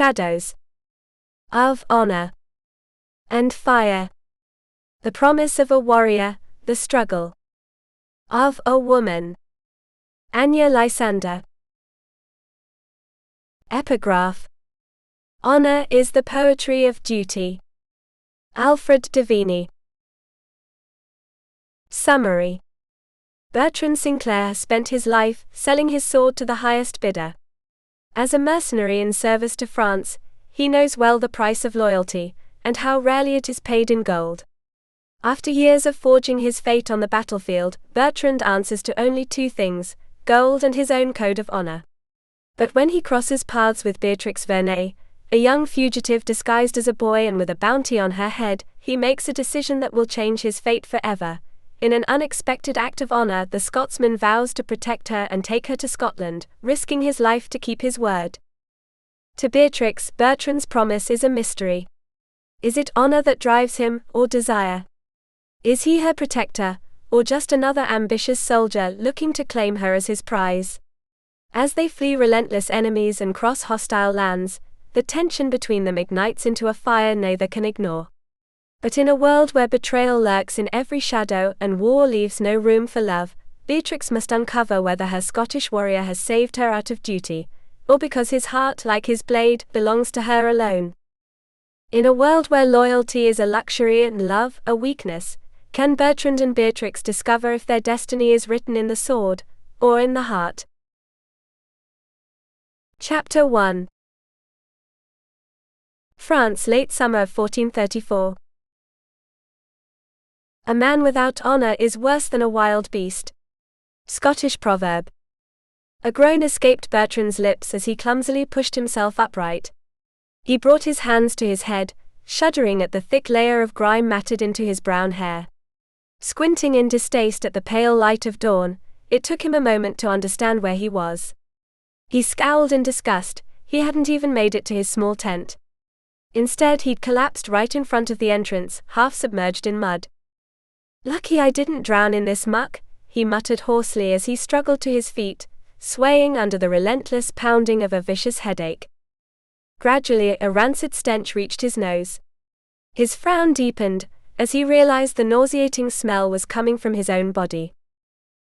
shadows of honor and fire, the promise of a warrior, the struggle of a woman. Anya Lysander. Epigraph. Honor is the poetry of duty. Alfred Davini. Summary. Bertrand Sinclair spent his life selling his sword to the highest bidder. As a mercenary in service to France, he knows well the price of loyalty, and how rarely it is paid in gold. After years of forging his fate on the battlefield, Bertrand answers to only two things: gold and his own code of honor. But when he crosses paths with Beatrix Verneuil, a young fugitive disguised as a boy and with a bounty on her head, he makes a decision that will change his fate forever. In an unexpected act of honor, the Scotsman vows to protect her and take her to Scotland, risking his life to keep his word. To Beatrix, Bertrand's promise is a mystery. Is it honor that drives him, or desire? Is he her protector, or just another ambitious soldier looking to claim her as his prize? As they flee relentless enemies and cross hostile lands, the tension between them ignites into a fire neither can ignore. But in a world where betrayal lurks in every shadow and war leaves no room for love, Beatrix must uncover whether her Scottish warrior has saved her out of duty, or because his heart, like his blade, belongs to her alone. In a world where loyalty is a luxury and love a weakness, can Bertrand and Beatrix discover if their destiny is written in the sword, or in the heart? Chapter 1. France, late summer of 1434. A man without honor is worse than a wild beast. Scottish proverb. A groan escaped Bertrand's lips as he clumsily pushed himself upright. He brought his hands to his head, shuddering at the thick layer of grime matted into his brown hair. Squinting in distaste at the pale light of dawn, it took him a moment to understand where he was. He scowled in disgust. He hadn't even made it to his small tent. Instead, he'd collapsed right in front of the entrance, half submerged in mud. "Lucky I didn't drown in this muck," he muttered hoarsely as he struggled to his feet, swaying under the relentless pounding of a vicious headache. Gradually, a rancid stench reached his nose. His frown deepened as he realized the nauseating smell was coming from his own body.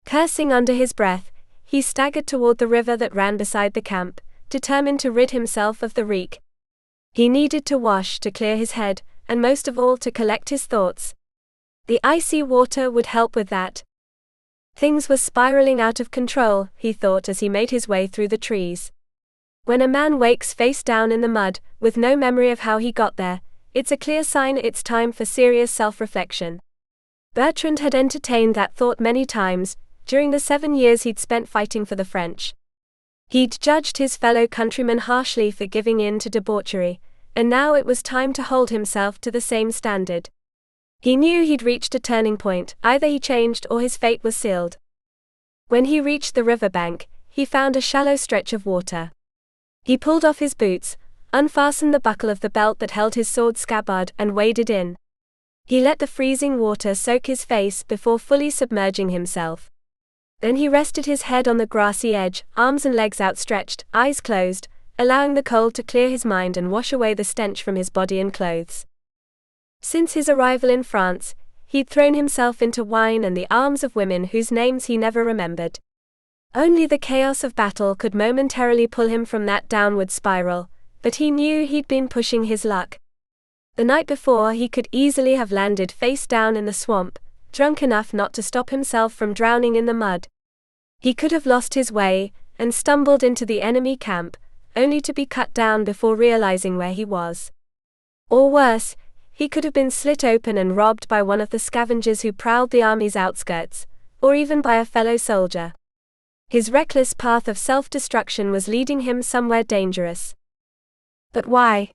Cursing under his breath, he staggered toward the river that ran beside the camp, determined to rid himself of the reek. He needed to wash to clear his head, and most of all to collect his thoughts. The icy water would help with that. Things were spiraling out of control, he thought as he made his way through the trees. When a man wakes face down in the mud, with no memory of how he got there, it's a clear sign it's time for serious self-reflection. Bertrand had entertained that thought many times, during the 7 years he'd spent fighting for the French. He'd judged his fellow countrymen harshly for giving in to debauchery, and now it was time to hold himself to the same standard. He knew he'd reached a turning point, either he changed or his fate was sealed. When he reached the riverbank, he found a shallow stretch of water. He pulled off his boots, unfastened the buckle of the belt that held his sword scabbard, and waded in. He let the freezing water soak his face before fully submerging himself. Then he rested his head on the grassy edge, arms and legs outstretched, eyes closed, allowing the cold to clear his mind and wash away the stench from his body and clothes. Since his arrival in France, he'd thrown himself into wine and the arms of women whose names he never remembered. Only the chaos of battle could momentarily pull him from that downward spiral, but he knew he'd been pushing his luck. The night before, he could easily have landed face down in the swamp, drunk enough not to stop himself from drowning in the mud. He could have lost his way and stumbled into the enemy camp, only to be cut down before realizing where he was. Or worse, he could have been slit open and robbed by one of the scavengers who prowled the army's outskirts, or even by a fellow soldier. His reckless path of self-destruction was leading him somewhere dangerous. But why?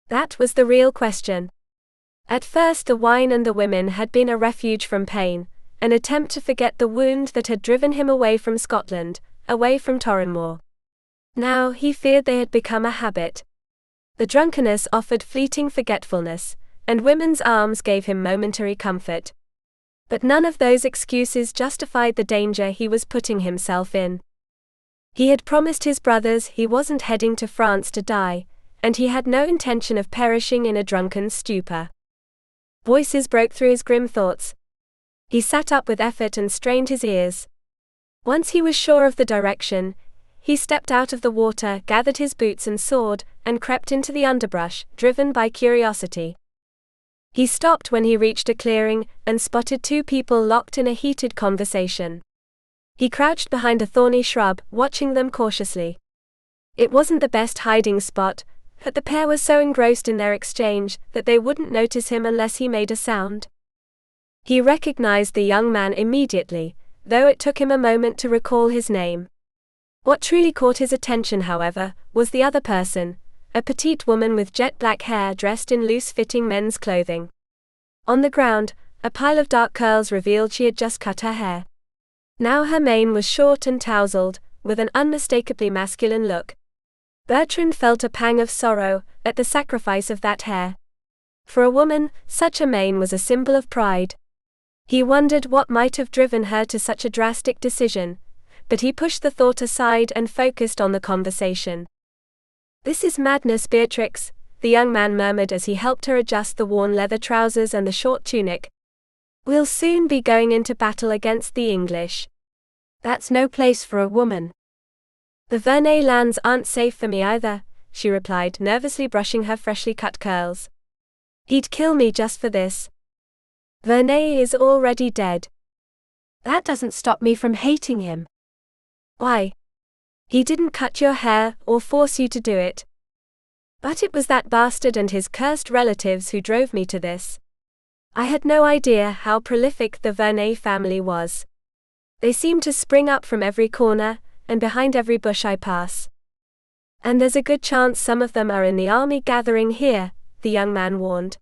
That was the real question. At first, the wine and the women had been a refuge from pain, an attempt to forget the wound that had driven him away from Scotland, away from Torrenmore. Now he feared they had become a habit. The drunkenness offered fleeting forgetfulness, and women's arms gave him momentary comfort. But none of those excuses justified the danger he was putting himself in. He had promised his brothers he wasn't heading to France to die, and he had no intention of perishing in a drunken stupor. Voices broke through his grim thoughts. He sat up with effort and strained his ears. Once he was sure of the direction, he stepped out of the water, gathered his boots and sword, and crept into the underbrush, driven by curiosity. He stopped when he reached a clearing, and spotted two people locked in a heated conversation. He crouched behind a thorny shrub, watching them cautiously. It wasn't the best hiding spot, but the pair were so engrossed in their exchange that they wouldn't notice him unless he made a sound. He recognized the young man immediately, though it took him a moment to recall his name. What truly caught his attention, however, was the other person, a petite woman with jet black hair dressed in loose-fitting men's clothing. On the ground, a pile of dark curls revealed she had just cut her hair. Now her mane was short and tousled, with an unmistakably masculine look. Bertrand felt a pang of sorrow at the sacrifice of that hair. For a woman, such a mane was a symbol of pride. He wondered what might have driven her to such a drastic decision, but he pushed the thought aside and focused on the conversation. "This is madness, Beatrix," the young man murmured as he helped her adjust the worn leather trousers and the short tunic. "We'll soon be going into battle against the English. That's no place for a woman." "The Verneuil lands aren't safe for me either," she replied, nervously brushing her freshly cut curls. "He'd kill me just for this. Verneuil is already dead." "That doesn't stop me from hating him." "Why? He didn't cut your hair or force you to do it. But it was that bastard and his cursed relatives who drove me to this. I had no idea how prolific the Verneuil family was. They seem to spring up from every corner, and behind every bush I pass. And there's a good chance some of them are in the army gathering here," the young man warned.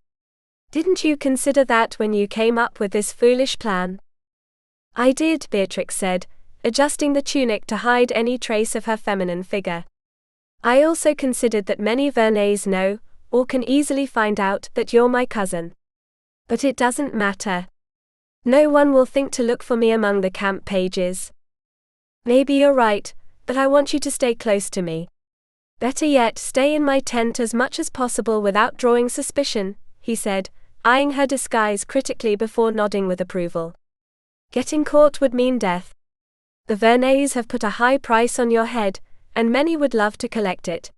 "Didn't you consider that when you came up with this foolish plan?" "I did," Beatrix said, adjusting the tunic to hide any trace of her feminine figure. "I also considered that many Verneuils know, or can easily find out, that you're my cousin. But it doesn't matter. No one will think to look for me among the camp pages." "Maybe you're right, but I want you to stay close to me. Better yet, stay in my tent as much as possible without drawing suspicion," he said, eyeing her disguise critically before nodding with approval. "Getting caught would mean death. The Verneuils have put a high price on your head, and many would love to collect it."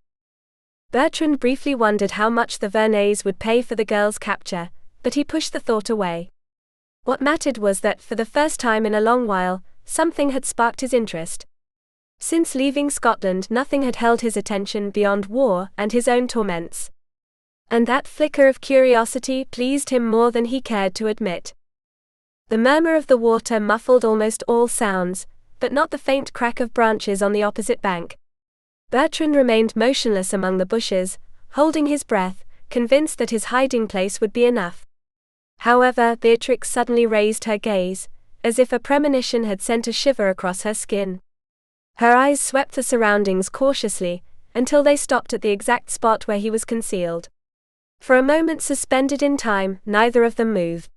Bertrand briefly wondered how much the Verneuils would pay for the girl's capture, but he pushed the thought away. What mattered was that, for the first time in a long while, something had sparked his interest. Since leaving Scotland, nothing had held his attention beyond war and his own torments. And that flicker of curiosity pleased him more than he cared to admit. The murmur of the water muffled almost all sounds, but not the faint crack of branches on the opposite bank. Bertrand remained motionless among the bushes, holding his breath, convinced that his hiding place would be enough. However, Beatrix suddenly raised her gaze, as if a premonition had sent a shiver across her skin. Her eyes swept the surroundings cautiously, until they stopped at the exact spot where he was concealed. For a moment suspended in time, neither of them moved.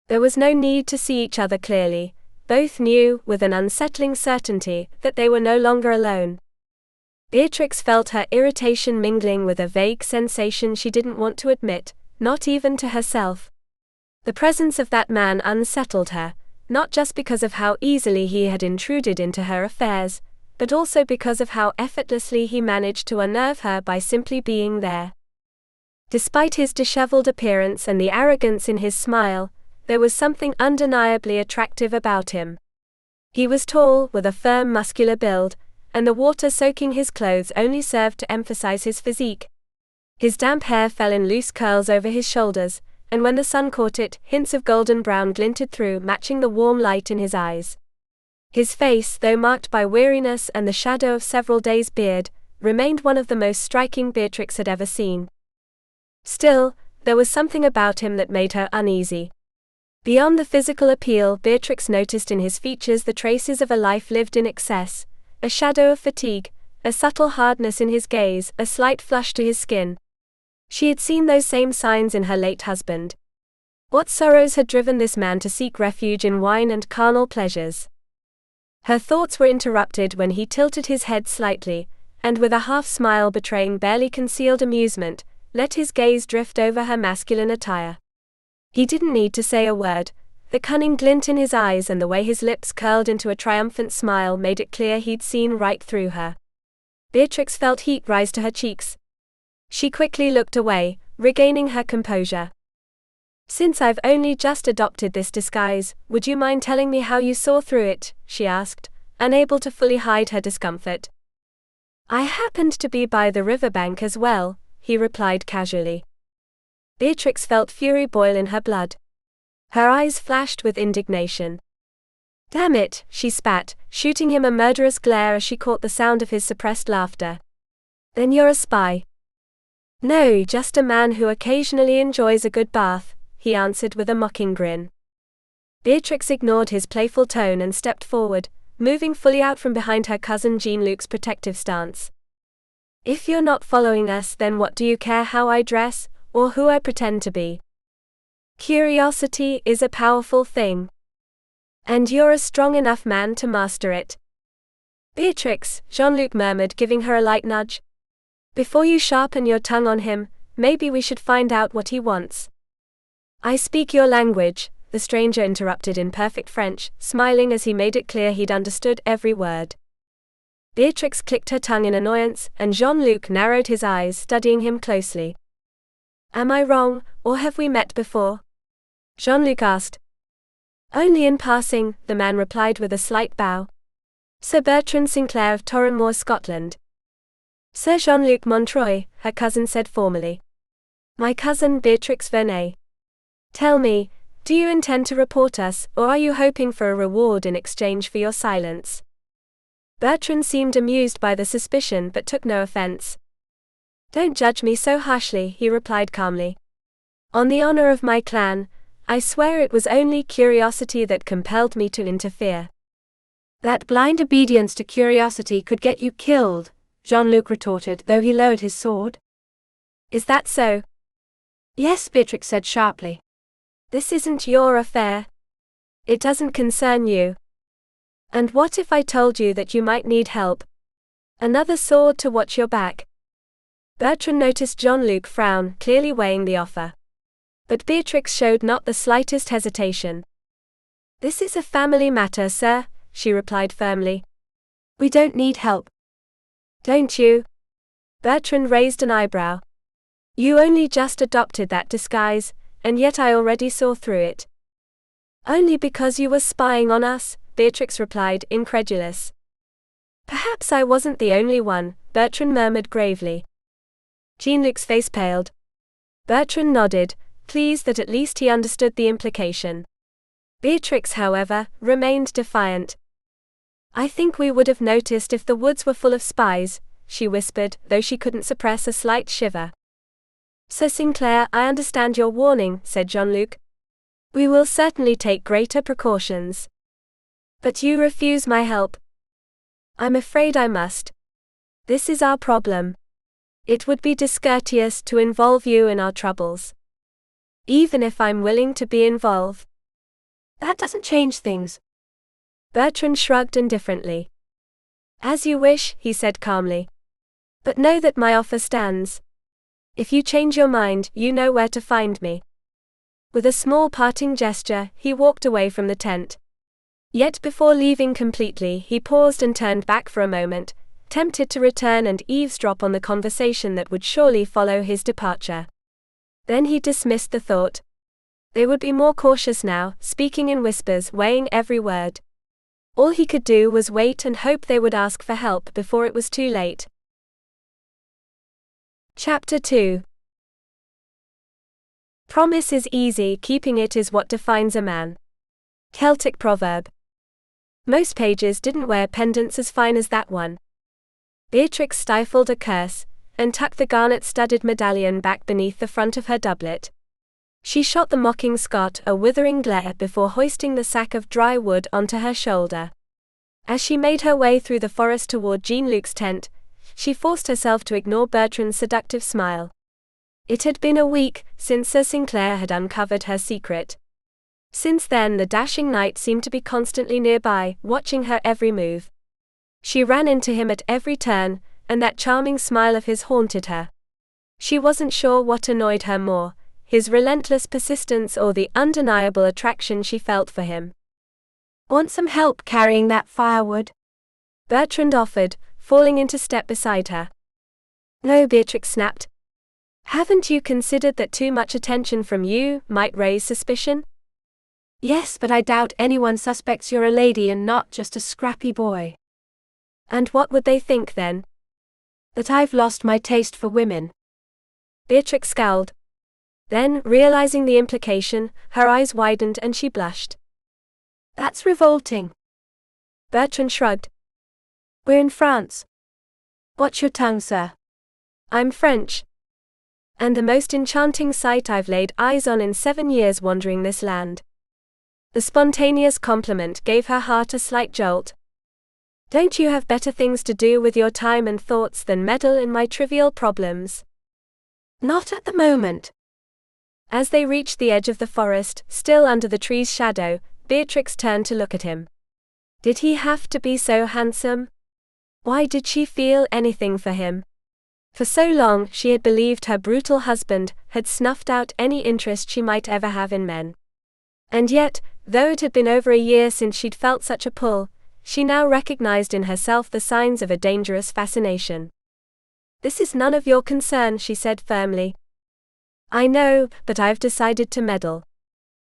There was no need to see each other clearly. Both knew, with an unsettling certainty, that they were no longer alone. Beatrix felt her irritation mingling with a vague sensation she didn't want to admit, not even to herself. The presence of that man unsettled her, not just because of how easily he had intruded into her affairs, but also because of how effortlessly he managed to unnerve her by simply being there. Despite his disheveled appearance and the arrogance in his smile, there was something undeniably attractive about him. He was tall, with a firm muscular build, and the water soaking his clothes only served to emphasize his physique. His damp hair fell in loose curls over his shoulders, and when the sun caught it, hints of golden brown glinted through, matching the warm light in his eyes. His face, though marked by weariness and the shadow of several days' beard, remained one of the most striking Beatrix had ever seen. Still, there was something about him that made her uneasy. Beyond the physical appeal, Beatrix noticed in his features the traces of a life lived in excess, a shadow of fatigue, a subtle hardness in his gaze, a slight flush to his skin. She had seen those same signs in her late husband. What sorrows had driven this man to seek refuge in wine and carnal pleasures? Her thoughts were interrupted when he tilted his head slightly, and with a half-smile betraying barely concealed amusement, let his gaze drift over her masculine attire. He didn't need to say a word. The cunning glint in his eyes and the way his lips curled into a triumphant smile made it clear he'd seen right through her. Beatrix felt heat rise to her cheeks. She quickly looked away, regaining her composure. "Since I've only just adopted this disguise, would you mind telling me how you saw through it?" she asked, unable to fully hide her discomfort. "I happened to be by the riverbank as well," he replied casually. Beatrix felt fury boil in her blood. Her eyes flashed with indignation. "Damn it," she spat, shooting him a murderous glare as she caught the sound of his suppressed laughter. "Then you're a spy." "No, just a man who occasionally enjoys a good bath," he answered with a mocking grin. Beatrix ignored his playful tone and stepped forward, moving fully out from behind her cousin Jean-Luc's protective stance. "If you're not following us, then what do you care how I dress, or who I pretend to be? Curiosity is a powerful thing. And you're a strong enough man to master it." "Beatrix," Jean-Luc murmured, giving her a light nudge. "Before you sharpen your tongue on him, maybe we should find out what he wants." "I speak your language," the stranger interrupted in perfect French, smiling as he made it clear he'd understood every word. Beatrix clicked her tongue in annoyance, and Jean-Luc narrowed his eyes, studying him closely. "Am I wrong, or have we met before?" Jean-Luc asked. "Only in passing," the man replied with a slight bow. "Sir Bertrand Sinclair of Torrenmoor, Scotland." "Sir Jean-Luc Montreuil," her cousin said formally. "My cousin Beatrix Verneuil. Tell me, do you intend to report us, or are you hoping for a reward in exchange for your silence?" Bertrand seemed amused by the suspicion but took no offense. "Don't judge me so harshly," he replied calmly. "On the honor of my clan, I swear it was only curiosity that compelled me to interfere." "That blind obedience to curiosity could get you killed," Jean-Luc retorted, though he lowered his sword. "Is that so?" "Yes," Beatrix said sharply. "This isn't your affair. It doesn't concern you. And what if I told you that you might need help? Another sword to watch your back." Bertrand noticed Jean-Luc frown, clearly weighing the offer. But Beatrix showed not the slightest hesitation. "This is a family matter, sir," she replied firmly. "We don't need help." "Don't you?" Bertrand raised an eyebrow. "You only just adopted that disguise, and yet I already saw through it." "Only because you were spying on us," Beatrix replied, incredulous. "Perhaps I wasn't the only one," Bertrand murmured gravely. Jean-Luc's face paled. Bertrand nodded, pleased that at least he understood the implication. Beatrix, however, remained defiant. "I think we would have noticed if the woods were full of spies," she whispered, though she couldn't suppress a slight shiver. "Sir Sinclair, I understand your warning," said Jean-Luc. "We will certainly take greater precautions." "But you refuse my help." "I'm afraid I must. This is our problem. It would be discourteous to involve you in our troubles. Even if I'm willing to be involved." "That doesn't change things." Bertrand shrugged indifferently. "As you wish," he said calmly. "But know that my offer stands. If you change your mind, you know where to find me." With a small parting gesture, he walked away from the tent. Yet before leaving completely, he paused and turned back for a moment, tempted to return and eavesdrop on the conversation that would surely follow his departure. Then he dismissed the thought. They would be more cautious now, speaking in whispers, weighing every word. All he could do was wait and hope they would ask for help before it was too late. Chapter 2. Promise is easy, keeping it is what defines a man. Celtic proverb. Most pages didn't wear pendants as fine as that one. Beatrix stifled a curse, and tucked the garnet-studded medallion back beneath the front of her doublet. She shot the mocking Scot a withering glare before hoisting the sack of dry wood onto her shoulder. As she made her way through the forest toward Jean-Luc's tent, she forced herself to ignore Bertrand's seductive smile. It had been a week since Sir Sinclair had uncovered her secret. Since then the dashing knight seemed to be constantly nearby, watching her every move. She ran into him at every turn, and that charming smile of his haunted her. She wasn't sure what annoyed her more, his relentless persistence or the undeniable attraction she felt for him. "Want some help carrying that firewood?" Bertrand offered, falling into step beside her. "No," Beatrix snapped. "Haven't you considered that too much attention from you might raise suspicion?" "Yes, but I doubt anyone suspects you're a lady and not just a scrappy boy." "And what would they think then?" "That I've lost my taste for women." Beatrix scowled. Then, realizing the implication, her eyes widened and she blushed. "That's revolting." Bertrand shrugged. "We're in France." "Watch your tongue, sir." "I'm French. And the most enchanting sight I've laid eyes on in 7 years wandering this land." The spontaneous compliment gave her heart a slight jolt. "Don't you have better things to do with your time and thoughts than meddle in my trivial problems?" "Not at the moment." As they reached the edge of the forest, still under the tree's shadow, Beatrix turned to look at him. Did he have to be so handsome? Why did she feel anything for him? For so long, she had believed her brutal husband had snuffed out any interest she might ever have in men. And yet, though it had been over a year since she'd felt such a pull, she now recognized in herself the signs of a dangerous fascination. "This is none of your concern," she said firmly. "I know, but I've decided to meddle."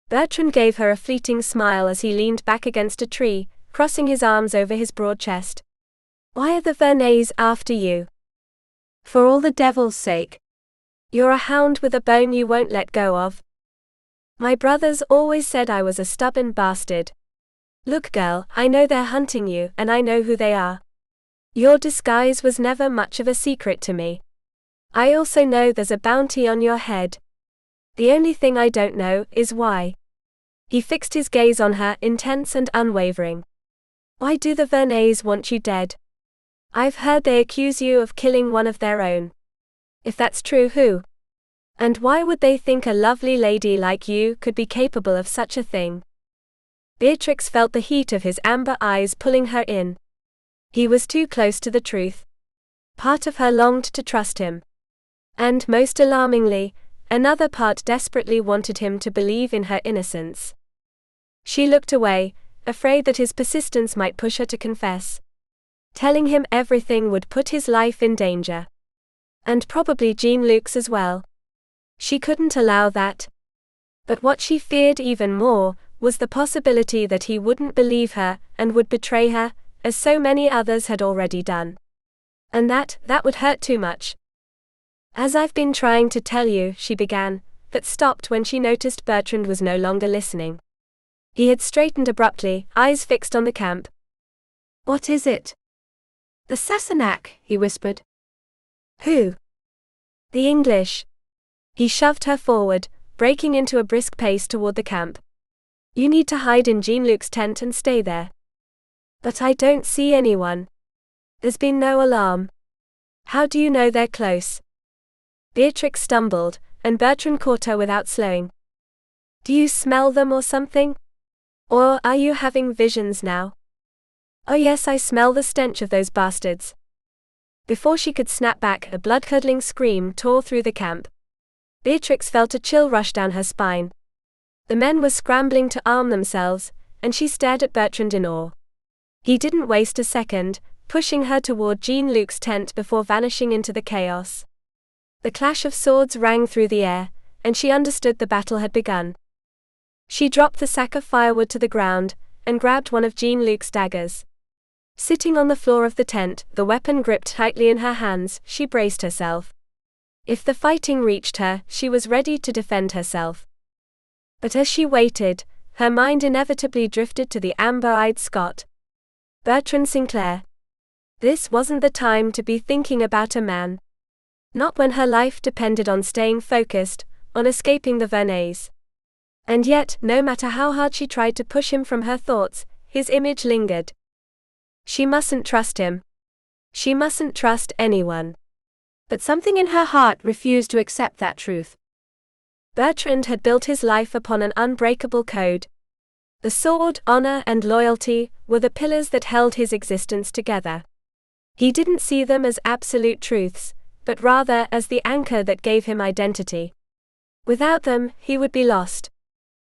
Bertrand gave her a fleeting smile as he leaned back against a tree, crossing his arms over his broad chest. "Why are the Verneuils after you?" "For all the devil's sake." "You're a hound with a bone you won't let go of." "My brothers always said I was a stubborn bastard." "Look, girl, I know they're hunting you, and I know who they are. Your disguise was never much of a secret to me. I also know there's a bounty on your head. The only thing I don't know is why." He fixed his gaze on her, intense and unwavering. "Why do the Verneuils want you dead? I've heard they accuse you of killing one of their own. If that's true, who? And why would they think a lovely lady like you could be capable of such a thing?" Beatrix felt the heat of his amber eyes pulling her in. He was too close to the truth. Part of her longed to trust him. And, most alarmingly, another part desperately wanted him to believe in her innocence. She looked away, afraid that his persistence might push her to confess. Telling him everything would put his life in danger. And probably Jean-Luc's as well. She couldn't allow that. But what she feared even more was the possibility that he wouldn't believe her and would betray her, as so many others had already done. And that would hurt too much. "As I've been trying to tell you," she began, but stopped when she noticed Bertrand was no longer listening. He had straightened abruptly, eyes fixed on the camp. "What is it?" "The Sassenach," he whispered. "Who?" "The English." He shoved her forward, breaking into a brisk pace toward the camp. "You need to hide in Jean-Luc's tent and stay there." "But I don't see anyone. There's been no alarm." "How do you know they're close?" Beatrix stumbled, and Bertrand caught her without slowing. "Do you smell them or something? Or are you having visions now?" "Oh yes, I smell the stench of those bastards." Before she could snap back, a blood-curdling scream tore through the camp. Beatrix felt a chill rush down her spine. The men were scrambling to arm themselves, and she stared at Bertrand in awe. He didn't waste a second, pushing her toward Jean-Luc's tent before vanishing into the chaos. The clash of swords rang through the air, and she understood the battle had begun. She dropped the sack of firewood to the ground, and grabbed one of Jean-Luc's daggers. Sitting on the floor of the tent, the weapon gripped tightly in her hands, she braced herself. If the fighting reached her, she was ready to defend herself. But as she waited, her mind inevitably drifted to the amber-eyed Scot. Bertrand Sinclair. This wasn't the time to be thinking about a man. Not when her life depended on staying focused, on escaping the Verneuils. And yet, no matter how hard she tried to push him from her thoughts, his image lingered. She mustn't trust him. She mustn't trust anyone. But something in her heart refused to accept that truth. Bertrand had built his life upon an unbreakable code. The sword, honor, and loyalty were the pillars that held his existence together. He didn't see them as absolute truths, but rather as the anchor that gave him identity. Without them, he would be lost.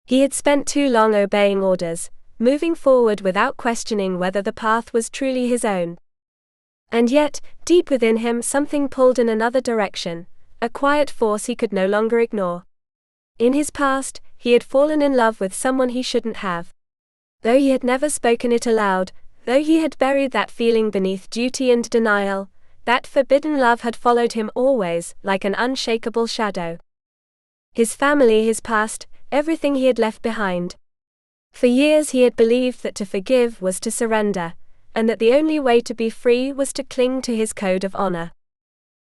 He had spent too long obeying orders, moving forward without questioning whether the path was truly his own. And yet, deep within him something pulled in another direction, a quiet force he could no longer ignore. In his past, he had fallen in love with someone he shouldn't have. Though he had never spoken it aloud, though he had buried that feeling beneath duty and denial, that forbidden love had followed him always, like an unshakable shadow. His family, his past, everything he had left behind. For years he had believed that to forgive was to surrender, and that the only way to be free was to cling to his code of honor.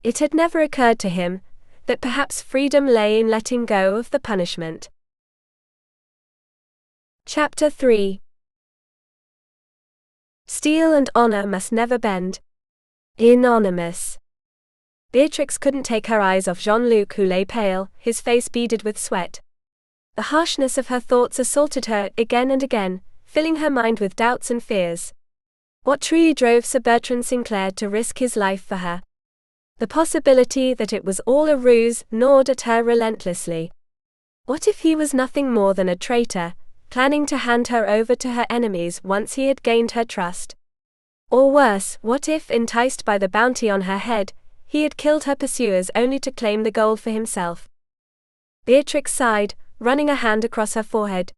It had never occurred to him that perhaps freedom lay in letting go of the punishment. Chapter 3. Steel and honor must never bend. Anonymous. Beatrix couldn't take her eyes off Jean-Luc, who lay pale, his face beaded with sweat. The harshness of her thoughts assaulted her again and again, filling her mind with doubts and fears. What truly drove Sir Bertrand Sinclair to risk his life for her? The possibility that it was all a ruse gnawed at her relentlessly. What if he was nothing more than a traitor, planning to hand her over to her enemies once he had gained her trust? Or worse, what if, enticed by the bounty on her head, he had killed her pursuers only to claim the gold for himself? Beatrix sighed, running a hand across her forehead.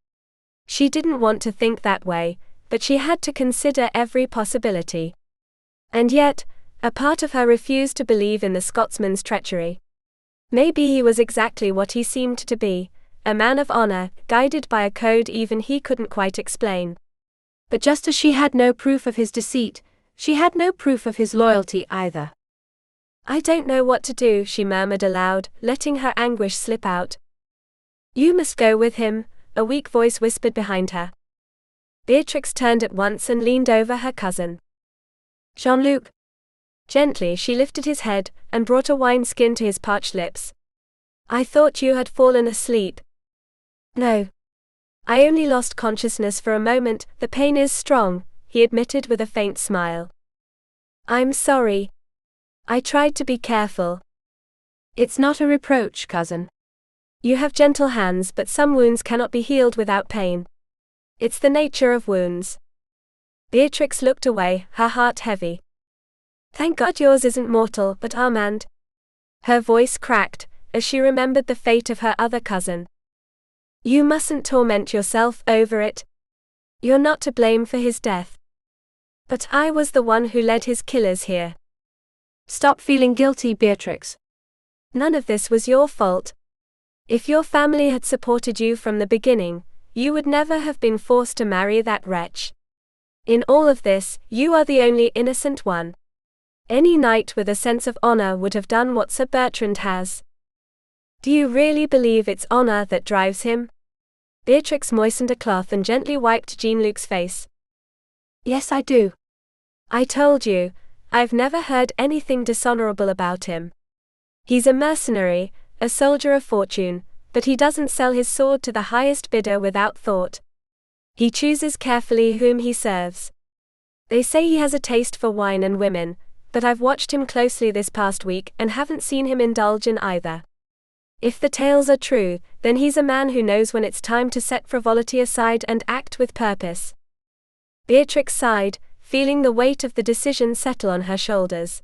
She didn't want to think that way, but she had to consider every possibility. And yet, a part of her refused to believe in the Scotsman's treachery. Maybe he was exactly what he seemed to be, a man of honor, guided by a code even he couldn't quite explain. But just as she had no proof of his deceit, she had no proof of his loyalty either. "I don't know what to do," she murmured aloud, letting her anguish slip out. "You must go with him," a weak voice whispered behind her. Beatrix turned at once and leaned over her cousin. "Jean-Luc." Gently she lifted his head, and brought a wineskin to his parched lips. "I thought you had fallen asleep." "No. I only lost consciousness for a moment. The pain is strong," he admitted with a faint smile. "I'm sorry. I tried to be careful." "It's not a reproach, cousin. You have gentle hands, but some wounds cannot be healed without pain. It's the nature of wounds." Beatrix looked away, her heart heavy. "Thank God yours isn't mortal, but Armand." Her voice cracked, as she remembered the fate of her other cousin. "You mustn't torment yourself over it. You're not to blame for his death. But I was the one who led his killers here." "Stop feeling guilty, Beatrix. None of this was your fault. If your family had supported you from the beginning, you would never have been forced to marry that wretch. In all of this, you are the only innocent one. Any knight with a sense of honor would have done what Sir Bertrand has." "Do you really believe it's honor that drives him?" Beatrix moistened a cloth and gently wiped Jean-Luc's face. "Yes, I do." "I told you, I've never heard anything dishonorable about him. He's a mercenary, a soldier of fortune, but he doesn't sell his sword to the highest bidder without thought. He chooses carefully whom he serves. They say he has a taste for wine and women, but I've watched him closely this past week and haven't seen him indulge in either. If the tales are true, then he's a man who knows when it's time to set frivolity aside and act with purpose." Beatrix sighed, feeling the weight of the decision settle on her shoulders.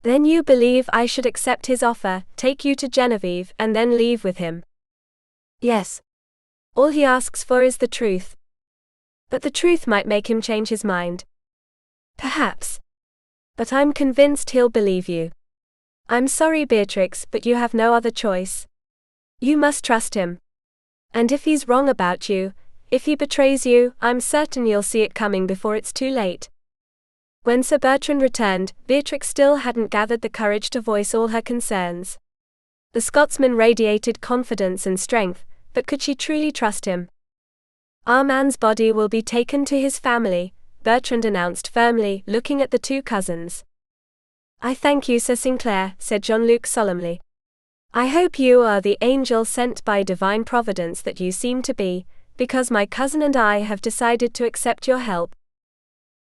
"Then you believe I should accept his offer, take you to Genevieve, and then leave with him?" "Yes. All he asks for is the truth. But the truth might make him change his mind." "Perhaps. But I'm convinced he'll believe you. I'm sorry, Beatrix, but you have no other choice. You must trust him. And if he's wrong about you, if he betrays you, I'm certain you'll see it coming before it's too late." When Sir Bertrand returned, Beatrix still hadn't gathered the courage to voice all her concerns. The Scotsman radiated confidence and strength, but could she truly trust him? "Armand's body will be taken to his family," Bertrand announced firmly, looking at the two cousins. "I thank you, Sir Sinclair," said Jean-Luc solemnly. "I hope you are the angel sent by divine providence that you seem to be, because my cousin and I have decided to accept your help."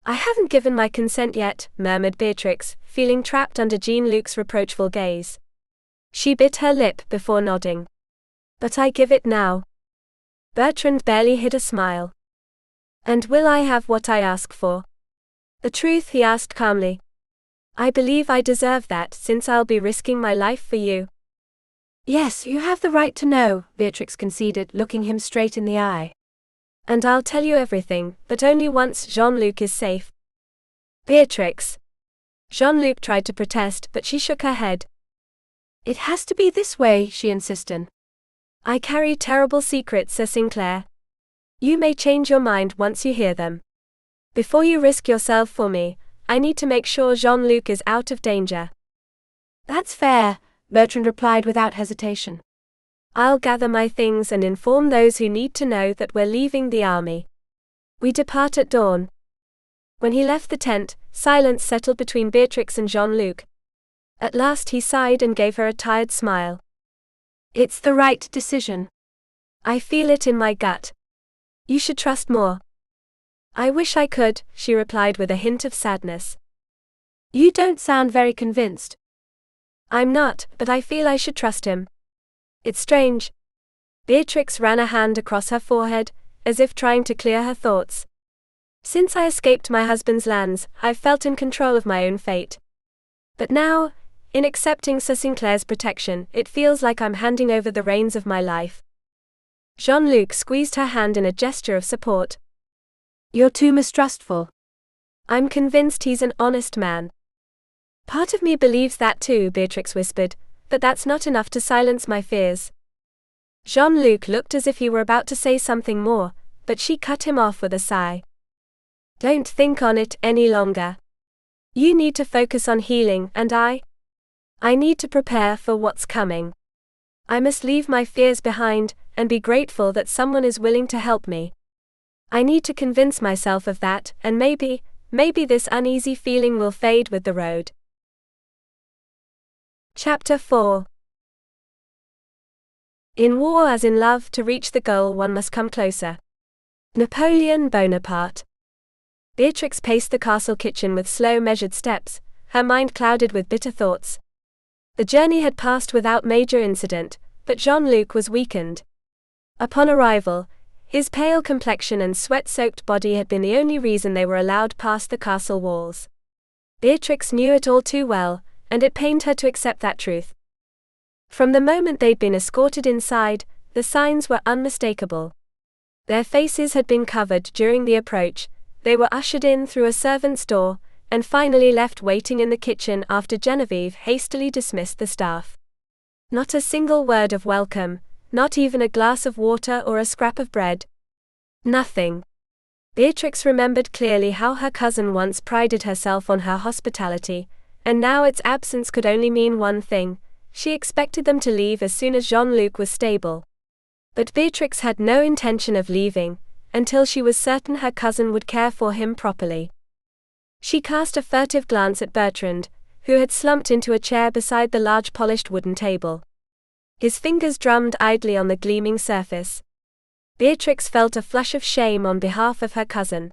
I haven't given my consent yet, murmured Beatrix, feeling trapped under Jean-Luc's reproachful gaze. She bit her lip before nodding. But I give it now. Bertrand barely hid a smile. And will I have what I ask for? The truth, he asked calmly. I believe I deserve that, since I'll be risking my life for you. Yes, you have the right to know, Beatrix conceded, looking him straight in the eye. And I'll tell you everything, but only once Jean-Luc is safe. Beatrix. Jean-Luc tried to protest, but she shook her head. It has to be this way, she insisted. I carry terrible secrets, Sir Sinclair. You may change your mind once you hear them. Before you risk yourself for me, I need to make sure Jean-Luc is out of danger. That's fair, Bertrand replied without hesitation. I'll gather my things and inform those who need to know that we're leaving the army. We depart at dawn. When he left the tent, silence settled between Beatrix and Jean-Luc. At last he sighed and gave her a tired smile. It's the right decision. I feel it in my gut. You should trust more. I wish I could, she replied with a hint of sadness. You don't sound very convinced. I'm not, but I feel I should trust him. It's strange. Beatrix ran a hand across her forehead, as if trying to clear her thoughts. Since I escaped my husband's lands, I've felt in control of my own fate. But now, in accepting Sir Sinclair's protection, it feels like I'm handing over the reins of my life. Jean-Luc squeezed her hand in a gesture of support. You're too mistrustful. I'm convinced he's an honest man. Part of me believes that too, Beatrix whispered, but that's not enough to silence my fears. Jean-Luc looked as if he were about to say something more, but she cut him off with a sigh. Don't think on it any longer. You need to focus on healing, and I need to prepare for what's coming. I must leave my fears behind, and be grateful that someone is willing to help me. I need to convince myself of that, and maybe this uneasy feeling will fade with the road. Chapter 4. In war as in love, to reach the goal one must come closer. Napoleon Bonaparte. Beatrix paced the castle kitchen with slow, measured steps, her mind clouded with bitter thoughts. The journey had passed without major incident, but Jean-Luc was weakened. Upon arrival, his pale complexion and sweat-soaked body had been the only reason they were allowed past the castle walls. Beatrix knew it all too well, and it pained her to accept that truth. From the moment they'd been escorted inside, the signs were unmistakable. Their faces had been covered during the approach, they were ushered in through a servant's door, and finally left waiting in the kitchen after Genevieve hastily dismissed the staff. Not a single word of welcome, not even a glass of water or a scrap of bread. Nothing. Beatrix remembered clearly how her cousin once prided herself on her hospitality, and now its absence could only mean one thing: she expected them to leave as soon as Jean-Luc was stable. But Beatrix had no intention of leaving, until she was certain her cousin would care for him properly. She cast a furtive glance at Bertrand, who had slumped into a chair beside the large polished wooden table. His fingers drummed idly on the gleaming surface. Beatrix felt a flush of shame on behalf of her cousin.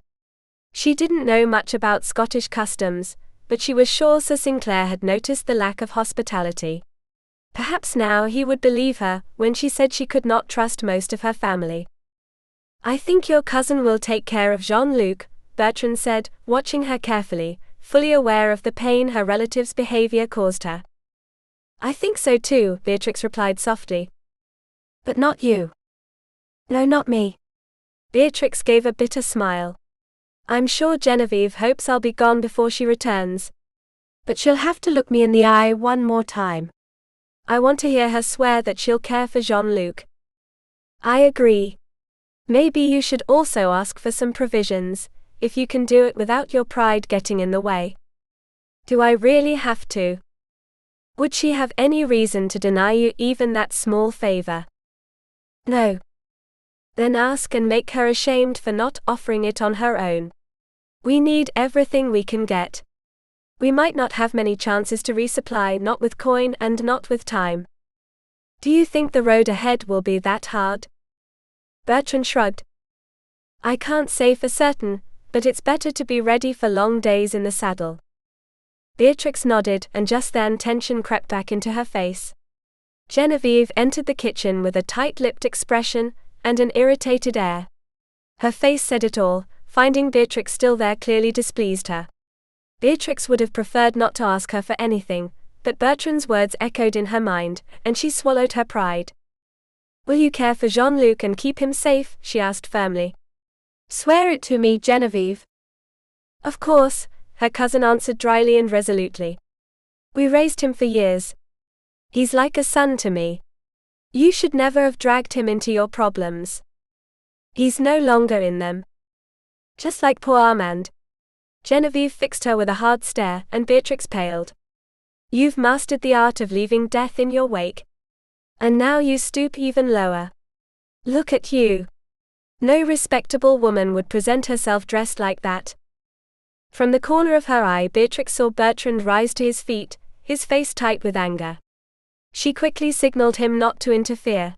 She didn't know much about Scottish customs, but she was sure Sir Sinclair had noticed the lack of hospitality. Perhaps now he would believe her when she said she could not trust most of her family. I think your cousin will take care of Jean-Luc, Bertrand said, watching her carefully, fully aware of the pain her relative's behavior caused her. I think so too, Beatrix replied softly. But not you. No, not me. Beatrix gave a bitter smile. I'm sure Genevieve hopes I'll be gone before she returns. But she'll have to look me in the eye one more time. I want to hear her swear that she'll care for Jean-Luc. I agree. Maybe you should also ask for some provisions, if you can do it without your pride getting in the way. Do I really have to? Would she have any reason to deny you even that small favor? No. Then ask and make her ashamed for not offering it on her own. We need everything we can get. We might not have many chances to resupply, not with coin and not with time. Do you think the road ahead will be that hard? Bertrand shrugged. I can't say for certain, but it's better to be ready for long days in the saddle. Beatrix nodded, and just then tension crept back into her face. Genevieve entered the kitchen with a tight-lipped expression and an irritated air. Her face said it all. Finding Beatrix still there clearly displeased her. Beatrix would have preferred not to ask her for anything, but Bertrand's words echoed in her mind, and she swallowed her pride. "Will you care for Jean-Luc and keep him safe?" she asked firmly. "Swear it to me, Genevieve." "Of course," her cousin answered dryly and resolutely. "We raised him for years. He's like a son to me. You should never have dragged him into your problems. He's no longer in them. Just like poor Armand." Genevieve fixed her with a hard stare, and Beatrix paled. "You've mastered the art of leaving death in your wake. And now you stoop even lower. Look at you. No respectable woman would present herself dressed like that." From the corner of her eye, Beatrix saw Bertrand rise to his feet, his face tight with anger. She quickly signaled him not to interfere.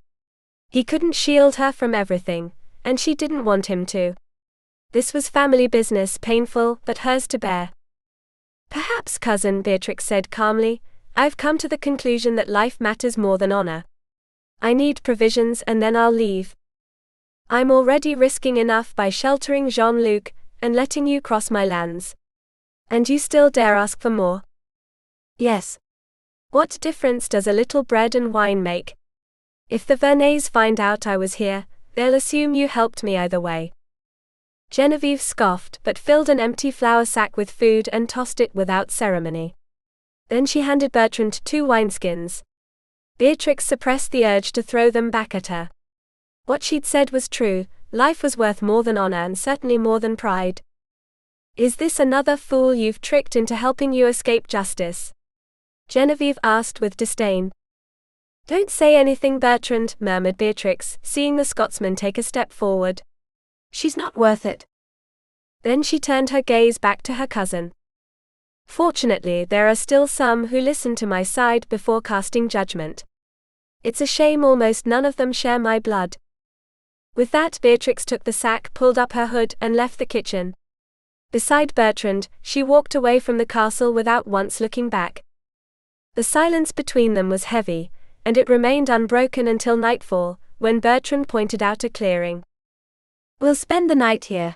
He couldn't shield her from everything, and she didn't want him to. This was family business, painful, but hers to bear. "Perhaps, cousin," Beatrix said calmly, "I've come to the conclusion that life matters more than honor. I need provisions and then I'll leave. I'm already risking enough by sheltering Jean-Luc and letting you cross my lands. And you still dare ask for more?" "Yes. What difference does a little bread and wine make? If the Verneuils find out I was here, they'll assume you helped me either way." Genevieve scoffed, but filled an empty flour sack with food and tossed it without ceremony. Then she handed Bertrand 2 wineskins. Beatrix suppressed the urge to throw them back at her. What she'd said was true. Life was worth more than honor and certainly more than pride. "Is this another fool you've tricked into helping you escape justice?" Genevieve asked with disdain. "Don't say anything, Bertrand," murmured Beatrix, seeing the Scotsman take a step forward. "She's not worth it." Then she turned her gaze back to her cousin. "Fortunately, there are still some who listen to my side before casting judgment. It's a shame almost none of them share my blood." With that, Beatrix took the sack, pulled up her hood, and left the kitchen. Beside Bertrand, she walked away from the castle without once looking back. The silence between them was heavy, and it remained unbroken until nightfall, when Bertrand pointed out a clearing. "We'll spend the night here.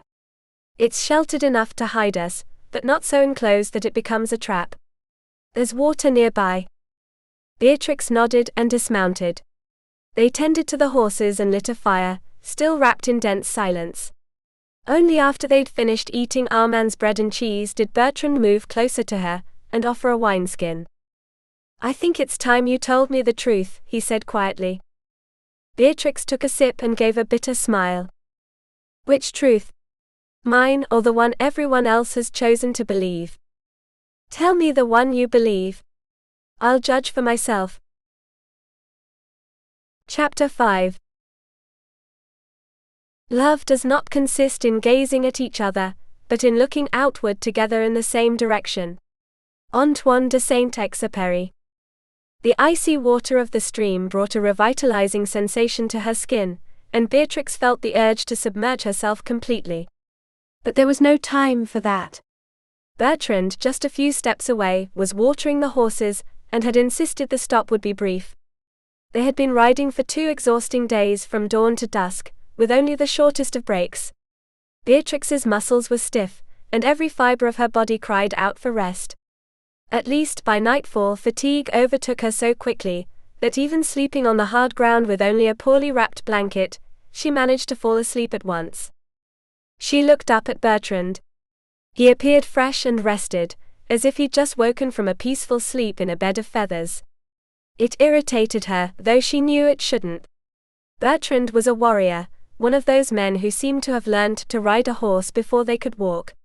It's sheltered enough to hide us, but not so enclosed that it becomes a trap. There's water nearby." Beatrix nodded and dismounted. They tended to the horses and lit a fire, still wrapped in dense silence. Only after they'd finished eating Armand's bread and cheese did Bertrand move closer to her and offer a wineskin. "I think it's time you told me the truth," he said quietly. Beatrix took a sip and gave a bitter smile. "Which truth? Mine or the one everyone else has chosen to believe?" "Tell me the one you believe. I'll judge for myself." Chapter 5. Love does not consist in gazing at each other, but in looking outward together in the same direction. Antoine de Saint-Exupéry. The icy water of the stream brought a revitalizing sensation to her skin, and Beatrix felt the urge to submerge herself completely. But there was no time for that. Bertrand, just a few steps away, was watering the horses, and had insisted the stop would be brief. They had been riding for 2 exhausting days from dawn to dusk, with only the shortest of breaks. Beatrix's muscles were stiff, and every fiber of her body cried out for rest. At least by nightfall fatigue overtook her so quickly, that even sleeping on the hard ground with only a poorly wrapped blanket, she managed to fall asleep at once. She looked up at Bertrand. He appeared fresh and rested, as if he'd just woken from a peaceful sleep in a bed of feathers. It irritated her, though she knew it shouldn't. Bertrand was a warrior, one of those men who seemed to have learned to ride a horse before they could walk.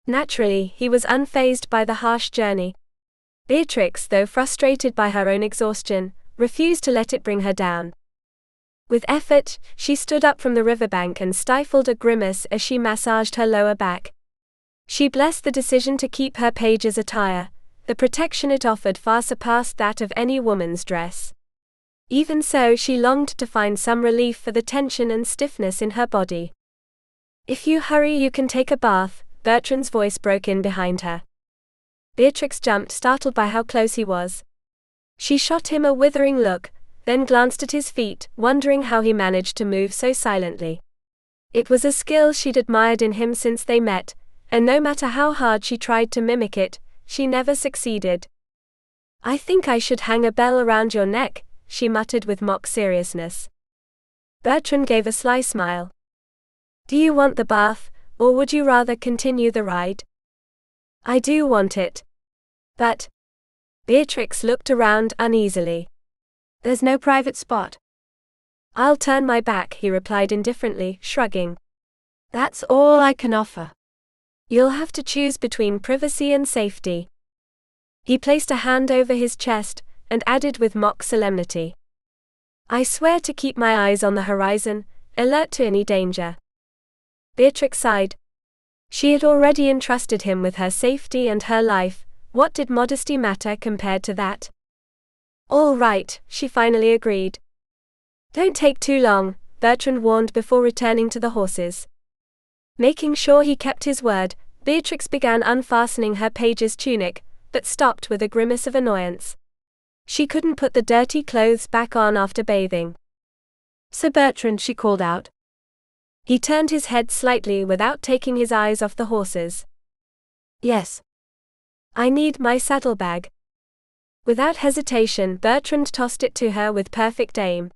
Naturally, he was unfazed by the harsh journey. Beatrix, though frustrated by her own exhaustion, refused to let it bring her down. With effort, she stood up from the riverbank and stifled a grimace as she massaged her lower back. She blessed the decision to keep her page's attire. The protection it offered far surpassed that of any woman's dress. Even so, she longed to find some relief for the tension and stiffness in her body. If you hurry you can take a bath, Bertrand's voice broke in behind her. Beatrix jumped, startled by how close he was. She shot him a withering look, then glanced at his feet, wondering how he managed to move so silently. It was a skill she'd admired in him since they met, and no matter how hard she tried to mimic it, she never succeeded. I think I should hang a bell around your neck, she muttered with mock seriousness. Bertrand gave a sly smile. Do you want the bath, or would you rather continue the ride? I do want it. But… Beatrix looked around uneasily. There's no private spot. I'll turn my back, he replied indifferently, shrugging. That's all I can offer. You'll have to choose between privacy and safety. He placed a hand over his chest, and added with mock solemnity. I swear to keep my eyes on the horizon, alert to any danger. Beatrix sighed. She had already entrusted him with her safety and her life. What did modesty matter compared to that? All right, she finally agreed. Don't take too long, Bertrand warned before returning to the horses. Making sure he kept his word, Beatrix began unfastening her page's tunic, but stopped with a grimace of annoyance. She couldn't put the dirty clothes back on after bathing. Sir Bertrand, she called out. He turned his head slightly without taking his eyes off the horses. Yes. I need my saddlebag. Without hesitation, Bertrand tossed it to her with perfect aim.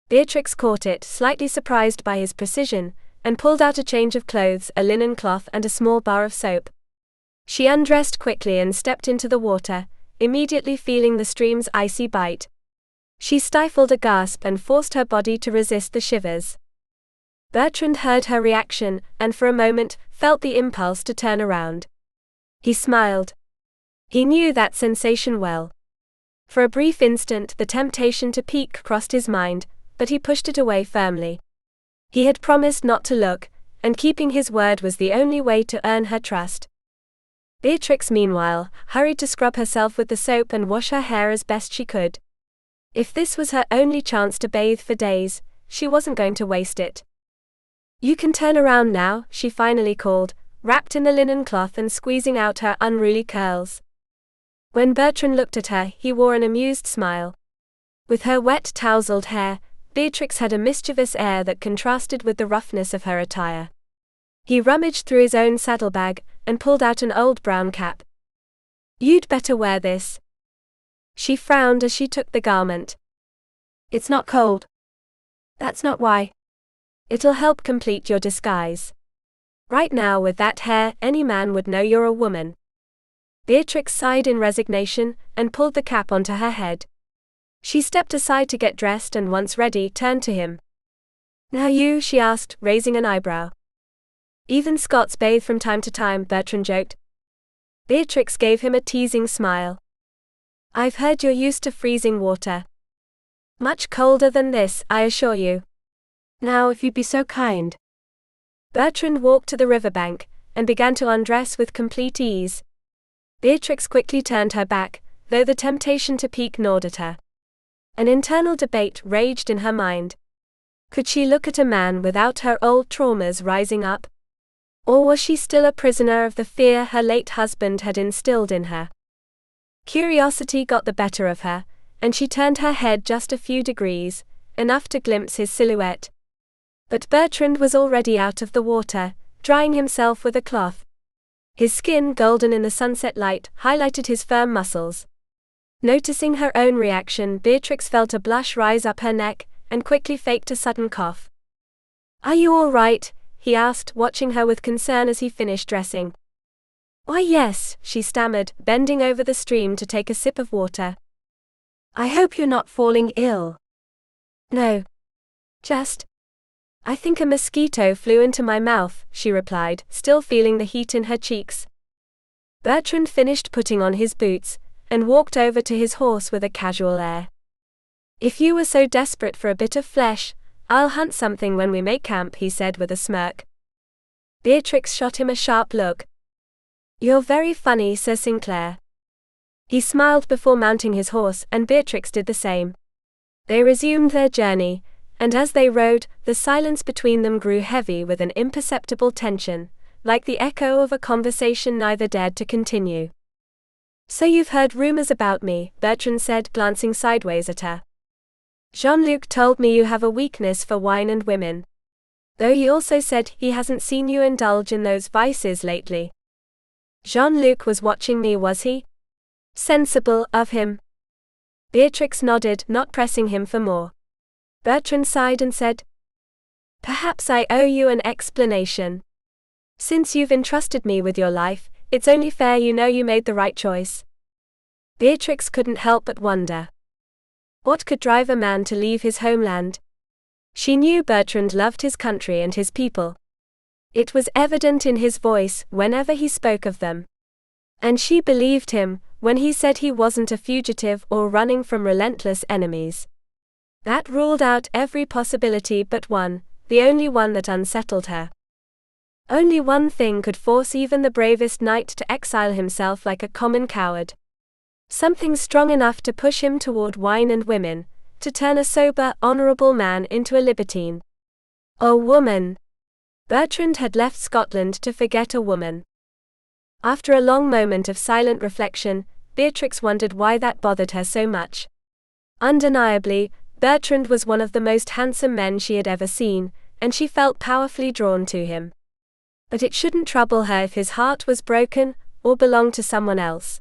Beatrix caught it, slightly surprised by his precision, and pulled out a change of clothes, a linen cloth and a small bar of soap. She undressed quickly and stepped into the water, immediately feeling the stream's icy bite. She stifled a gasp and forced her body to resist the shivers. Bertrand heard her reaction, and for a moment, felt the impulse to turn around. He smiled. He knew that sensation well. For a brief instant the temptation to peek crossed his mind, but he pushed it away firmly. He had promised not to look, and keeping his word was the only way to earn her trust. Beatrix, meanwhile, hurried to scrub herself with the soap and wash her hair as best she could. If this was her only chance to bathe for days, she wasn't going to waste it. You can turn around now, she finally called, wrapped in the linen cloth and squeezing out her unruly curls. When Bertrand looked at her, he wore an amused smile. With her wet, tousled hair, Beatrix had a mischievous air that contrasted with the roughness of her attire. He rummaged through his own saddlebag, and pulled out an old brown cap. You'd better wear this. She frowned as she took the garment. It's not cold. That's not why. It'll help complete your disguise. Right now with that hair, any man would know you're a woman. Beatrix sighed in resignation, and pulled the cap onto her head. She stepped aside to get dressed and once ready, turned to him. Now you, she asked, raising an eyebrow. Even Scots bathe from time to time, Bertrand joked. Beatrix gave him a teasing smile. I've heard you're used to freezing water. Much colder than this, I assure you. Now if you'd be so kind. Bertrand walked to the riverbank, and began to undress with complete ease. Beatrix quickly turned her back, though the temptation to peek gnawed at her. An internal debate raged in her mind. Could she look at a man without her old traumas rising up? Or was she still a prisoner of the fear her late husband had instilled in her? Curiosity got the better of her, and she turned her head just a few degrees, enough to glimpse his silhouette. But Bertrand was already out of the water, drying himself with a cloth. His skin, golden in the sunset light, highlighted his firm muscles. Noticing her own reaction, Beatrix felt a blush rise up her neck, and quickly faked a sudden cough. Are you all right? He asked, watching her with concern as he finished dressing. Why yes, she stammered, bending over the stream to take a sip of water. I hope you're not falling ill. No. I think a mosquito flew into my mouth, she replied, still feeling the heat in her cheeks. Bertrand finished putting on his boots, and walked over to his horse with a casual air. If you were so desperate for a bit of flesh, I'll hunt something when we make camp, he said with a smirk. Beatrix shot him a sharp look. You're very funny, Sir Sinclair. He smiled before mounting his horse, and Beatrix did the same. They resumed their journey, and as they rode, the silence between them grew heavy with an imperceptible tension, like the echo of a conversation neither dared to continue. "So you've heard rumors about me," Bertrand said, glancing sideways at her. "Jean-Luc told me you have a weakness for wine and women. Though he also said he hasn't seen you indulge in those vices lately." "Jean-Luc was watching me, was he? Sensible of him." Beatrix nodded, not pressing him for more. Bertrand sighed and said, "Perhaps I owe you an explanation. Since you've entrusted me with your life, it's only fair you know you made the right choice." Beatrix couldn't help but wonder. What could drive a man to leave his homeland? She knew Bertrand loved his country and his people. It was evident in his voice whenever he spoke of them. And she believed him when he said he wasn't a fugitive or running from relentless enemies. That ruled out every possibility but one, the only one that unsettled her. Only one thing could force even the bravest knight to exile himself like a common coward. Something strong enough to push him toward wine and women, to turn a sober, honorable man into a libertine. A woman. Bertrand had left Scotland to forget a woman. After a long moment of silent reflection, Beatrix wondered why that bothered her so much. Undeniably, Bertrand was one of the most handsome men she had ever seen, and she felt powerfully drawn to him. But it shouldn't trouble her if his heart was broken, or belonged to someone else.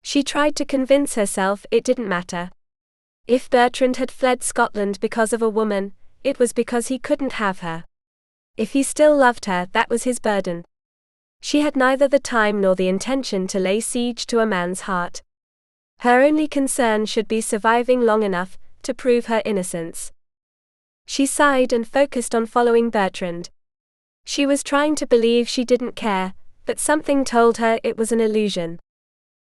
She tried to convince herself it didn't matter. If Bertrand had fled Scotland because of a woman, it was because he couldn't have her. If he still loved her, that was his burden. She had neither the time nor the intention to lay siege to a man's heart. Her only concern should be surviving long enough to prove her innocence. She sighed and focused on following Bertrand. She was trying to believe she didn't care, but something told her it was an illusion.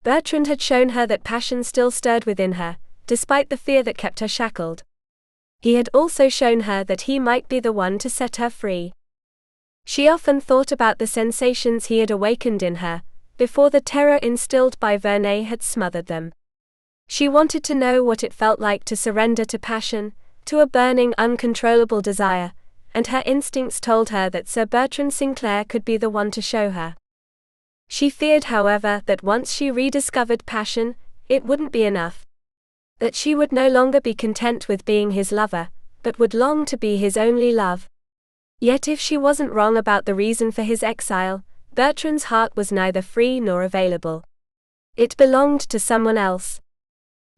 Bertrand had shown her that passion still stirred within her, despite the fear that kept her shackled. He had also shown her that he might be the one to set her free. She often thought about the sensations he had awakened in her, before the terror instilled by Verneuil had smothered them. She wanted to know what it felt like to surrender to passion, to a burning, uncontrollable desire, and her instincts told her that Sir Bertrand Sinclair could be the one to show her. She feared, however, that once she rediscovered passion, it wouldn't be enough. That she would no longer be content with being his lover, but would long to be his only love. Yet if she wasn't wrong about the reason for his exile, Bertrand's heart was neither free nor available. It belonged to someone else.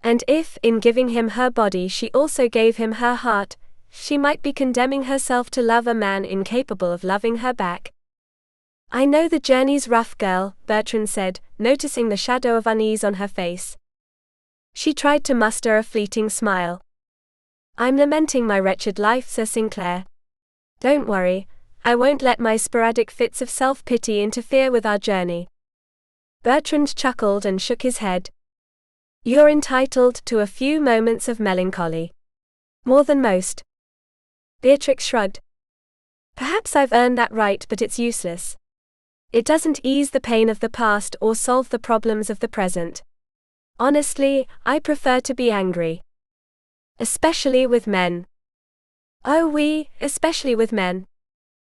And if, in giving him her body, she also gave him her heart, she might be condemning herself to love a man incapable of loving her back. "I know the journey's rough, girl," Bertrand said, noticing the shadow of unease on her face. She tried to muster a fleeting smile. "I'm lamenting my wretched life, Sir Sinclair. Don't worry, I won't let my sporadic fits of self-pity interfere with our journey." Bertrand chuckled and shook his head. "You're entitled to a few moments of melancholy. More than most." Beatrix shrugged. "Perhaps I've earned that right, but it's useless. It doesn't ease the pain of the past or solve the problems of the present. Honestly, I prefer to be angry. Especially with men." "Oh oui, especially with men.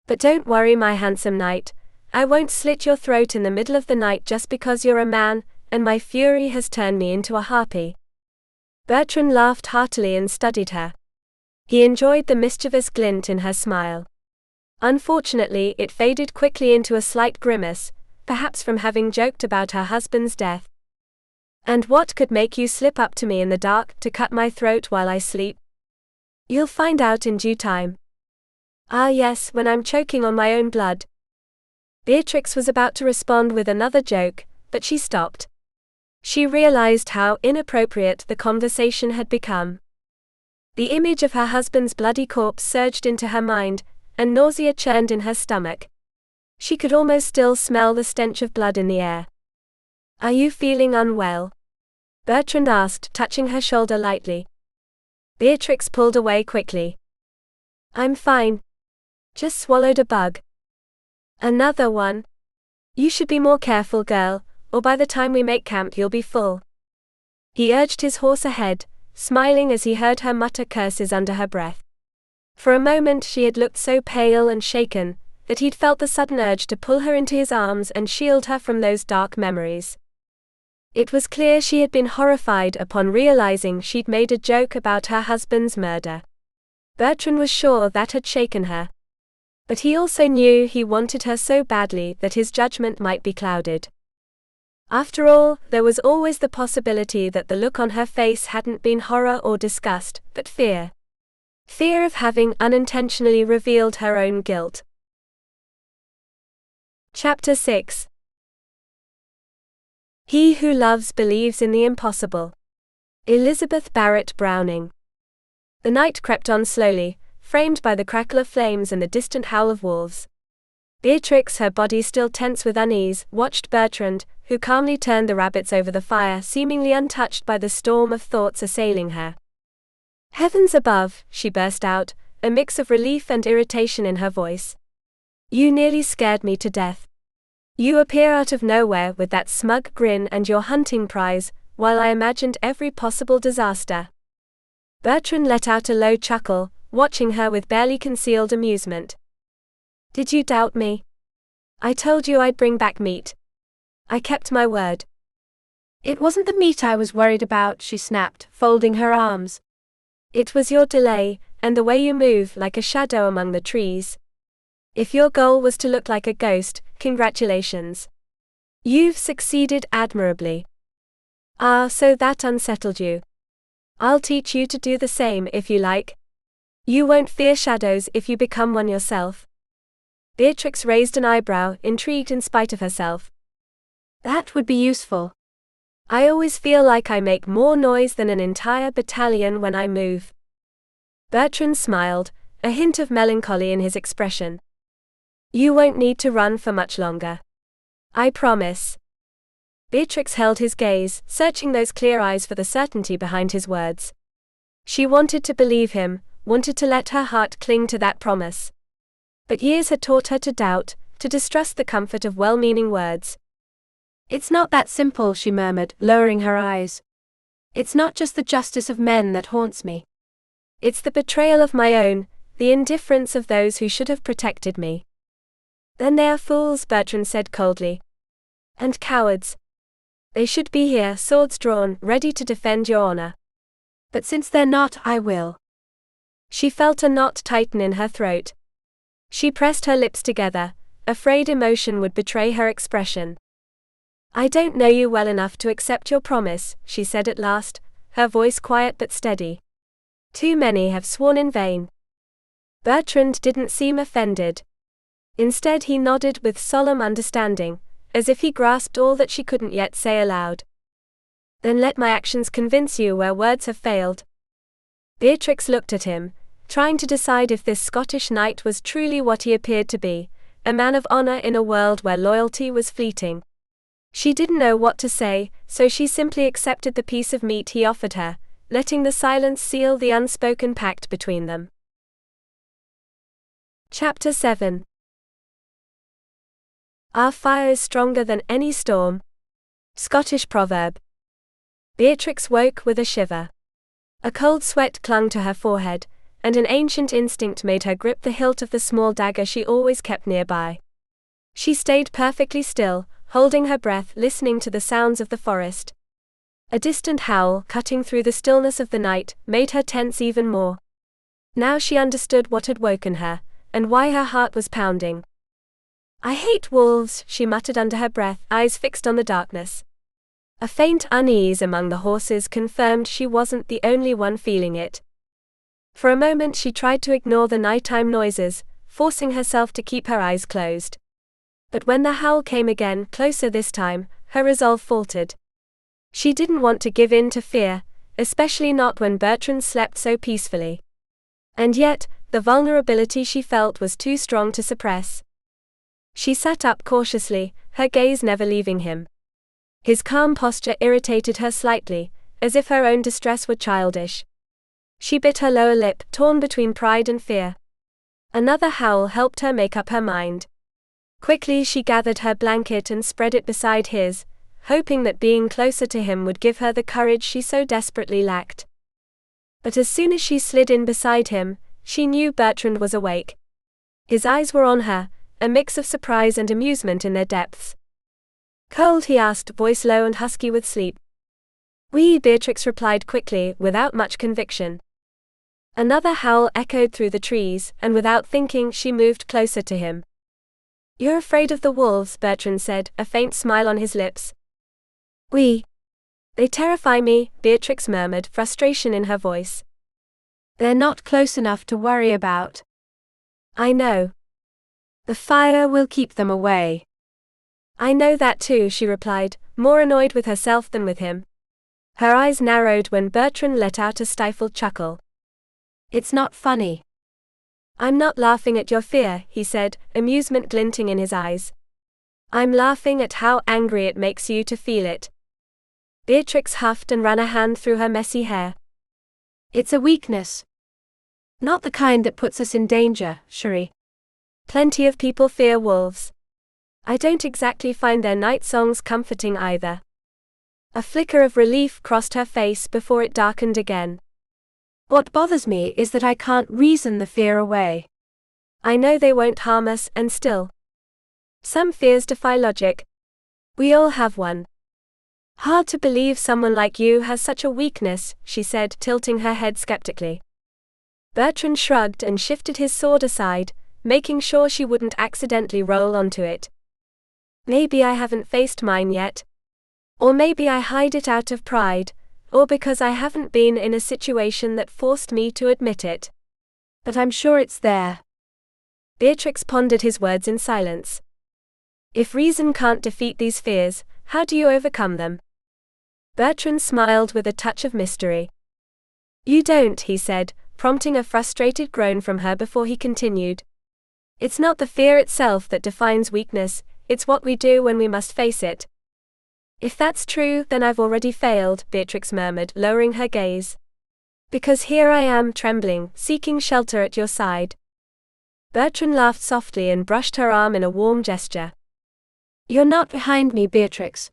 But don't worry, my handsome knight, I won't slit your throat in the middle of the night just because you're a man, and my fury has turned me into a harpy." Bertrand laughed heartily and studied her. He enjoyed the mischievous glint in her smile. Unfortunately, it faded quickly into a slight grimace, perhaps from having joked about her husband's death. "And what could make you slip up to me in the dark to cut my throat while I sleep?" "You'll find out in due time." "Ah yes, when I'm choking on my own blood." Beatrix was about to respond with another joke, but she stopped. She realized how inappropriate the conversation had become. The image of her husband's bloody corpse surged into her mind, and nausea churned in her stomach. She could almost still smell the stench of blood in the air. "Are you feeling unwell?" Bertrand asked, touching her shoulder lightly. Beatrix pulled away quickly. "I'm fine. Just swallowed a bug." "Another one? You should be more careful, girl, or by the time we make camp you'll be full." He urged his horse ahead, smiling as he heard her mutter curses under her breath. For a moment she had looked so pale and shaken that he'd felt the sudden urge to pull her into his arms and shield her from those dark memories. It was clear she had been horrified upon realizing she'd made a joke about her husband's murder. Bertrand was sure that had shaken her. But he also knew he wanted her so badly that his judgment might be clouded. After all, there was always the possibility that the look on her face hadn't been horror or disgust, but fear. Fear of having unintentionally revealed her own guilt. Chapter 6. He who loves believes in the impossible. Elizabeth Barrett Browning. The night crept on slowly, framed by the crackle of flames and the distant howl of wolves. Beatrix, her body still tense with unease, watched Bertrand, who calmly turned the rabbits over the fire, seemingly untouched by the storm of thoughts assailing her. "Heavens above," she burst out, a mix of relief and irritation in her voice. "You nearly scared me to death. You appear out of nowhere with that smug grin and your hunting prize, while I imagined every possible disaster." Bertrand let out a low chuckle, watching her with barely concealed amusement. "Did you doubt me? I told you I'd bring back meat. I kept my word." "It wasn't the meat I was worried about," she snapped, folding her arms. "It was your delay, and the way you move like a shadow among the trees. If your goal was to look like a ghost, congratulations. You've succeeded admirably. Ah, so that unsettled you. I'll teach you to do the same if you like. You won't fear shadows if you become one yourself." Beatrix raised an eyebrow, intrigued in spite of herself. "That would be useful." "I always feel like I make more noise than an entire battalion when I move." Bertrand smiled, a hint of melancholy in his expression. "You won't need to run for much longer. I promise." Beatrix held his gaze, searching those clear eyes for the certainty behind his words. She wanted to believe him, wanted to let her heart cling to that promise. But years had taught her to doubt, to distrust the comfort of well-meaning words. "It's not that simple," she murmured, lowering her eyes. "It's not just the justice of men that haunts me. It's the betrayal of my own, the indifference of those who should have protected me." "Then they are fools," Bertrand said coldly. "And cowards. They should be here, swords drawn, ready to defend your honor." "But since they're not, I will." She felt a knot tighten in her throat. She pressed her lips together, afraid emotion would betray her expression. "I don't know you well enough to accept your promise," she said at last, her voice quiet but steady. "Too many have sworn in vain." Bertrand didn't seem offended. Instead he nodded with solemn understanding, as if he grasped all that she couldn't yet say aloud. "Then let my actions convince you where words have failed." Beatrix looked at him, trying to decide if this Scottish knight was truly what he appeared to be, a man of honor in a world where loyalty was fleeting. She didn't know what to say, so she simply accepted the piece of meat he offered her, letting the silence seal the unspoken pact between them. Chapter 7. Our fire is stronger than any storm. Scottish proverb. Beatrix woke with a shiver. A cold sweat clung to her forehead, and an ancient instinct made her grip the hilt of the small dagger she always kept nearby. She stayed perfectly still, holding her breath, listening to the sounds of the forest. A distant howl, cutting through the stillness of the night, made her tense even more. Now she understood what had woken her, and why her heart was pounding. "I hate wolves," she muttered under her breath, eyes fixed on the darkness. A faint unease among the horses confirmed she wasn't the only one feeling it. For a moment she tried to ignore the nighttime noises, forcing herself to keep her eyes closed. But when the howl came again, closer this time, her resolve faltered. She didn't want to give in to fear, especially not when Bertrand slept so peacefully. And yet, the vulnerability she felt was too strong to suppress. She sat up cautiously, her gaze never leaving him. His calm posture irritated her slightly, as if her own distress were childish. She bit her lower lip, torn between pride and fear. Another howl helped her make up her mind. Quickly she gathered her blanket and spread it beside his, hoping that being closer to him would give her the courage she so desperately lacked. But as soon as she slid in beside him, She knew Bertrand was awake. His eyes were on her, a mix of surprise and amusement in their depths. "Cold?" he asked, voice low and husky with sleep. "Oui," Beatrix replied quickly, without much conviction. Another howl echoed through the trees, and without thinking, she moved closer to him. "You're afraid of the wolves," Bertrand said, a faint smile on his lips. "Oui. They terrify me," Beatrix murmured, frustration in her voice. "They're not close enough to worry about." "I know. The fire will keep them away." "I know that too," she replied, more annoyed with herself than with him. Her eyes narrowed when Bertrand let out a stifled chuckle. "It's not funny." "I'm not laughing at your fear," he said, amusement glinting in his eyes. "I'm laughing at how angry it makes you to feel it." Beatrix huffed and ran a hand through her messy hair. "It's a weakness. Not the kind that puts us in danger, Cherie. Plenty of people fear wolves. I don't exactly find their night songs comforting either." A flicker of relief crossed her face before it darkened again. "What bothers me is that I can't reason the fear away." "I know they won't harm us, and still. Some fears defy logic. We all have one." "Hard to believe someone like you has such a weakness," she said, tilting her head skeptically. Bertrand shrugged and shifted his sword aside, making sure she wouldn't accidentally roll onto it. "Maybe I haven't faced mine yet. Or maybe I hide it out of pride, or because I haven't been in a situation that forced me to admit it. But I'm sure it's there." Beatrix pondered his words in silence. "If reason can't defeat these fears, how do you overcome them?" Bertrand smiled with a touch of mystery. "You don't," he said, prompting a frustrated groan from her before he continued. "It's not the fear itself that defines weakness, it's what we do when we must face it." "If that's true, then I've already failed," Beatrix murmured, lowering her gaze. "Because here I am, trembling, seeking shelter at your side." Bertrand laughed softly and brushed her arm in a warm gesture. "You're not behind me, Beatrix.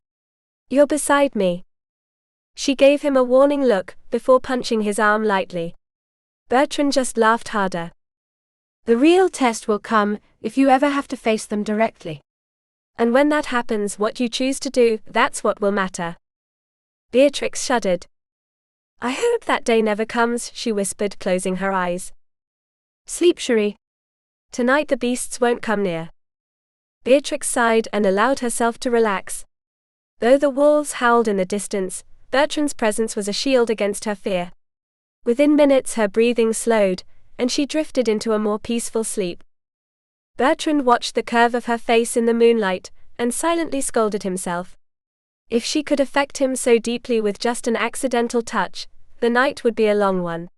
You're beside me." She gave him a warning look, before punching his arm lightly. Bertrand just laughed harder. "The real test will come, if you ever have to face them directly. And when that happens, what you choose to do, that's what will matter." Beatrix shuddered. "I hope that day never comes," she whispered, closing her eyes. "Sleep, Cherie. Tonight the beasts won't come near." Beatrix sighed and allowed herself to relax. Though the wolves howled in the distance, Bertrand's presence was a shield against her fear. Within minutes her breathing slowed, and she drifted into a more peaceful sleep. Bertrand watched the curve of her face in the moonlight, and silently scolded himself. If she could affect him so deeply with just an accidental touch, the night would be a long one.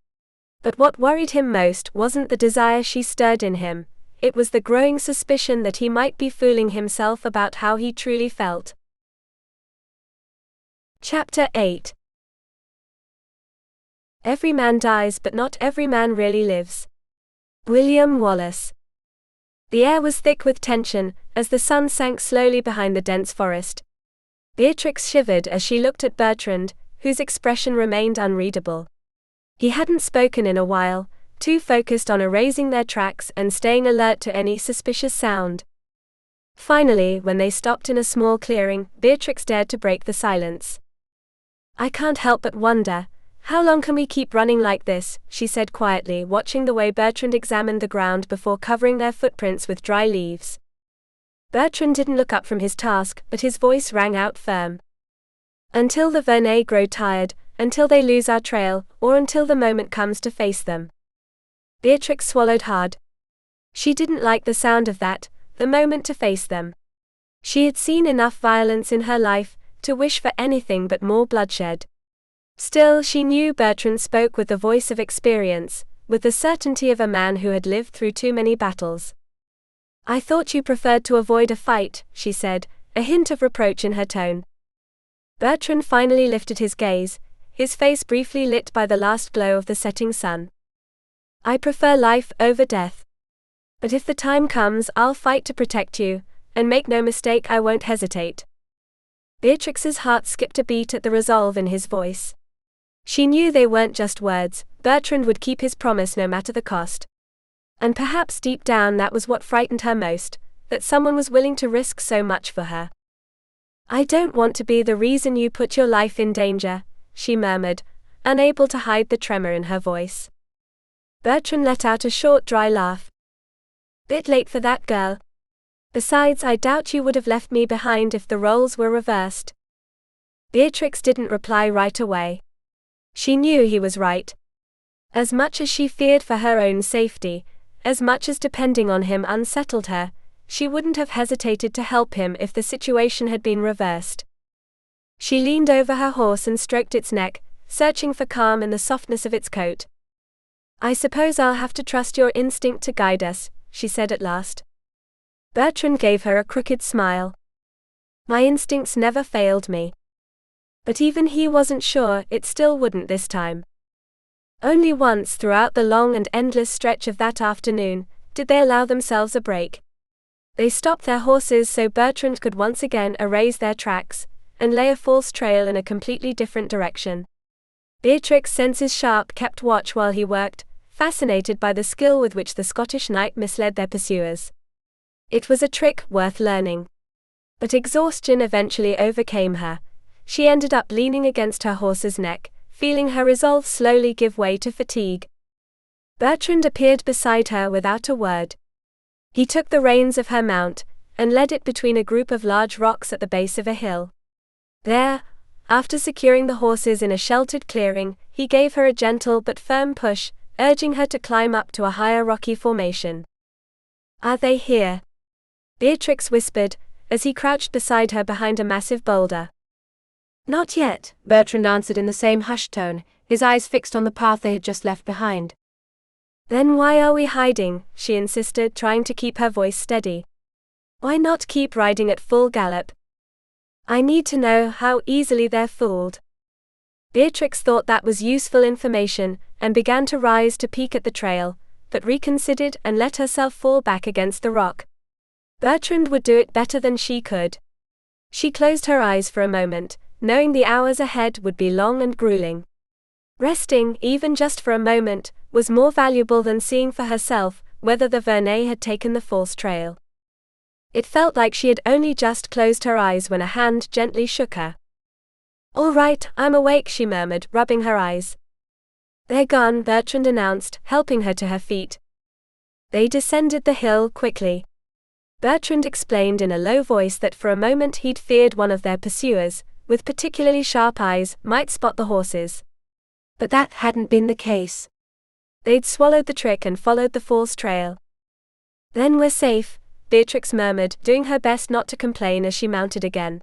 But what worried him most wasn't the desire she stirred in him, it was the growing suspicion that he might be fooling himself about how he truly felt. Chapter 8. Every man dies, but not every man really lives. William Wallace. The air was thick with tension, as the sun sank slowly behind the dense forest. Beatrix shivered as she looked at Bertrand, whose expression remained unreadable. He hadn't spoken in a while, too focused on erasing their tracks and staying alert to any suspicious sound. Finally, when they stopped in a small clearing, Beatrix dared to break the silence. "I can't help but wonder, how long can we keep running like this?" she said quietly, watching the way Bertrand examined the ground before covering their footprints with dry leaves. Bertrand didn't look up from his task, but his voice rang out firm. "Until the Verneuil grow tired, until they lose our trail, or until the moment comes to face them." Beatrix swallowed hard. She didn't like the sound of that, the moment to face them. She had seen enough violence in her life to wish for anything but more bloodshed. Still, she knew Bertrand spoke with the voice of experience, with the certainty of a man who had lived through too many battles. "I thought you preferred to avoid a fight," she said, a hint of reproach in her tone. Bertrand finally lifted his gaze, his face briefly lit by the last glow of the setting sun. "I prefer life over death. But if the time comes, I'll fight to protect you, and make no mistake, I won't hesitate." Beatrix's heart skipped a beat at the resolve in his voice. She knew they weren't just words, Bertrand would keep his promise no matter the cost. And perhaps deep down that was what frightened her most, that someone was willing to risk so much for her. "I don't want to be the reason you put your life in danger," she murmured, unable to hide the tremor in her voice. Bertrand let out a short dry laugh. "Bit late for that, girl. Besides, I doubt you would have left me behind if the roles were reversed." Beatrix didn't reply right away. She knew he was right. As much as she feared for her own safety, as much as depending on him unsettled her, she wouldn't have hesitated to help him if the situation had been reversed. She leaned over her horse and stroked its neck, searching for calm in the softness of its coat. "I suppose I'll have to trust your instinct to guide us," she said at last. Bertrand gave her a crooked smile. "My instincts never failed me." But even he wasn't sure it still wouldn't this time. Only once throughout the long and endless stretch of that afternoon did they allow themselves a break. They stopped their horses so Bertrand could once again erase their tracks and lay a false trail in a completely different direction. Beatrix's senses sharp kept watch while he worked, fascinated by the skill with which the Scottish knight misled their pursuers. It was a trick worth learning. But exhaustion eventually overcame her. She ended up leaning against her horse's neck, feeling her resolve slowly give way to fatigue. Bertrand appeared beside her without a word. He took the reins of her mount and led it between a group of large rocks at the base of a hill. There, after securing the horses in a sheltered clearing, he gave her a gentle but firm push, urging her to climb up to a higher rocky formation. "Are they here?" Beatrix whispered, as he crouched beside her behind a massive boulder. "Not yet," Bertrand answered in the same hushed tone, his eyes fixed on the path they had just left behind. "Then why are we hiding?" she insisted, trying to keep her voice steady. "Why not keep riding at full gallop? I need to know how easily they're fooled." Beatrix thought that was useful information, and began to rise to peek at the trail, but reconsidered and let herself fall back against the rock. Bertrand would do it better than she could. She closed her eyes for a moment, knowing the hours ahead would be long and grueling. Resting, even just for a moment, was more valuable than seeing for herself whether the Verneuil had taken the false trail. It felt like she had only just closed her eyes when a hand gently shook her. "All right, I'm awake," she murmured, rubbing her eyes. "They're gone," Bertrand announced, helping her to her feet. They descended the hill quickly. Bertrand explained in a low voice that for a moment he'd feared one of their pursuers, with particularly sharp eyes, might spot the horses. But that hadn't been the case. They'd swallowed the trick and followed the false trail. "Then we're safe," Beatrix murmured, doing her best not to complain as she mounted again.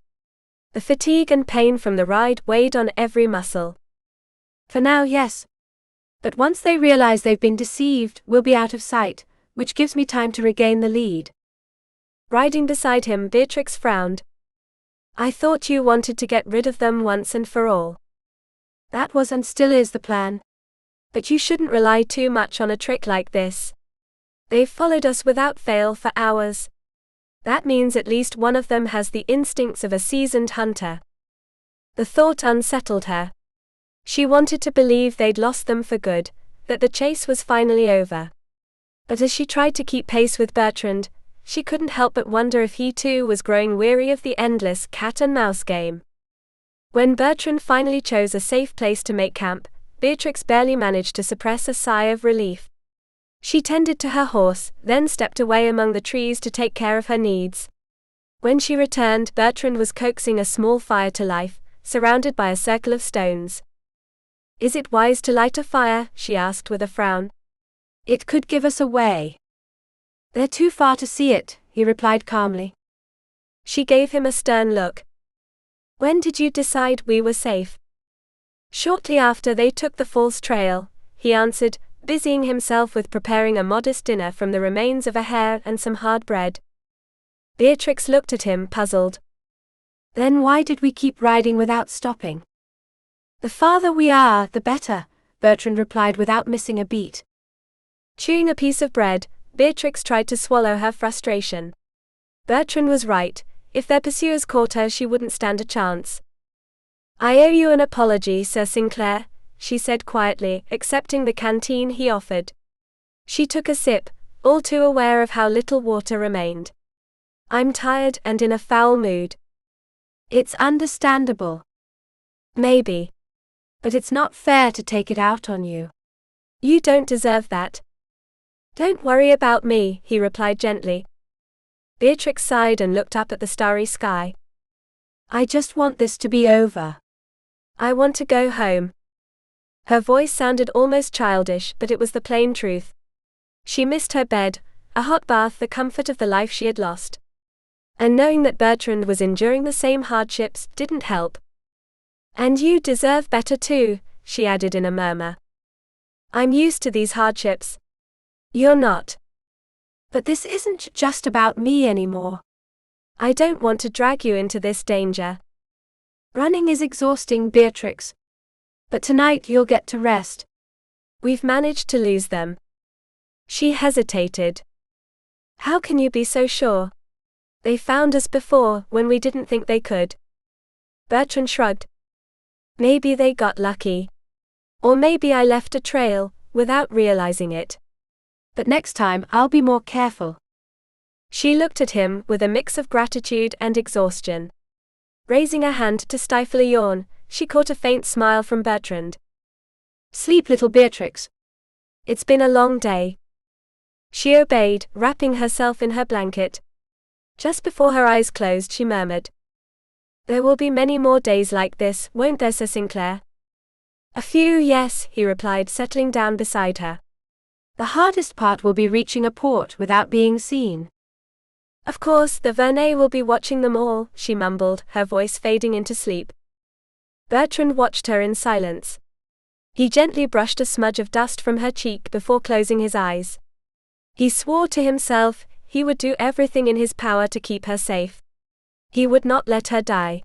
The fatigue and pain from the ride weighed on every muscle. "For now, yes. But once they realize they've been deceived, we'll be out of sight, which gives me time to regain the lead." Riding beside him, Beatrix frowned. "I thought you wanted to get rid of them once and for all." "That was and still is the plan. But you shouldn't rely too much on a trick like this. They've followed us without fail for hours. That means at least one of them has the instincts of a seasoned hunter." The thought unsettled her. She wanted to believe they'd lost them for good, that the chase was finally over. But as she tried to keep pace with Bertrand, she couldn't help but wonder if he too was growing weary of the endless cat-and-mouse game. When Bertrand finally chose a safe place to make camp, Beatrix barely managed to suppress a sigh of relief. She tended to her horse, then stepped away among the trees to take care of her needs. When she returned, Bertrand was coaxing a small fire to life, surrounded by a circle of stones. "Is it wise to light a fire?" she asked with a frown. "It could give us away." "They're too far to see it," he replied calmly. She gave him a stern look. "When did you decide we were safe?" "Shortly after they took the false trail," he answered, busying himself with preparing a modest dinner from the remains of a hare and some hard bread. Beatrix looked at him, puzzled. "Then why did we keep riding without stopping?" "The farther we are, the better," Bertrand replied without missing a beat. Chewing a piece of bread, Beatrix tried to swallow her frustration. Bertrand was right. If their pursuers caught her, she wouldn't stand a chance. "I owe you an apology, Sir Sinclair," she said quietly, accepting the canteen he offered. She took a sip, all too aware of how little water remained. I'm tired and in a foul mood. It's understandable. Maybe. But it's not fair to take it out on you. You don't deserve that. Don't worry about me, he replied gently. Beatrix sighed and looked up at the starry sky. I just want this to be over. I want to go home. Her voice sounded almost childish, but it was the plain truth. She missed her bed, a hot bath, the comfort of the life she had lost. And knowing that Bertrand was enduring the same hardships didn't help. And you deserve better too, she added in a murmur. I'm used to these hardships. You're not. But this isn't just about me anymore. I don't want to drag you into this danger. Running is exhausting, Beatrix. But tonight you'll get to rest. We've managed to lose them. She hesitated. How can you be so sure? They found us before, when we didn't think they could. Bertrand shrugged. Maybe they got lucky. Or maybe I left a trail, without realizing it. But next time I'll be more careful. She looked at him with a mix of gratitude and exhaustion. Raising a hand to stifle a yawn, she caught a faint smile from Bertrand. Sleep, little Beatrix. It's been a long day. She obeyed, wrapping herself in her blanket. Just before her eyes closed, she murmured, There will be many more days like this, won't there, Sir Sinclair? A few, yes, he replied, settling down beside her. The hardest part will be reaching a port without being seen. Of course, the Verneuil will be watching them all, she mumbled, her voice fading into sleep. Bertrand watched her in silence. He gently brushed a smudge of dust from her cheek before closing his eyes. He swore to himself he would do everything in his power to keep her safe. He would not let her die.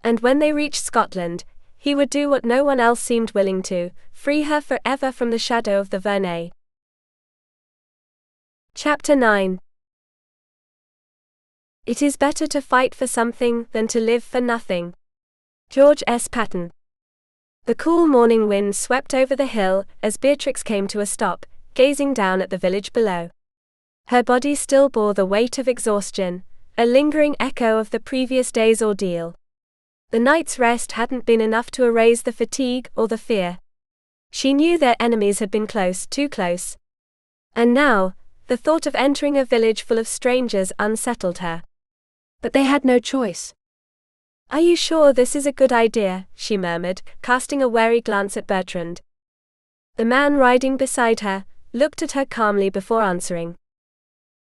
And when they reached Scotland, he would do what no one else seemed willing to, free her forever from the shadow of the Verneuil. Chapter 9. It is better to fight for something than to live for nothing. George S. Patton. The cool morning wind swept over the hill as Beatrix came to a stop, gazing down at the village below. Her body still bore the weight of exhaustion, a lingering echo of the previous day's ordeal. The night's rest hadn't been enough to erase the fatigue or the fear. She knew their enemies had been close, too close. And now, the thought of entering a village full of strangers unsettled her. But they had no choice. Are you sure this is a good idea? She murmured, casting a wary glance at Bertrand. The man riding beside her looked at her calmly before answering.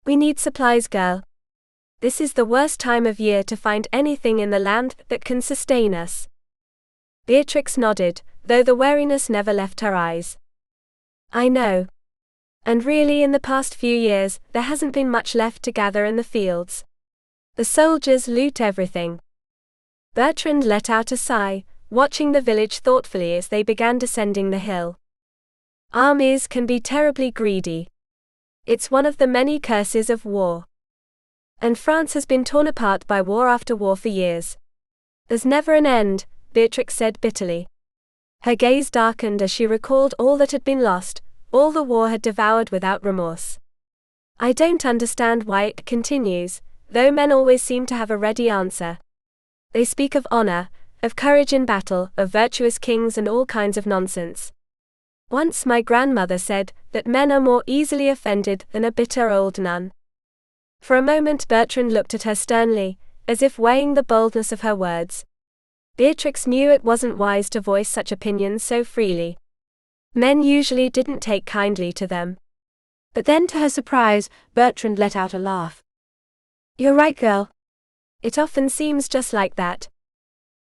We need supplies, girl. This is the worst time of year to find anything in the land that can sustain us. Beatrix nodded, though the wariness never left her eyes. I know. And really, in the past few years, there hasn't been much left to gather in the fields. The soldiers loot everything. Bertrand let out a sigh, watching the village thoughtfully as they began descending the hill. Armies can be terribly greedy. It's one of the many curses of war. And France has been torn apart by war after war for years. There's never an end, Beatrix said bitterly. Her gaze darkened as she recalled all that had been lost, all the war had devoured without remorse. I don't understand why it continues, though men always seem to have a ready answer. They speak of honor, of courage in battle, of virtuous kings and all kinds of nonsense. Once my grandmother said that men are more easily offended than a bitter old nun. For a moment Bertrand looked at her sternly, as if weighing the boldness of her words. Beatrix knew it wasn't wise to voice such opinions so freely. Men usually didn't take kindly to them. But then, to her surprise, Bertrand let out a laugh. You're right, girl. It often seems just like that.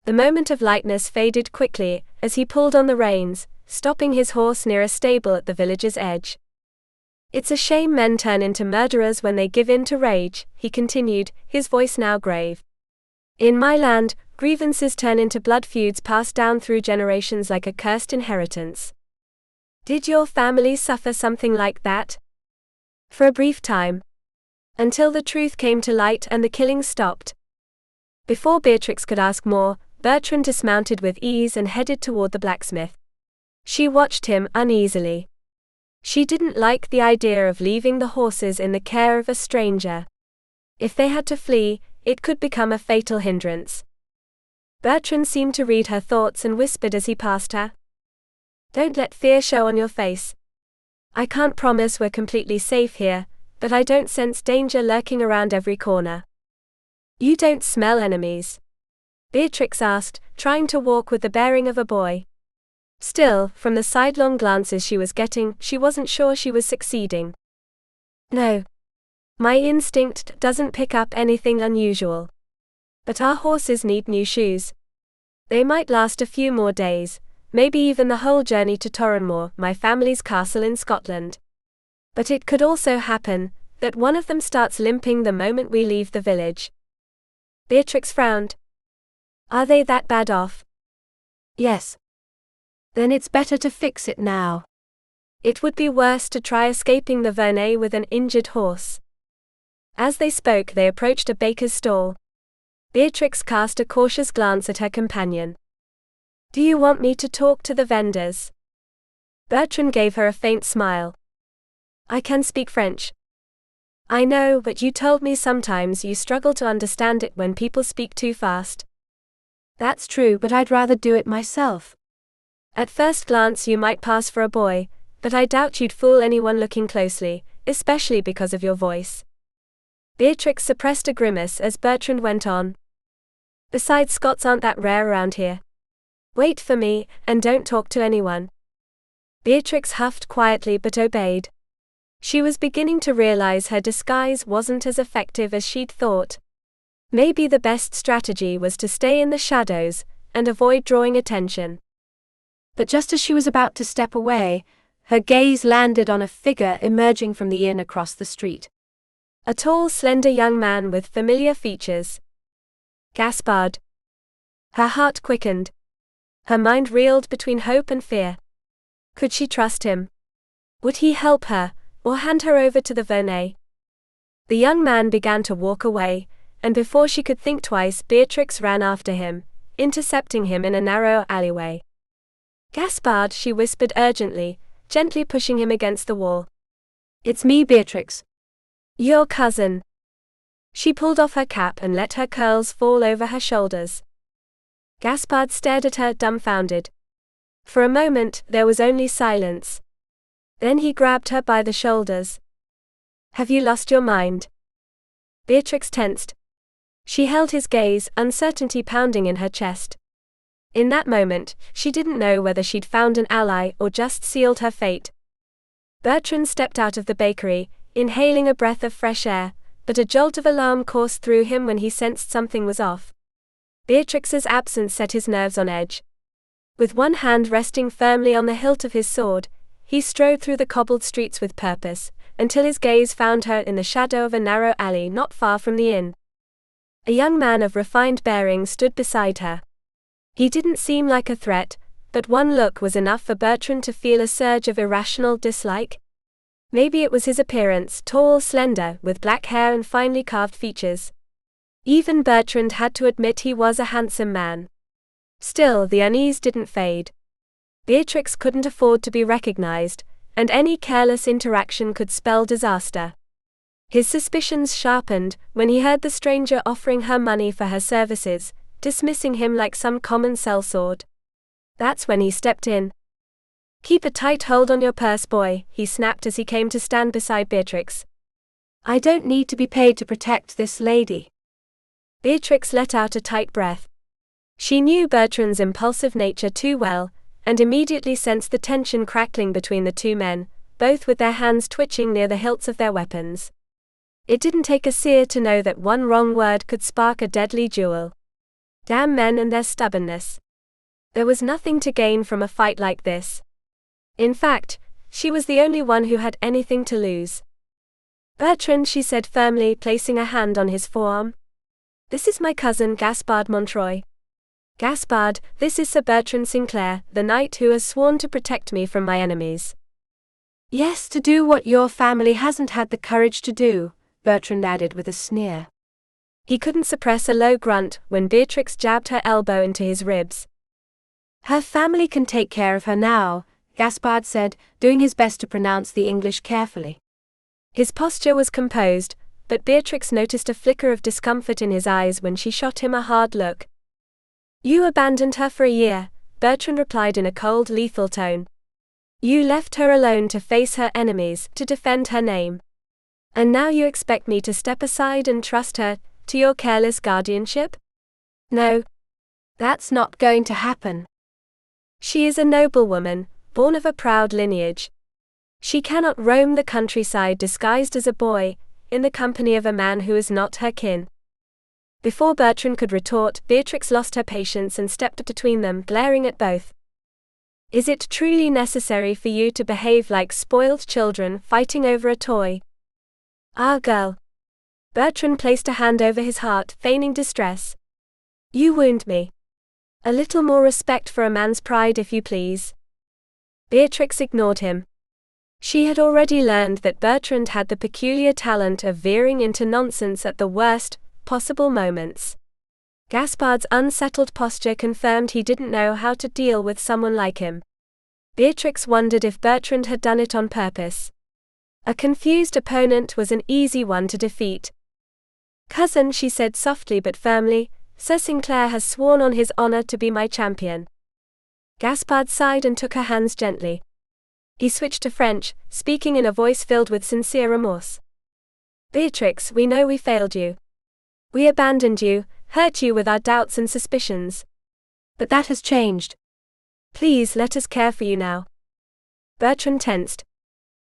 The moment of lightness faded quickly as he pulled on the reins, stopping his horse near a stable at the village's edge. It's a shame men turn into murderers when they give in to rage, he continued, his voice now grave. In my land, grievances turn into blood feuds passed down through generations like a cursed inheritance. Did your family suffer something like that? For a brief time. Until the truth came to light and the killing stopped. Before Beatrix could ask more, Bertrand dismounted with ease and headed toward the blacksmith. She watched him uneasily. She didn't like the idea of leaving the horses in the care of a stranger. If they had to flee, it could become a fatal hindrance. Bertrand seemed to read her thoughts and whispered as he passed her. "Don't let fear show on your face. I can't promise we're completely safe here, but I don't sense danger lurking around every corner." "You don't smell enemies?" Beatrix asked, trying to walk with the bearing of a boy. Still, from the sidelong glances she was getting, she wasn't sure she was succeeding. "No. My instinct doesn't pick up anything unusual. But our horses need new shoes. They might last a few more days, maybe even the whole journey to Torranmore, my family's castle in Scotland. But it could also happen that one of them starts limping the moment we leave the village." Beatrix frowned. "Are they that bad off?" "Yes." "Then it's better to fix it now." It would be worse to try escaping the Verneuil with an injured horse. As they spoke, they approached a baker's stall. Beatrix cast a cautious glance at her companion. "Do you want me to talk to the vendors?" Bertrand gave her a faint smile. "I can speak French." "I know, but you told me sometimes you struggle to understand it when people speak too fast." "That's true, but I'd rather do it myself." "At first glance you might pass for a boy, but I doubt you'd fool anyone looking closely, especially because of your voice." Beatrix suppressed a grimace as Bertrand went on. "Besides, Scots aren't that rare around here. Wait for me, and don't talk to anyone." Beatrix huffed quietly but obeyed. She was beginning to realize her disguise wasn't as effective as she'd thought. Maybe the best strategy was to stay in the shadows and avoid drawing attention. But just as she was about to step away, her gaze landed on a figure emerging from the inn across the street. A tall, slender young man with familiar features. Gaspard. Her heart quickened. Her mind reeled between hope and fear. Could she trust him? Would he help her, or hand her over to the Verneuil? The young man began to walk away, and before she could think twice, Beatrix ran after him, intercepting him in a narrow alleyway. "Gaspard," she whispered urgently, gently pushing him against the wall. "It's me, Beatrix." "Your cousin." She pulled off her cap and let her curls fall over her shoulders. Gaspard stared at her, dumbfounded. For a moment, there was only silence. Then he grabbed her by the shoulders. "Have you lost your mind?" Beatrix tensed. She held his gaze, uncertainty pounding in her chest. In that moment, she didn't know whether she'd found an ally or just sealed her fate. Bertrand stepped out of the bakery, inhaling a breath of fresh air, but a jolt of alarm coursed through him when he sensed something was off. Beatrix's absence set his nerves on edge. With one hand resting firmly on the hilt of his sword, he strode through the cobbled streets with purpose, until his gaze found her in the shadow of a narrow alley not far from the inn. A young man of refined bearing stood beside her. He didn't seem like a threat, but one look was enough for Bertrand to feel a surge of irrational dislike. Maybe it was his appearance, tall, slender, with black hair and finely carved features. Even Bertrand had to admit he was a handsome man. Still, the unease didn't fade. Beatrix couldn't afford to be recognized, and any careless interaction could spell disaster. His suspicions sharpened when he heard the stranger offering her money for her services, dismissing him like some common sellsword. That's when he stepped in. "Keep a tight hold on your purse, boy," he snapped as he came to stand beside Beatrix. "I don't need to be paid to protect this lady." Beatrix let out a tight breath. She knew Bertrand's impulsive nature too well, and immediately sensed the tension crackling between the two men, both with their hands twitching near the hilts of their weapons. It didn't take a seer to know that one wrong word could spark a deadly duel. Damn men and their stubbornness. There was nothing to gain from a fight like this. In fact, she was the only one who had anything to lose. "Bertrand," she said firmly, placing a hand on his forearm. "This is my cousin Gaspard Montreuil. Gaspard, this is Sir Bertrand Sinclair, the knight who has sworn to protect me from my enemies." "Yes, to do what your family hasn't had the courage to do," Bertrand added with a sneer. He couldn't suppress a low grunt when Beatrix jabbed her elbow into his ribs. "Her family can take care of her now, Gaspard said, doing his best to pronounce the English carefully. His posture was composed, but Beatrix noticed a flicker of discomfort in his eyes when she shot him a hard look. "You abandoned her for a year," Bertrand replied in a cold, lethal tone. "You left her alone to face her enemies, to defend her name. And now you expect me to step aside and trust her to your careless guardianship? No. That's not going to happen. She is a noble woman, born of a proud lineage. She cannot roam the countryside disguised as a boy, in the company of a man who is not her kin." Before Bertrand could retort, Beatrix lost her patience and stepped between them, glaring at both. "Is it truly necessary for you to behave like spoiled children fighting over a toy?" "Ah, girl." Bertrand placed a hand over his heart, feigning distress. "You wound me. A little more respect for a man's pride, if you please." Beatrix ignored him. She had already learned that Bertrand had the peculiar talent of veering into nonsense at the worst possible moments. Gaspard's unsettled posture confirmed he didn't know how to deal with someone like him. Beatrix wondered if Bertrand had done it on purpose. A confused opponent was an easy one to defeat. "Cousin," she said softly but firmly, "Sir Sinclair has sworn on his honor to be my champion." Gaspard sighed and took her hands gently. He switched to French, speaking in a voice filled with sincere remorse. "Beatrix, we know we failed you. We abandoned you, hurt you with our doubts and suspicions. But that has changed. Please let us care for you now." Bertrand tensed.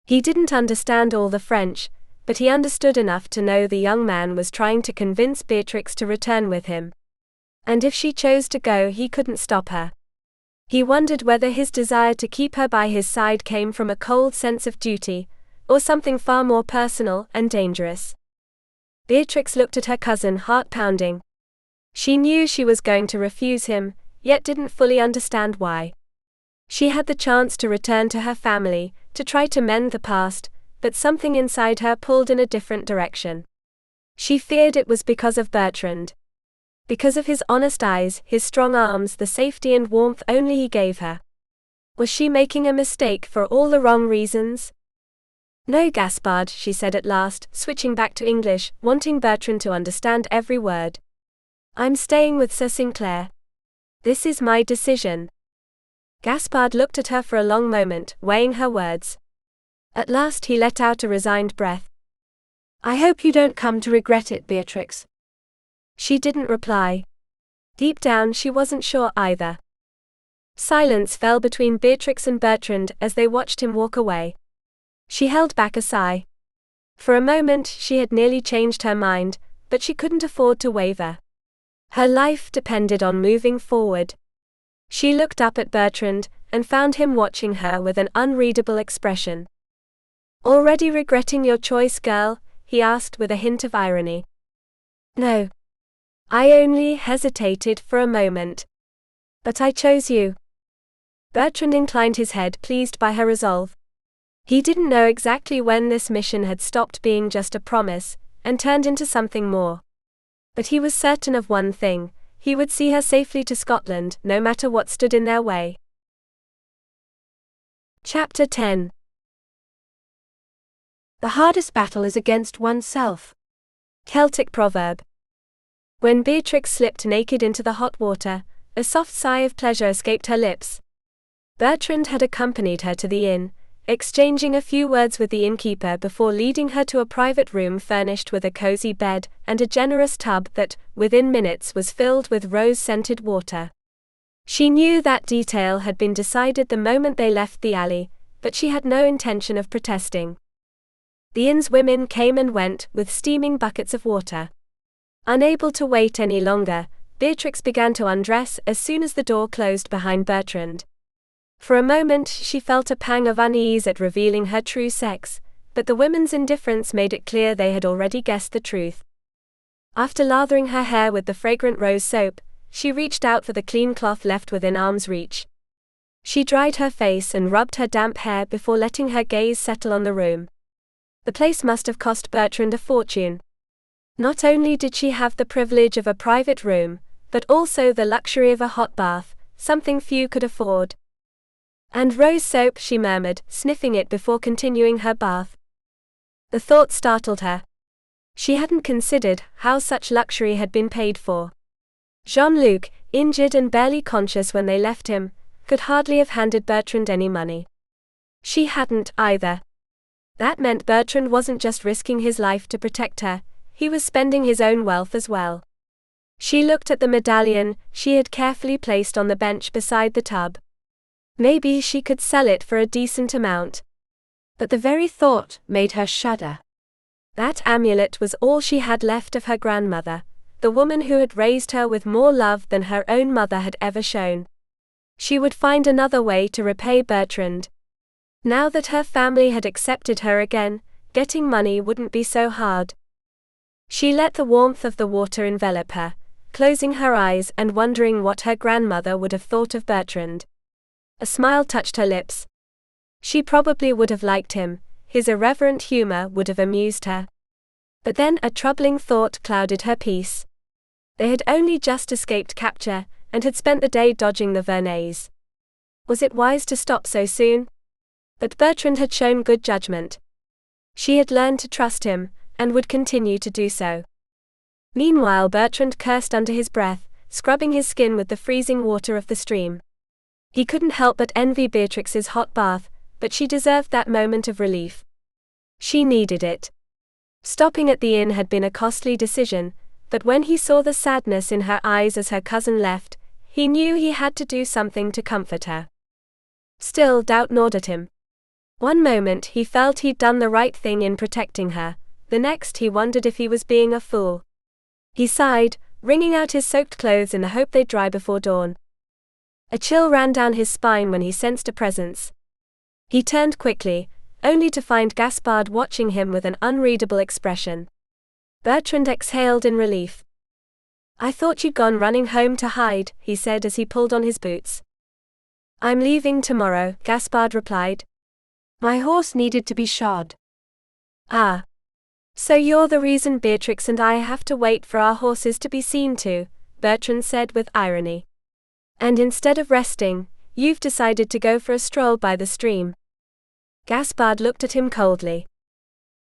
He didn't understand all the French, but he understood enough to know the young man was trying to convince Beatrix to return with him. And if she chose to go, he couldn't stop her. He wondered whether his desire to keep her by his side came from a cold sense of duty, or something far more personal and dangerous. Beatrix looked at her cousin, heart-pounding. She knew she was going to refuse him, yet didn't fully understand why. She had the chance to return to her family, to try to mend the past, but something inside her pulled in a different direction. She feared it was because of Bertrand. Because of his honest eyes, his strong arms, the safety and warmth only he gave her. Was she making a mistake for all the wrong reasons? "No, Gaspard," she said at last, switching back to English, wanting Bertrand to understand every word. "I'm staying with Sir Sinclair. This is my decision." Gaspard looked at her for a long moment, weighing her words. At last he let out a resigned breath. "I hope you don't come to regret it, Beatrix." She didn't reply. Deep down she wasn't sure either. Silence fell between Beatrix and Bertrand as they watched him walk away. She held back a sigh. For a moment she had nearly changed her mind, but she couldn't afford to waver. Her life depended on moving forward. She looked up at Bertrand, and found him watching her with an unreadable expression. "Already regretting your choice, girl?" he asked with a hint of irony. "No. I only hesitated for a moment. But I chose you." Bertrand inclined his head, pleased by her resolve. He didn't know exactly when this mission had stopped being just a promise, and turned into something more. But he was certain of one thing: he would see her safely to Scotland, no matter what stood in their way. Chapter 10. The hardest battle is against oneself. Celtic proverb. When Beatrix slipped naked into the hot water, a soft sigh of pleasure escaped her lips. Bertrand had accompanied her to the inn, exchanging a few words with the innkeeper before leading her to a private room furnished with a cozy bed and a generous tub that, within minutes, was filled with rose-scented water. She knew that detail had been decided the moment they left the alley, but she had no intention of protesting. The inn's women came and went, with steaming buckets of water. Unable to wait any longer, Beatrix began to undress as soon as the door closed behind Bertrand. For a moment she felt a pang of unease at revealing her true sex, but the women's indifference made it clear they had already guessed the truth. After lathering her hair with the fragrant rose soap, she reached out for the clean cloth left within arm's reach. She dried her face and rubbed her damp hair before letting her gaze settle on the room. The place must have cost Bertrand a fortune. Not only did she have the privilege of a private room, but also the luxury of a hot bath, something few could afford. And rose soap, she murmured, sniffing it before continuing her bath. The thought startled her. She hadn't considered how such luxury had been paid for. Jean-Luc, injured and barely conscious when they left him, could hardly have handed Bertrand any money. She hadn't, either. That meant Bertrand wasn't just risking his life to protect her, he was spending his own wealth as well. She looked at the medallion she had carefully placed on the bench beside the tub. Maybe she could sell it for a decent amount. But the very thought made her shudder. That amulet was all she had left of her grandmother, the woman who had raised her with more love than her own mother had ever shown. She would find another way to repay Bertrand. Now that her family had accepted her again, getting money wouldn't be so hard. She let the warmth of the water envelop her, closing her eyes and wondering what her grandmother would have thought of Bertrand. A smile touched her lips. She probably would have liked him, his irreverent humor would have amused her. But then a troubling thought clouded her peace. They had only just escaped capture, and had spent the day dodging the Verneuils. Was it wise to stop so soon? But Bertrand had shown good judgment. She had learned to trust him, and would continue to do so. Meanwhile, Bertrand cursed under his breath, scrubbing his skin with the freezing water of the stream. He couldn't help but envy Beatrix's hot bath, but she deserved that moment of relief. She needed it. Stopping at the inn had been a costly decision, but when he saw the sadness in her eyes as her cousin left, he knew he had to do something to comfort her. Still, doubt gnawed at him. One moment he felt he'd done the right thing in protecting her, the next he wondered if he was being a fool. He sighed, wringing out his soaked clothes in the hope they'd dry before dawn. A chill ran down his spine when he sensed a presence. He turned quickly, only to find Gaspard watching him with an unreadable expression. Bertrand exhaled in relief. "I thought you'd gone running home to hide," he said as he pulled on his boots. "I'm leaving tomorrow," Gaspard replied. "My horse needed to be shod." "Ah. So you're the reason Beatrix and I have to wait for our horses to be seen to," Bertrand said with irony. "And instead of resting, you've decided to go for a stroll by the stream." Gaspard looked at him coldly.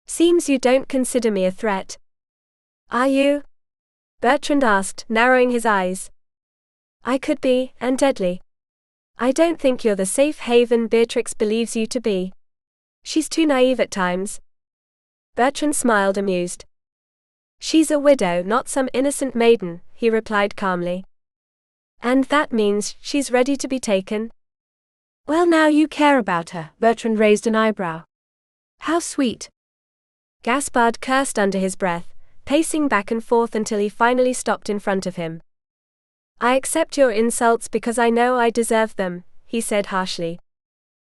"Seems you don't consider me a threat." "Are you?" Bertrand asked, narrowing his eyes. "I could be, and deadly. I don't think you're the safe haven Beatrix believes you to be. She's too naive at times." Bertrand smiled, amused. "She's a widow, not some innocent maiden," he replied calmly. "And that means she's ready to be taken?" "Well, now you care about her," Bertrand raised an eyebrow. "How sweet." Gaspard cursed under his breath, pacing back and forth until he finally stopped in front of him. "I accept your insults because I know I deserve them," he said harshly.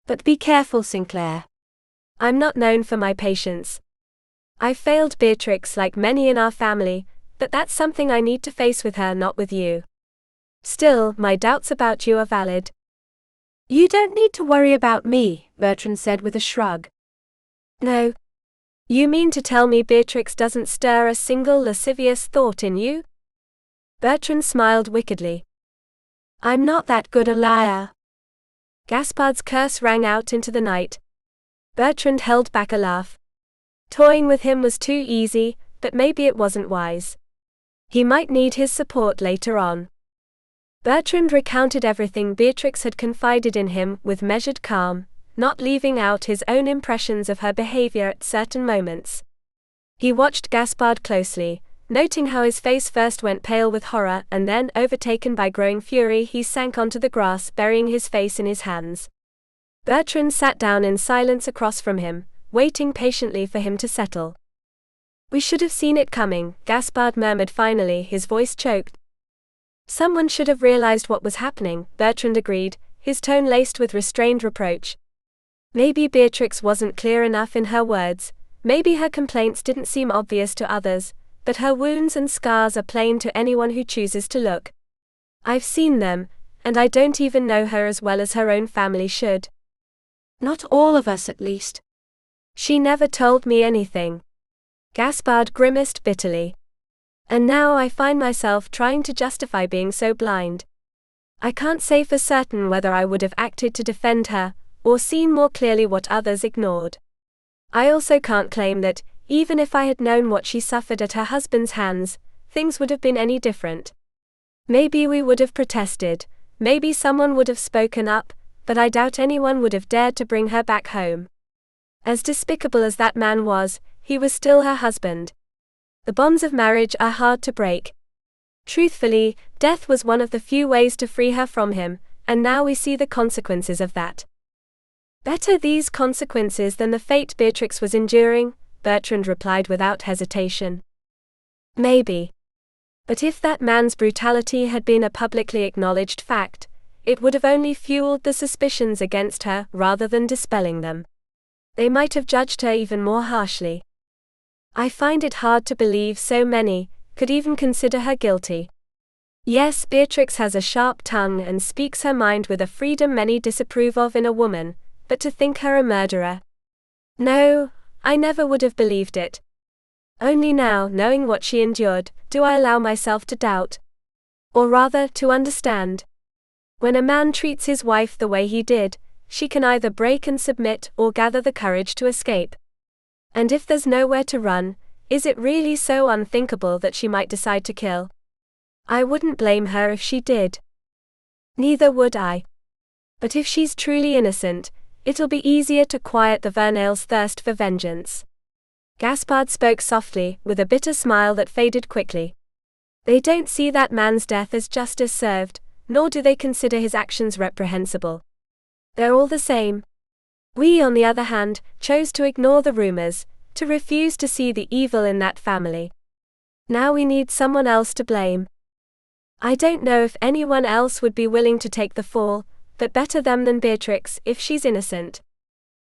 "But be careful, Sinclair. I'm not known for my patience. I failed Beatrix like many in our family, but that's something I need to face with her, not with you. Still, my doubts about you are valid." "You don't need to worry about me," Bertrand said with a shrug. "No. You mean to tell me Beatrix doesn't stir a single lascivious thought in you?" Bertrand smiled wickedly. "I'm not that good a liar." Gaspard's curse rang out into the night. Bertrand held back a laugh. Toying with him was too easy, but maybe it wasn't wise. He might need his support later on. Bertrand recounted everything Beatrix had confided in him with measured calm, not leaving out his own impressions of her behavior at certain moments. He watched Gaspard closely, noting how his face first went pale with horror and then, overtaken by growing fury, he sank onto the grass, burying his face in his hands. Bertrand sat down in silence across from him, waiting patiently for him to settle. "We should have seen it coming," Gaspard murmured finally, his voice choked. "Someone should have realized what was happening," Bertrand agreed, his tone laced with restrained reproach. Maybe Beatrix wasn't clear enough in her words, maybe her complaints didn't seem obvious to others, but her wounds and scars are plain to anyone who chooses to look. I've seen them, and I don't even know her as well as her own family should. Not all of us, at least. She never told me anything." Gaspard grimaced bitterly. "And now I find myself trying to justify being so blind. I can't say for certain whether I would have acted to defend her, or seen more clearly what others ignored. I also can't claim that, even if I had known what she suffered at her husband's hands, things would have been any different. Maybe we would have protested, maybe someone would have spoken up, but I doubt anyone would have dared to bring her back home. As despicable as that man was, he was still her husband. The bonds of marriage are hard to break. Truthfully, death was one of the few ways to free her from him, and now we see the consequences of that. Better these consequences than the fate Beatrix was enduring, Bertrand replied without hesitation. Maybe. But if that man's brutality had been a publicly acknowledged fact, it would have only fueled the suspicions against her rather than dispelling them. They might have judged her even more harshly. I find it hard to believe so many could even consider her guilty. Yes, Beatrix has a sharp tongue and speaks her mind with a freedom many disapprove of in a woman, but to think her a murderer? No, I never would have believed it. Only now, knowing what she endured, do I allow myself to doubt. Or rather, to understand. When a man treats his wife the way he did, she can either break and submit or gather the courage to escape. And if there's nowhere to run, is it really so unthinkable that she might decide to kill? I wouldn't blame her if she did. Neither would I. But if she's truly innocent, it'll be easier to quiet the Verneuils' thirst for vengeance. Gaspard spoke softly, with a bitter smile that faded quickly. They don't see that man's death as justice served, nor do they consider his actions reprehensible. They're all the same. We, on the other hand, chose to ignore the rumors, to refuse to see the evil in that family. Now we need someone else to blame. I don't know if anyone else would be willing to take the fall, but better them than Beatrix if she's innocent.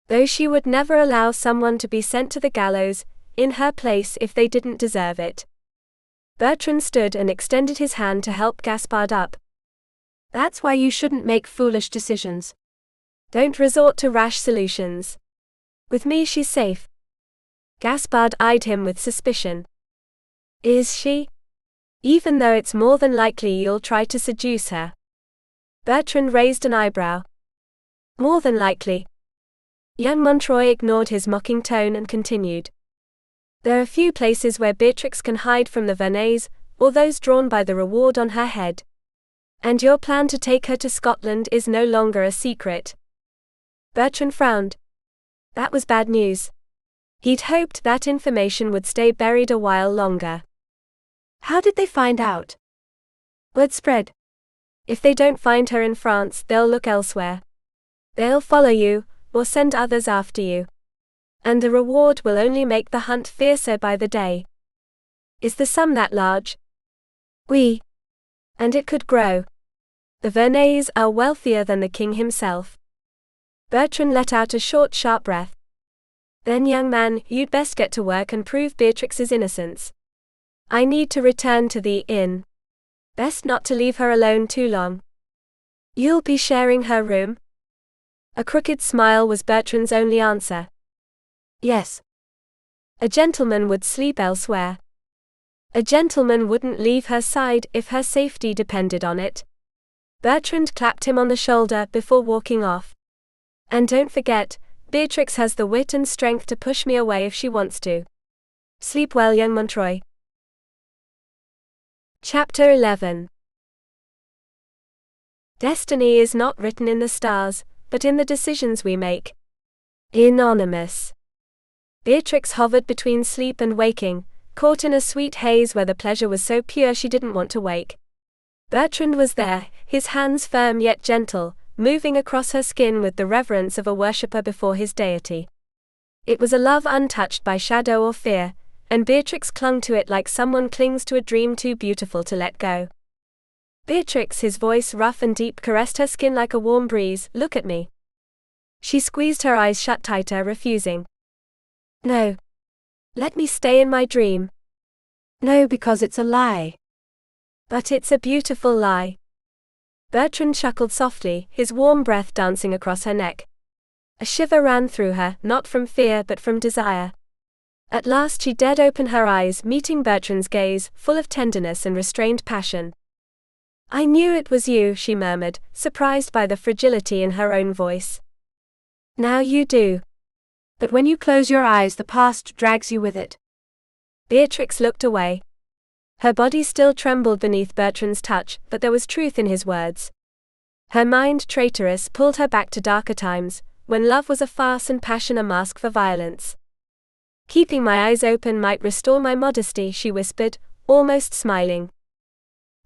Though she would never allow someone to be sent to the gallows, in her place if they didn't deserve it. Bertrand stood and extended his hand to help Gaspard up. That's why you shouldn't make foolish decisions. Don't resort to rash solutions. With me she's safe. Gaspard eyed him with suspicion. Is she? Even though it's more than likely you'll try to seduce her. Bertrand raised an eyebrow. More than likely. Young Montreuil ignored his mocking tone and continued. There are few places where Beatrix can hide from the Verneuils, or those drawn by the reward on her head. And your plan to take her to Scotland is no longer a secret. Bertrand frowned. That was bad news. He'd hoped that information would stay buried a while longer. How did they find out? Word spread. If they don't find her in France, they'll look elsewhere. They'll follow you, or send others after you. And the reward will only make the hunt fiercer by the day. Is the sum that large? Oui. And it could grow. The Verneuils are wealthier than the king himself. Bertrand let out a short, sharp breath. Then, young man, you'd best get to work and prove Beatrix's innocence. I need to return to the inn. Best not to leave her alone too long. You'll be sharing her room? A crooked smile was Bertrand's only answer. Yes. A gentleman would sleep elsewhere. A gentleman wouldn't leave her side if her safety depended on it. Bertrand clapped him on the shoulder before walking off. And don't forget, Beatrix has the wit and strength to push me away if she wants to. Sleep well, young Montreuil. Chapter 11. Destiny is not written in the stars, but in the decisions we make. Anonymous. Beatrix hovered between sleep and waking, caught in a sweet haze where the pleasure was so pure she didn't want to wake. Bertrand was there, his hands firm yet gentle, moving across her skin with the reverence of a worshipper before his deity. It was a love untouched by shadow or fear, and Beatrix clung to it like someone clings to a dream too beautiful to let go. Beatrix, his voice rough and deep, caressed her skin like a warm breeze. Look at me. She squeezed her eyes shut tighter, refusing. No. Let me stay in my dream. No, because it's a lie. But it's a beautiful lie. Bertrand chuckled softly, his warm breath dancing across her neck. A shiver ran through her, not from fear but from desire. At last she dared open her eyes, meeting Bertrand's gaze, full of tenderness and restrained passion. I knew it was you, she murmured, surprised by the fragility in her own voice. Now you do. But when you close your eyes, the past drags you with it. Beatrix looked away. Her body still trembled beneath Bertrand's touch, but there was truth in his words. Her mind, traitorous, pulled her back to darker times, when love was a farce and passion a mask for violence. Keeping my eyes open might restore my modesty, she whispered, almost smiling.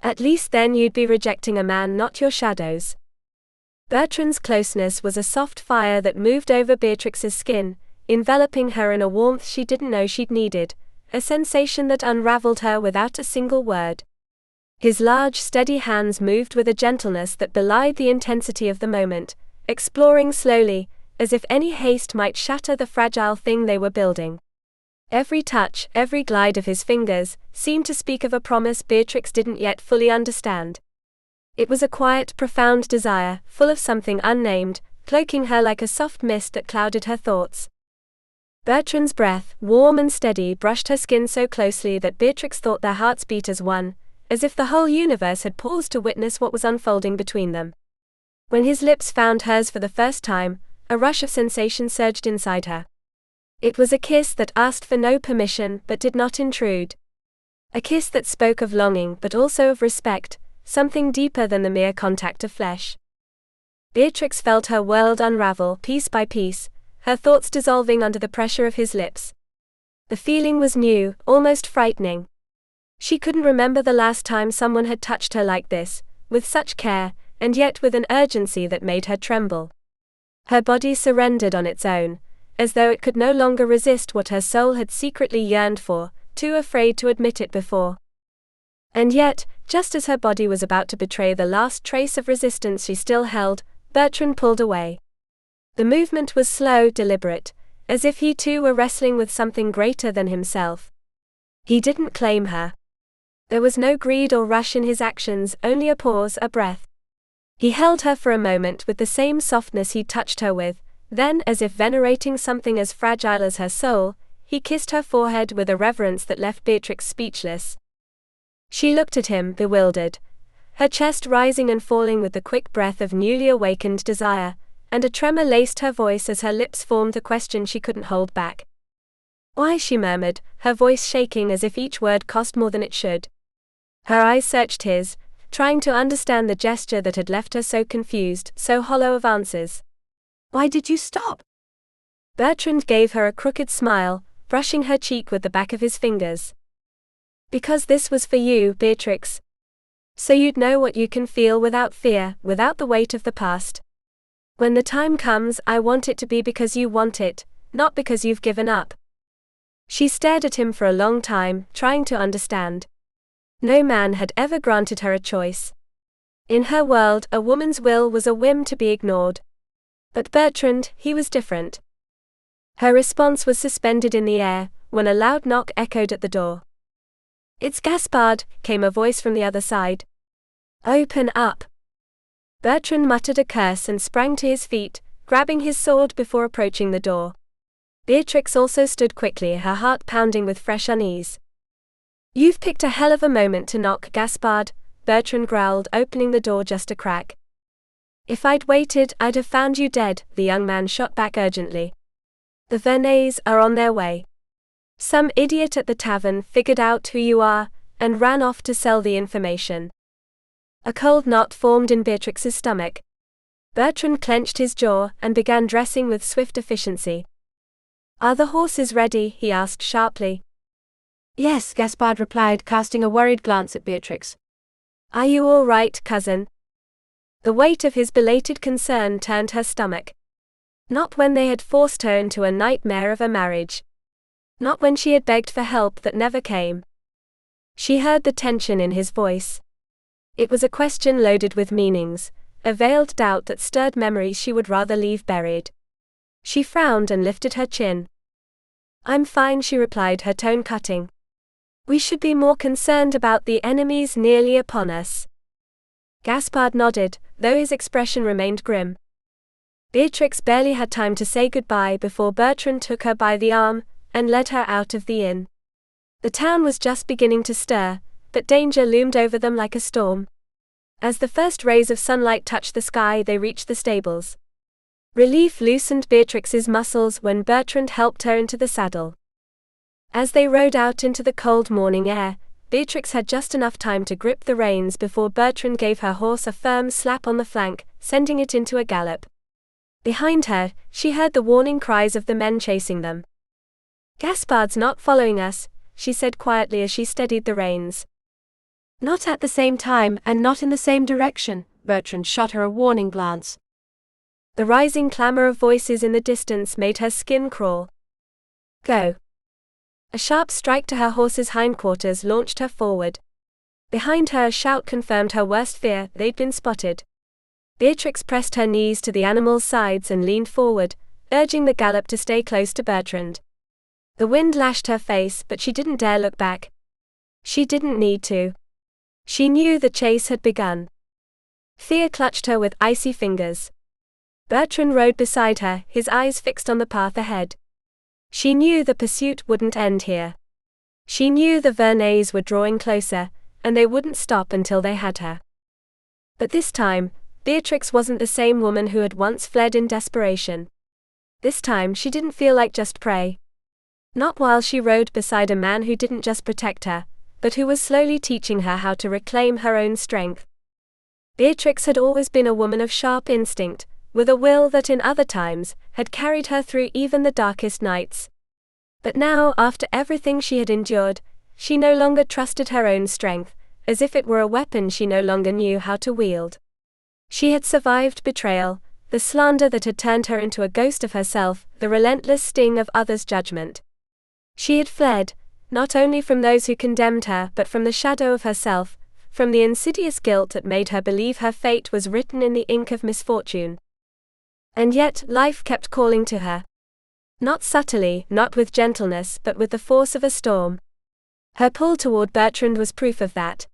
At least then you'd be rejecting a man, not your shadows. Bertrand's closeness was a soft fire that moved over Beatrix's skin, enveloping her in a warmth she didn't know she'd needed, a sensation that unraveled her without a single word. His large, steady hands moved with a gentleness that belied the intensity of the moment, exploring slowly, as if any haste might shatter the fragile thing they were building. Every touch, every glide of his fingers, seemed to speak of a promise Beatrix didn't yet fully understand. It was a quiet, profound desire, full of something unnamed, cloaking her like a soft mist that clouded her thoughts. Bertrand's breath, warm and steady, brushed her skin so closely that Beatrix thought their hearts beat as one, as if the whole universe had paused to witness what was unfolding between them. When his lips found hers for the first time, a rush of sensation surged inside her. It was a kiss that asked for no permission but did not intrude. A kiss that spoke of longing but also of respect, something deeper than the mere contact of flesh. Beatrix felt her world unravel piece by piece, her thoughts dissolving under the pressure of his lips. The feeling was new, almost frightening. She couldn't remember the last time someone had touched her like this, with such care, and yet with an urgency that made her tremble. Her body surrendered on its own, as though it could no longer resist what her soul had secretly yearned for, too afraid to admit it before. And yet, just as her body was about to betray the last trace of resistance she still held, Bertrand pulled away. The movement was slow, deliberate, as if he too were wrestling with something greater than himself. He didn't claim her. There was no greed or rush in his actions, only a pause, a breath. He held her for a moment with the same softness he'd touched her with, then, as if venerating something as fragile as her soul, he kissed her forehead with a reverence that left Beatrix speechless. She looked at him, bewildered, her chest rising and falling with the quick breath of newly awakened desire, and a tremor laced her voice as her lips formed the question she couldn't hold back. Why, she murmured, her voice shaking as if each word cost more than it should. Her eyes searched his, trying to understand the gesture that had left her so confused, so hollow of answers. Why did you stop? Bertrand gave her a crooked smile, brushing her cheek with the back of his fingers. Because this was for you, Beatrix. So you'd know what you can feel without fear, without the weight of the past. When the time comes, I want it to be because you want it, not because you've given up. She stared at him for a long time, trying to understand. No man had ever granted her a choice. In her world, a woman's will was a whim to be ignored. But Bertrand, he was different. Her response was suspended in the air, when a loud knock echoed at the door. It's Gaspard, came a voice from the other side. Open up. Bertrand muttered a curse and sprang to his feet, grabbing his sword before approaching the door. Beatrix also stood quickly, her heart pounding with fresh unease. You've picked a hell of a moment to knock, Gaspard, Bertrand growled, opening the door just a crack. If I'd waited, I'd have found you dead, the young man shot back urgently. The Verneuils are on their way. Some idiot at the tavern figured out who you are, and ran off to sell the information. A cold knot formed in Beatrix's stomach. Bertrand clenched his jaw and began dressing with swift efficiency. Are the horses ready? He asked sharply. Yes, Gaspard replied, casting a worried glance at Beatrix. Are you all right, cousin? The weight of his belated concern turned her stomach. Not when they had forced her into a nightmare of a marriage. Not when she had begged for help that never came. She heard the tension in his voice. It was a question loaded with meanings, a veiled doubt that stirred memories she would rather leave buried. She frowned and lifted her chin. I'm fine, she replied, her tone cutting. We should be more concerned about the enemies nearly upon us. Gaspard nodded, though his expression remained grim. Beatrix barely had time to say goodbye before Bertrand took her by the arm and led her out of the inn. The town was just beginning to stir, but danger loomed over them like a storm. As the first rays of sunlight touched the sky, they reached the stables. Relief loosened Beatrix's muscles when Bertrand helped her into the saddle. As they rode out into the cold morning air, Beatrix had just enough time to grip the reins before Bertrand gave her horse a firm slap on the flank, sending it into a gallop. Behind her, she heard the warning cries of the men chasing them. "Gaspard's not following us," she said quietly as she steadied the reins. "Not at the same time and not in the same direction," Bertrand shot her a warning glance. The rising clamor of voices in the distance made her skin crawl. "Go." A sharp strike to her horse's hindquarters launched her forward. Behind her, a shout confirmed her worst fear: they'd been spotted. Beatrix pressed her knees to the animal's sides and leaned forward, urging the gallop to stay close to Bertrand. The wind lashed her face, but she didn't dare look back. She didn't need to. She knew the chase had begun. Fear clutched her with icy fingers. Bertrand rode beside her, his eyes fixed on the path ahead. She knew the pursuit wouldn't end here. She knew the Verneuils were drawing closer, and they wouldn't stop until they had her. But this time, Beatrix wasn't the same woman who had once fled in desperation. This time she didn't feel like just prey. Not while she rode beside a man who didn't just protect her, but who was slowly teaching her how to reclaim her own strength. Beatrix had always been a woman of sharp instinct, with a will that in other times had carried her through even the darkest nights. But now, after everything she had endured, she no longer trusted her own strength, as if it were a weapon she no longer knew how to wield. She had survived betrayal, the slander that had turned her into a ghost of herself, the relentless sting of others' judgment. She had fled, not only from those who condemned her but from the shadow of herself, from the insidious guilt that made her believe her fate was written in the ink of misfortune. And yet, life kept calling to her. Not subtly, not with gentleness, but with the force of a storm. Her pull toward Bertrand was proof of that.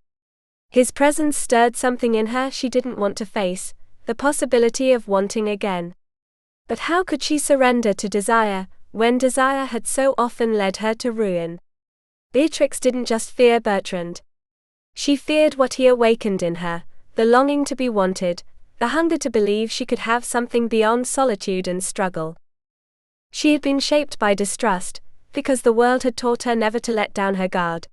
His presence stirred something in her she didn't want to face, the possibility of wanting again. But how could she surrender to desire, when desire had so often led her to ruin? Beatrix didn't just fear Bertrand. She feared what he awakened in her, the longing to be wanted, the hunger to believe she could have something beyond solitude and struggle. She had been shaped by distrust, because the world had taught her never to let down her guard.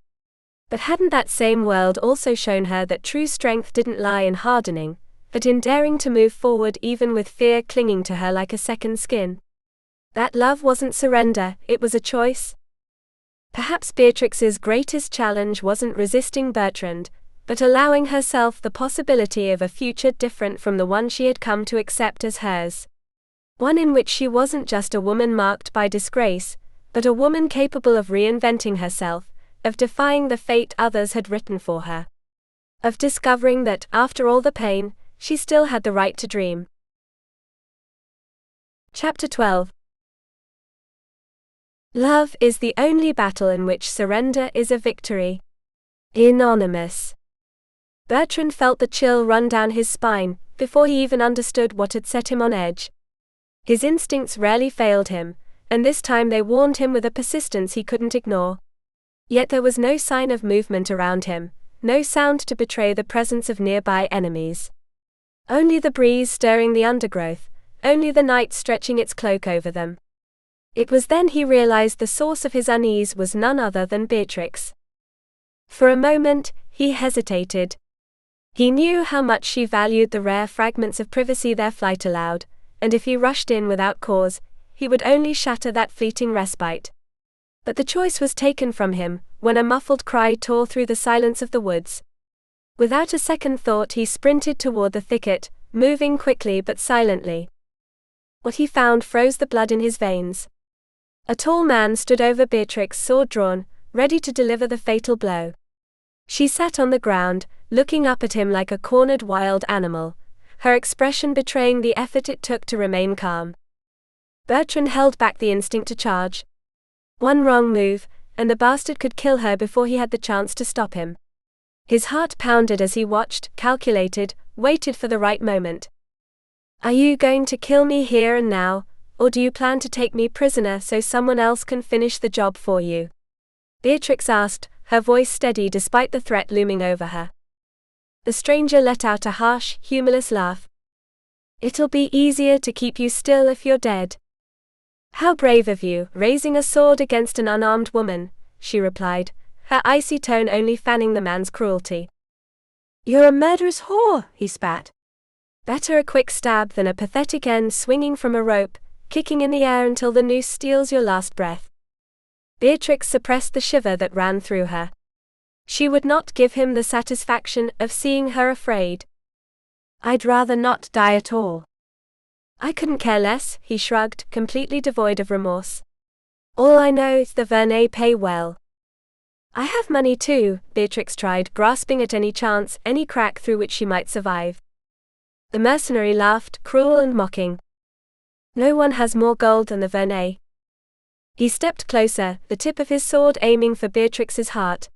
But hadn't that same world also shown her that true strength didn't lie in hardening, but in daring to move forward even with fear clinging to her like a second skin? That love wasn't surrender, it was a choice. Perhaps Beatrix's greatest challenge wasn't resisting Bertrand, but allowing herself the possibility of a future different from the one she had come to accept as hers. One in which she wasn't just a woman marked by disgrace, but a woman capable of reinventing herself, of defying the fate others had written for her. Of discovering that, after all the pain, she still had the right to dream. Chapter 12. Love is the only battle in which surrender is a victory. Anonymous. Bertrand felt the chill run down his spine, before he even understood what had set him on edge. His instincts rarely failed him, and this time they warned him with a persistence he couldn't ignore. Yet there was no sign of movement around him, no sound to betray the presence of nearby enemies. Only the breeze stirring the undergrowth, only the night stretching its cloak over them. It was then he realized the source of his unease was none other than Beatrix. For a moment, he hesitated. He knew how much she valued the rare fragments of privacy their flight allowed, and if he rushed in without cause, he would only shatter that fleeting respite. But the choice was taken from him, when a muffled cry tore through the silence of the woods. Without a second thought he sprinted toward the thicket, moving quickly but silently. What he found froze the blood in his veins. A tall man stood over Beatrix, sword drawn, ready to deliver the fatal blow. She sat on the ground, looking up at him like a cornered wild animal, her expression betraying the effort it took to remain calm. Bertrand held back the instinct to charge. One wrong move, and the bastard could kill her before he had the chance to stop him. His heart pounded as he watched, calculated, waited for the right moment. "Are you going to kill me here and now, or do you plan to take me prisoner so someone else can finish the job for you?" Beatrix asked, her voice steady despite the threat looming over her. The stranger let out a harsh, humorless laugh. "It'll be easier to keep you still if you're dead." "How brave of you, raising a sword against an unarmed woman," she replied, her icy tone only fanning the man's cruelty. "You're a murderous whore," he spat. "Better a quick stab than a pathetic end swinging from a rope, kicking in the air until the noose steals your last breath." Beatrix suppressed the shiver that ran through her. She would not give him the satisfaction of seeing her afraid. "I'd rather not die at all." "I couldn't care less," he shrugged, completely devoid of remorse. "All I know is the Verneuil pay well." "I have money too," Beatrix tried, grasping at any chance, any crack through which she might survive. The mercenary laughed, cruel and mocking. "No one has more gold than the Verneuil." He stepped closer, the tip of his sword aiming for Beatrix's heart.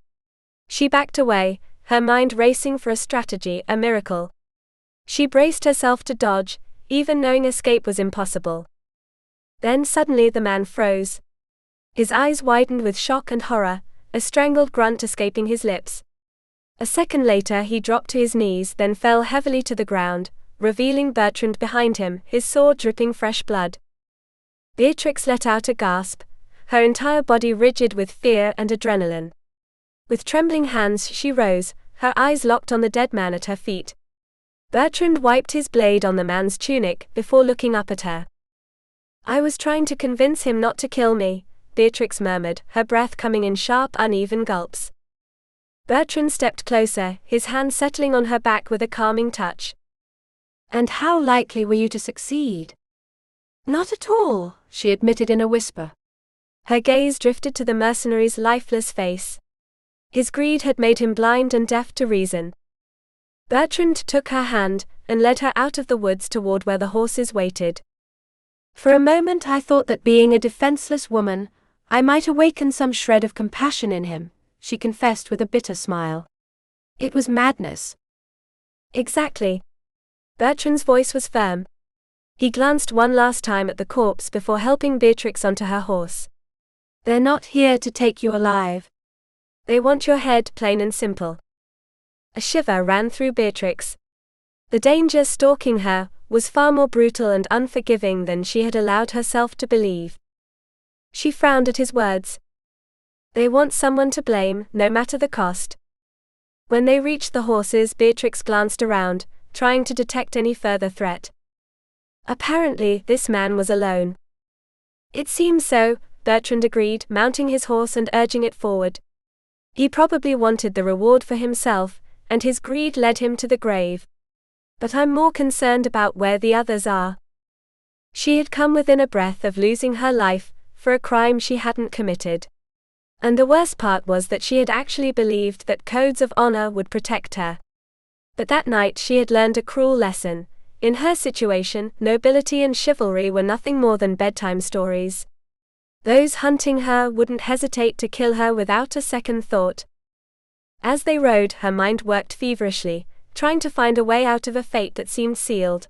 She backed away, her mind racing for a strategy, a miracle. She braced herself to dodge, even knowing escape was impossible. Then suddenly the man froze. His eyes widened with shock and horror, a strangled grunt escaping his lips. A second later he dropped to his knees, then fell heavily to the ground, revealing Bertrand behind him, his sword dripping fresh blood. Beatrix let out a gasp, her entire body rigid with fear and adrenaline. With trembling hands she rose, her eyes locked on the dead man at her feet. Bertrand wiped his blade on the man's tunic before looking up at her. "I was trying to convince him not to kill me," Beatrix murmured, her breath coming in sharp, uneven gulps. Bertrand stepped closer, his hand settling on her back with a calming touch. "And how likely were you to succeed?" "Not at all," she admitted in a whisper. Her gaze drifted to the mercenary's lifeless face. His greed had made him blind and deaf to reason. Bertrand took her hand and led her out of the woods toward where the horses waited. "For a moment I thought that being a defenseless woman, I might awaken some shred of compassion in him," she confessed with a bitter smile. "It was madness." "Exactly." Bertrand's voice was firm. He glanced one last time at the corpse before helping Beatrix onto her horse. "They're not here to take you alive. They want your head, plain and simple." A shiver ran through Beatrix. The danger stalking her was far more brutal and unforgiving than she had allowed herself to believe. She frowned at his words. They want someone to blame, no matter the cost. When they reached the horses, Beatrix glanced around, trying to detect any further threat. Apparently, this man was alone. "It seems so," Bertrand agreed, mounting his horse and urging it forward. He probably wanted the reward for himself, and his greed led him to the grave. "But I'm more concerned about where the others are." She had come within a breath of losing her life, for a crime she hadn't committed. And the worst part was that she had actually believed that codes of honor would protect her. But that night she had learned a cruel lesson. In her situation, nobility and chivalry were nothing more than bedtime stories. Those hunting her wouldn't hesitate to kill her without a second thought. As they rode, her mind worked feverishly, trying to find a way out of a fate that seemed sealed.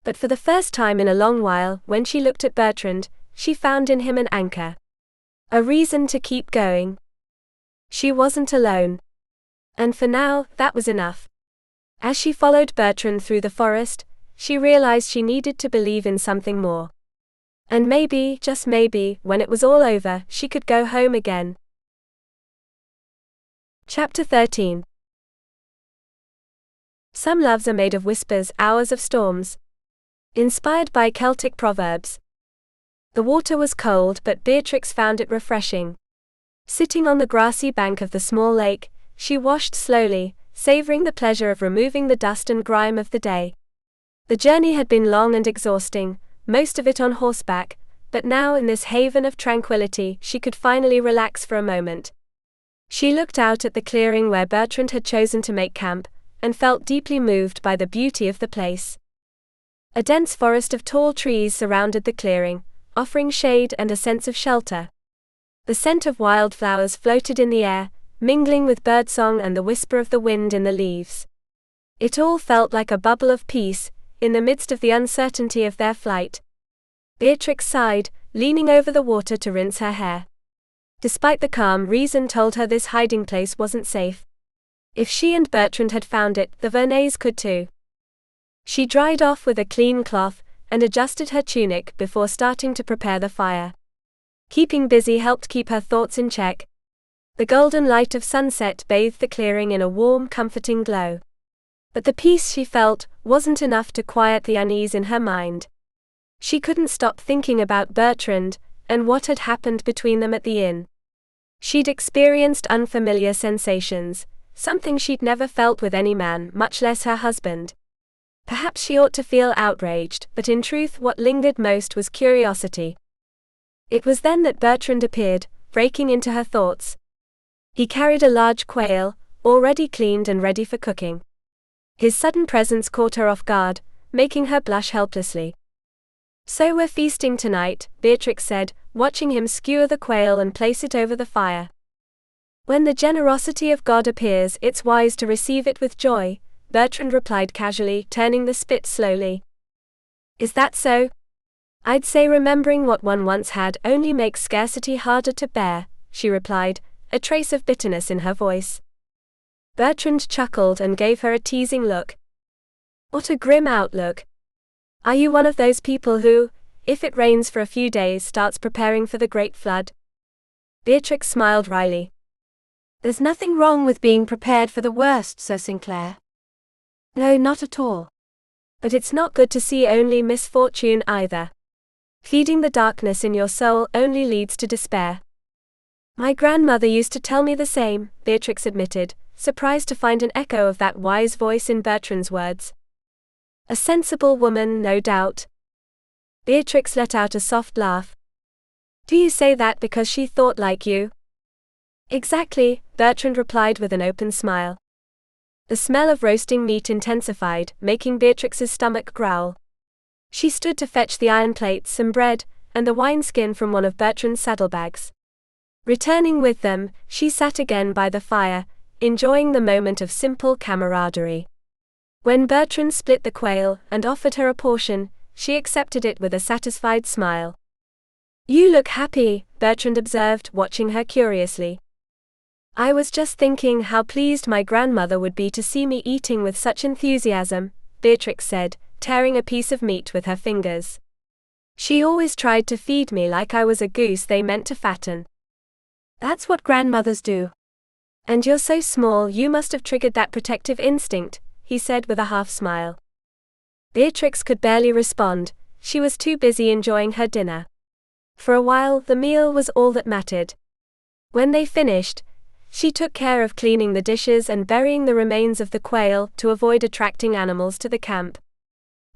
But for the first time in a long while, when she looked at Bertrand, she found in him an anchor. A reason to keep going. She wasn't alone. And for now, that was enough. As she followed Bertrand through the forest, she realized she needed to believe in something more. And maybe, just maybe, when it was all over, she could go home again. Chapter 13. Some loves are made of whispers, hours of storms. Inspired by Celtic proverbs. The water was cold, but Beatrix found it refreshing. Sitting on the grassy bank of the small lake, she washed slowly, savoring the pleasure of removing the dust and grime of the day. The journey had been long and exhausting, most of it on horseback, but now in this haven of tranquility she could finally relax for a moment. She looked out at the clearing where Bertrand had chosen to make camp, and felt deeply moved by the beauty of the place. A dense forest of tall trees surrounded the clearing, offering shade and a sense of shelter. The scent of wildflowers floated in the air, mingling with birdsong and the whisper of the wind in the leaves. It all felt like a bubble of peace, in the midst of the uncertainty of their flight. Beatrix sighed, leaning over the water to rinse her hair. Despite the calm, reason told her this hiding place wasn't safe. If she and Bertrand had found it, the Verneuils could too. She dried off with a clean cloth and adjusted her tunic before starting to prepare the fire. Keeping busy helped keep her thoughts in check. The golden light of sunset bathed the clearing in a warm, comforting glow. But the peace she felt wasn't enough to quiet the unease in her mind. She couldn't stop thinking about Bertrand and what had happened between them at the inn. She'd experienced unfamiliar sensations, something she'd never felt with any man, much less her husband. Perhaps she ought to feel outraged, but in truth what lingered most was curiosity. It was then that Bertrand appeared, breaking into her thoughts. He carried a large quail, already cleaned and ready for cooking. His sudden presence caught her off guard, making her blush helplessly. "So we're feasting tonight," Beatrix said, watching him skewer the quail and place it over the fire. "When the generosity of God appears, it's wise to receive it with joy," Bertrand replied casually, turning the spit slowly. "Is that so? I'd say remembering what one once had only makes scarcity harder to bear," she replied, a trace of bitterness in her voice. Bertrand chuckled and gave her a teasing look. "What a grim outlook. Are you one of those people who, if it rains for a few days, starts preparing for the great flood?" Beatrix smiled wryly. "There's nothing wrong with being prepared for the worst, Sir Sinclair." "No, not at all. But it's not good to see only misfortune either. Feeding the darkness in your soul only leads to despair." "My grandmother used to tell me the same," Beatrix admitted, surprised to find an echo of that wise voice in Bertrand's words. "A sensible woman, no doubt." Beatrix let out a soft laugh. "Do you say that because she thought like you?" "Exactly," Bertrand replied with an open smile. The smell of roasting meat intensified, making Beatrix's stomach growl. She stood to fetch the iron plates, some bread, and the wineskin from one of Bertrand's saddlebags. Returning with them, she sat again by the fire, enjoying the moment of simple camaraderie. When Bertrand split the quail and offered her a portion, she accepted it with a satisfied smile. "You look happy," Bertrand observed, watching her curiously. "I was just thinking how pleased my grandmother would be to see me eating with such enthusiasm," Beatrix said, tearing a piece of meat with her fingers. "She always tried to feed me like I was a goose they meant to fatten." "That's what grandmothers do." "And you're so small, you must have triggered that protective instinct," he said with a half-smile. Beatrix could barely respond, she was too busy enjoying her dinner. For a while, the meal was all that mattered. When they finished, she took care of cleaning the dishes and burying the remains of the quail to avoid attracting animals to the camp.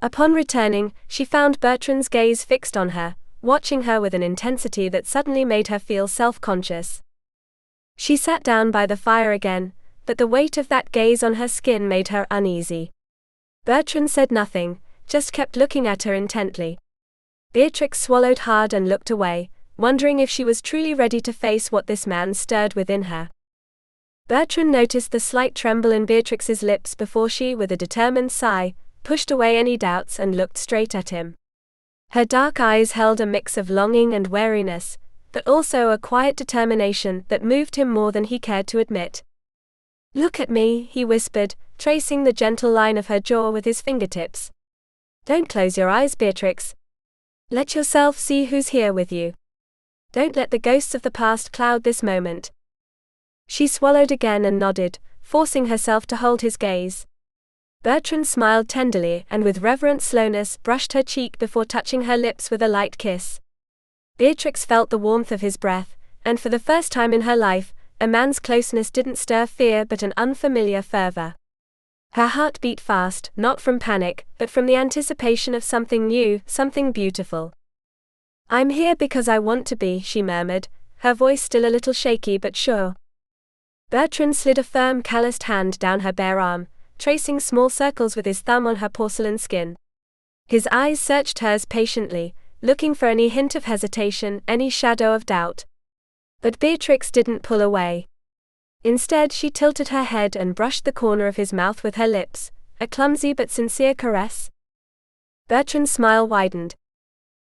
Upon returning, she found Bertrand's gaze fixed on her, watching her with an intensity that suddenly made her feel self-conscious. She sat down by the fire again, but the weight of that gaze on her skin made her uneasy. Bertrand said nothing, just kept looking at her intently. Beatrix swallowed hard and looked away, wondering if she was truly ready to face what this man stirred within her. Bertrand noticed the slight tremble in Beatrix's lips before she, with a determined sigh, pushed away any doubts and looked straight at him. Her dark eyes held a mix of longing and wariness, but also a quiet determination that moved him more than he cared to admit. "Look at me," he whispered, tracing the gentle line of her jaw with his fingertips. "Don't close your eyes, Beatrix. Let yourself see who's here with you. Don't let the ghosts of the past cloud this moment." She swallowed again and nodded, forcing herself to hold his gaze. Bertrand smiled tenderly and with reverent slowness brushed her cheek before touching her lips with a light kiss. Beatrix felt the warmth of his breath, and for the first time in her life, a man's closeness didn't stir fear but an unfamiliar fervor. Her heart beat fast, not from panic, but from the anticipation of something new, something beautiful. "I'm here because I want to be," she murmured, her voice still a little shaky but sure. Bertrand slid a firm, calloused hand down her bare arm, tracing small circles with his thumb on her porcelain skin. His eyes searched hers patiently, looking for any hint of hesitation, any shadow of doubt. But Beatrix didn't pull away. Instead, she tilted her head and brushed the corner of his mouth with her lips, a clumsy but sincere caress. Bertrand's smile widened.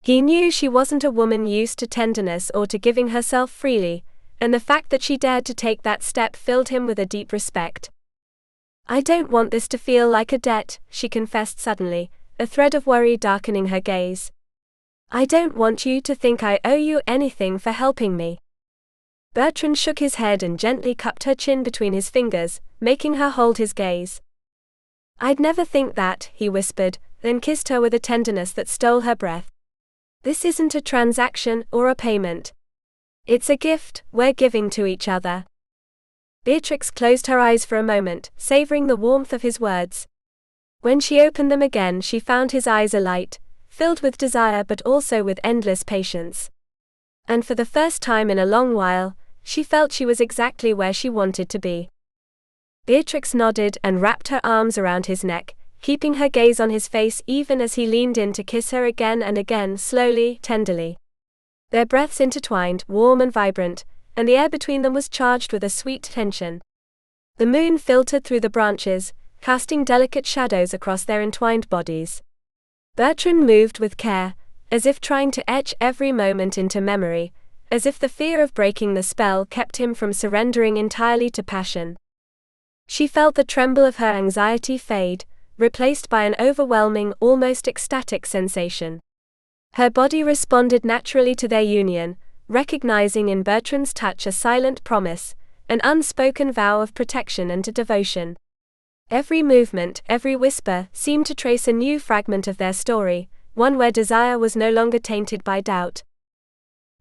He knew she wasn't a woman used to tenderness or to giving herself freely, and the fact that she dared to take that step filled him with a deep respect. I don't want this to feel like a debt, she confessed suddenly, a thread of worry darkening her gaze. I don't want you to think I owe you anything for helping me. Bertrand shook his head and gently cupped her chin between his fingers, making her hold his gaze. I'd never think that, he whispered, then kissed her with a tenderness that stole her breath. This isn't a transaction or a payment. It's a gift we're giving to each other. Beatrix closed her eyes for a moment, savoring the warmth of his words. When she opened them again, she found his eyes alight, filled with desire but also with endless patience. And for the first time in a long while, she felt she was exactly where she wanted to be. Beatrix nodded and wrapped her arms around his neck, keeping her gaze on his face even as he leaned in to kiss her again and again, slowly, tenderly. Their breaths intertwined, warm and vibrant, and the air between them was charged with a sweet tension. The moon filtered through the branches, casting delicate shadows across their entwined bodies. Bertrand moved with care, as if trying to etch every moment into memory, as if the fear of breaking the spell kept him from surrendering entirely to passion. She felt the tremble of her anxiety fade, replaced by an overwhelming, almost ecstatic sensation. Her body responded naturally to their union, recognizing in Bertrand's touch a silent promise, an unspoken vow of protection and devotion. Every movement, every whisper, seemed to trace a new fragment of their story, one where desire was no longer tainted by doubt.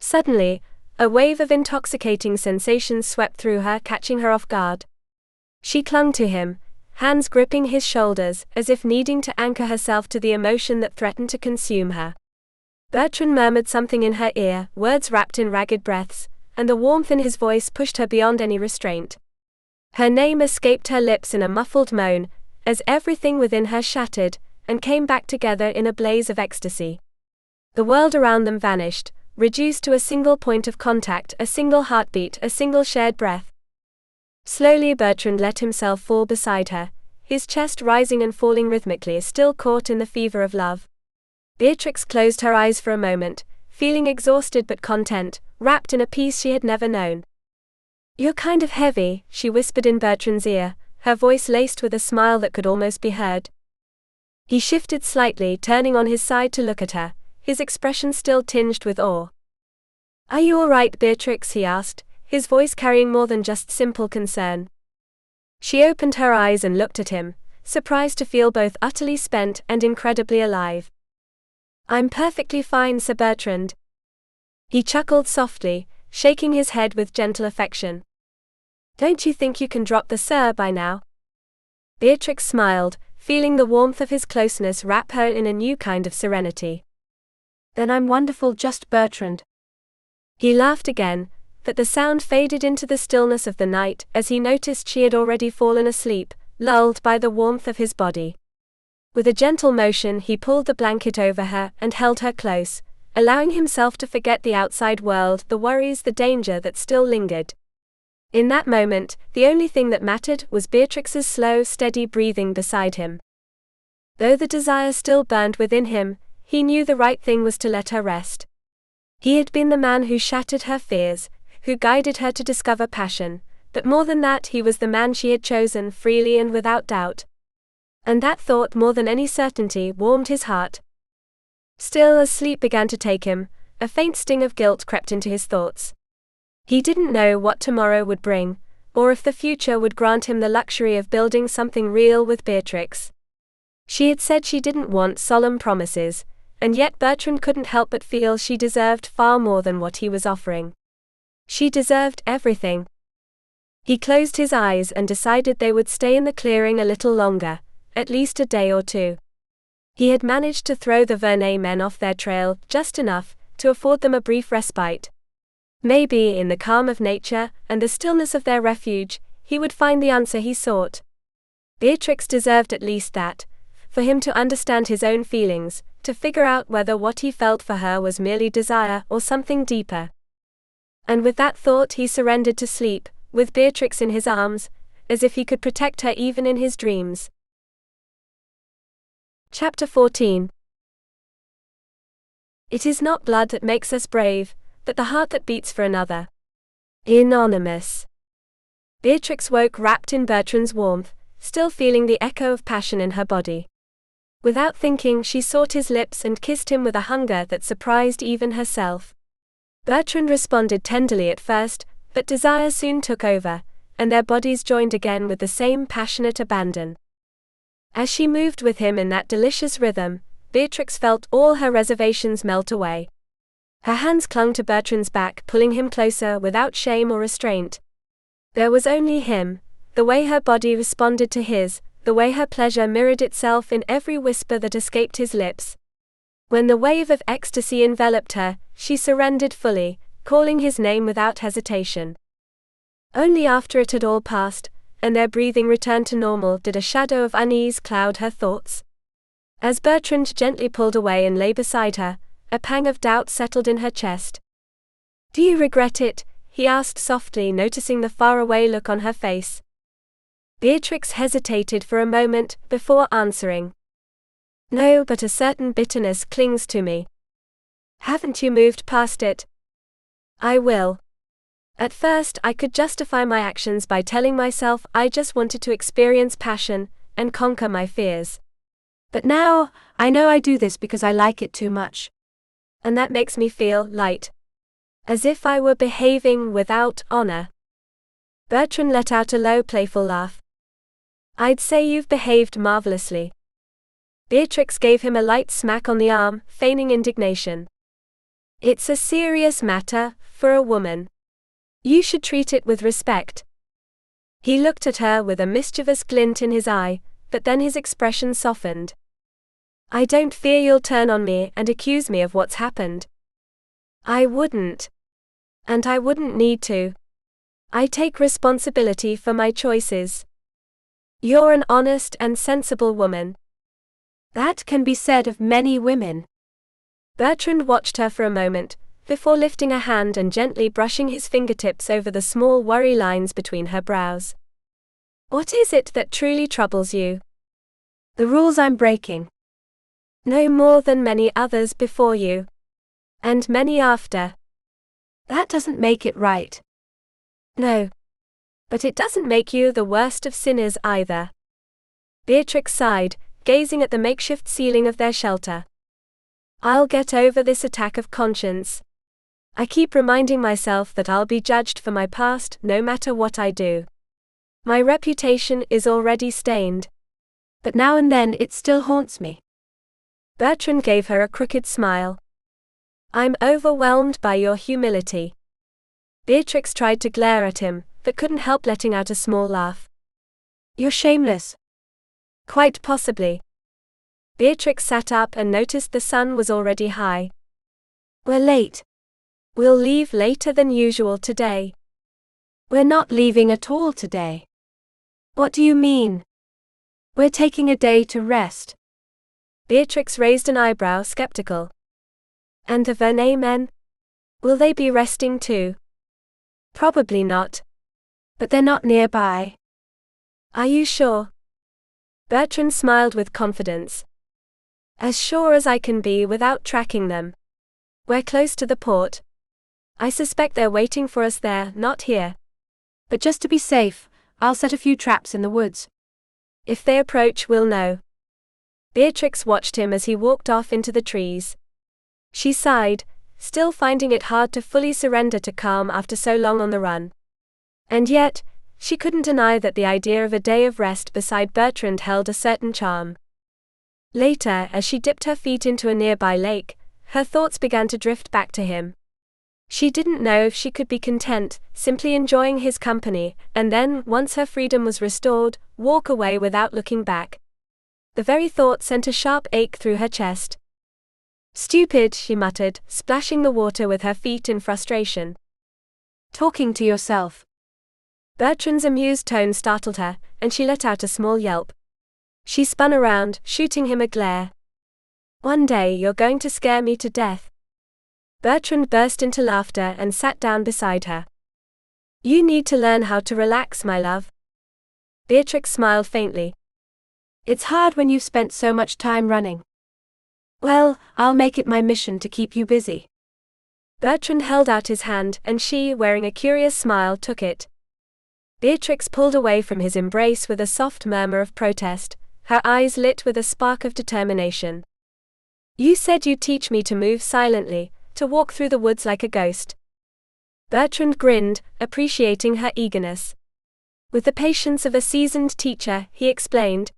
Suddenly, a wave of intoxicating sensations swept through her, catching her off guard. She clung to him, hands gripping his shoulders, as if needing to anchor herself to the emotion that threatened to consume her. Bertrand murmured something in her ear, words wrapped in ragged breaths, and the warmth in his voice pushed her beyond any restraint. Her name escaped her lips in a muffled moan, as everything within her shattered, and came back together in a blaze of ecstasy. The world around them vanished, reduced to a single point of contact, a single heartbeat, a single shared breath. Slowly Bertrand let himself fall beside her, his chest rising and falling rhythmically, still caught in the fever of love. Beatrix closed her eyes for a moment, feeling exhausted but content, wrapped in a peace she had never known. You're kind of heavy, she whispered in Bertrand's ear, her voice laced with a smile that could almost be heard. He shifted slightly, turning on his side to look at her, his expression still tinged with awe. Are you all right, Beatrix? He asked, his voice carrying more than just simple concern. She opened her eyes and looked at him, surprised to feel both utterly spent and incredibly alive. I'm perfectly fine, Sir Bertrand. He chuckled softly, shaking his head with gentle affection. Don't you think you can drop the sir by now? Beatrix smiled, feeling the warmth of his closeness wrap her in a new kind of serenity. Then I'm wonderful, just Bertrand. He laughed again, but the sound faded into the stillness of the night as he noticed she had already fallen asleep, lulled by the warmth of his body. With a gentle motion he pulled the blanket over her and held her close, allowing himself to forget the outside world, the worries, the danger that still lingered. In that moment, the only thing that mattered was Beatrix's slow, steady breathing beside him. Though the desire still burned within him, he knew the right thing was to let her rest. He had been the man who shattered her fears, who guided her to discover passion, but more than that, he was the man she had chosen freely and without doubt. And that thought, more than any certainty, warmed his heart. Still, as sleep began to take him, a faint sting of guilt crept into his thoughts. He didn't know what tomorrow would bring, or if the future would grant him the luxury of building something real with Beatrix. She had said she didn't want solemn promises, and yet Bertrand couldn't help but feel she deserved far more than what he was offering. She deserved everything. He closed his eyes and decided they would stay in the clearing a little longer, at least a day or two. He had managed to throw the Verneuil men off their trail, just enough to afford them a brief respite. Maybe in the calm of nature and the stillness of their refuge, he would find the answer he sought. Beatrix deserved at least that, for him to understand his own feelings, to figure out whether what he felt for her was merely desire or something deeper. And with that thought he surrendered to sleep, with Beatrix in his arms, as if he could protect her even in his dreams. Chapter 14. It is not blood that makes us brave, but the heart that beats for another. Anonymous. Beatrix woke wrapped in Bertrand's warmth, still feeling the echo of passion in her body. Without thinking, she sought his lips and kissed him with a hunger that surprised even herself. Bertrand responded tenderly at first, but desire soon took over, and their bodies joined again with the same passionate abandon. As she moved with him in that delicious rhythm, Beatrix felt all her reservations melt away. Her hands clung to Bertrand's back, pulling him closer without shame or restraint. There was only him, the way her body responded to his, the way her pleasure mirrored itself in every whisper that escaped his lips. When the wave of ecstasy enveloped her, she surrendered fully, calling his name without hesitation. Only after it had all passed, and their breathing returned to normal, did a shadow of unease cloud her thoughts. As Bertrand gently pulled away and lay beside her, a pang of doubt settled in her chest. "Do you regret it?" he asked softly, noticing the faraway look on her face. Beatrix hesitated for a moment before answering. "No, but a certain bitterness clings to me." "Haven't you moved past it?" "I will. At first, I could justify my actions by telling myself I just wanted to experience passion and conquer my fears. But now, I know I do this because I like it too much. And that makes me feel light. As if I were behaving without honor." Bertrand let out a low, playful laugh. "I'd say you've behaved marvelously." Beatrix gave him a light smack on the arm, feigning indignation. "It's a serious matter, for a woman. You should treat it with respect." He looked at her with a mischievous glint in his eye, but then his expression softened. "I don't fear you'll turn on me and accuse me of what's happened. I wouldn't. And I wouldn't need to. I take responsibility for my choices. You're an honest and sensible woman." "That can be said of many women." Bertrand watched her for a moment, before lifting a hand and gently brushing his fingertips over the small worry lines between her brows. "What is it that truly troubles you?" "The rules I'm breaking." "No more than many others before you. And many after." "That doesn't make it right." "No. But it doesn't make you the worst of sinners either." Beatrix sighed, gazing at the makeshift ceiling of their shelter. "I'll get over this attack of conscience. I keep reminding myself that I'll be judged for my past no matter what I do. My reputation is already stained. But now and then it still haunts me." Bertrand gave her a crooked smile. "I'm overwhelmed by your humility." Beatrix tried to glare at him, but couldn't help letting out a small laugh. "You're shameless." "Quite possibly." Beatrix sat up and noticed the sun was already high. "We're late." "We'll leave later than usual today." "We're not leaving at all today." "What do you mean?" "We're taking a day to rest." Beatrix raised an eyebrow, skeptical. "And the Verneuil men? Will they be resting too?" "Probably not. But they're not nearby." "Are you sure?" Bertrand smiled with confidence. "As sure as I can be without tracking them. We're close to the port. I suspect they're waiting for us there, not here. But just to be safe, I'll set a few traps in the woods. If they approach, we'll know." Beatrix watched him as he walked off into the trees. She sighed, still finding it hard to fully surrender to calm after so long on the run. And yet, she couldn't deny that the idea of a day of rest beside Bertrand held a certain charm. Later, as she dipped her feet into a nearby lake, her thoughts began to drift back to him. She didn't know if she could be content, simply enjoying his company, and then, once her freedom was restored, walk away without looking back. The very thought sent a sharp ache through her chest. "Stupid," she muttered, splashing the water with her feet in frustration. "Talking to yourself." Bertrand's amused tone startled her, and she let out a small yelp. She spun around, shooting him a glare. "One day you're going to scare me to death." Bertrand burst into laughter and sat down beside her. "You need to learn how to relax, my love." Beatrix smiled faintly. "It's hard when you've spent so much time running." "Well, I'll make it my mission to keep you busy." Bertrand held out his hand, and she, wearing a curious smile, took it. Beatrix pulled away from his embrace with a soft murmur of protest, her eyes lit with a spark of determination. "You said you'd teach me to move silently, to walk through the woods like a ghost." Bertrand grinned, appreciating her eagerness. With the patience of a seasoned teacher, he explained,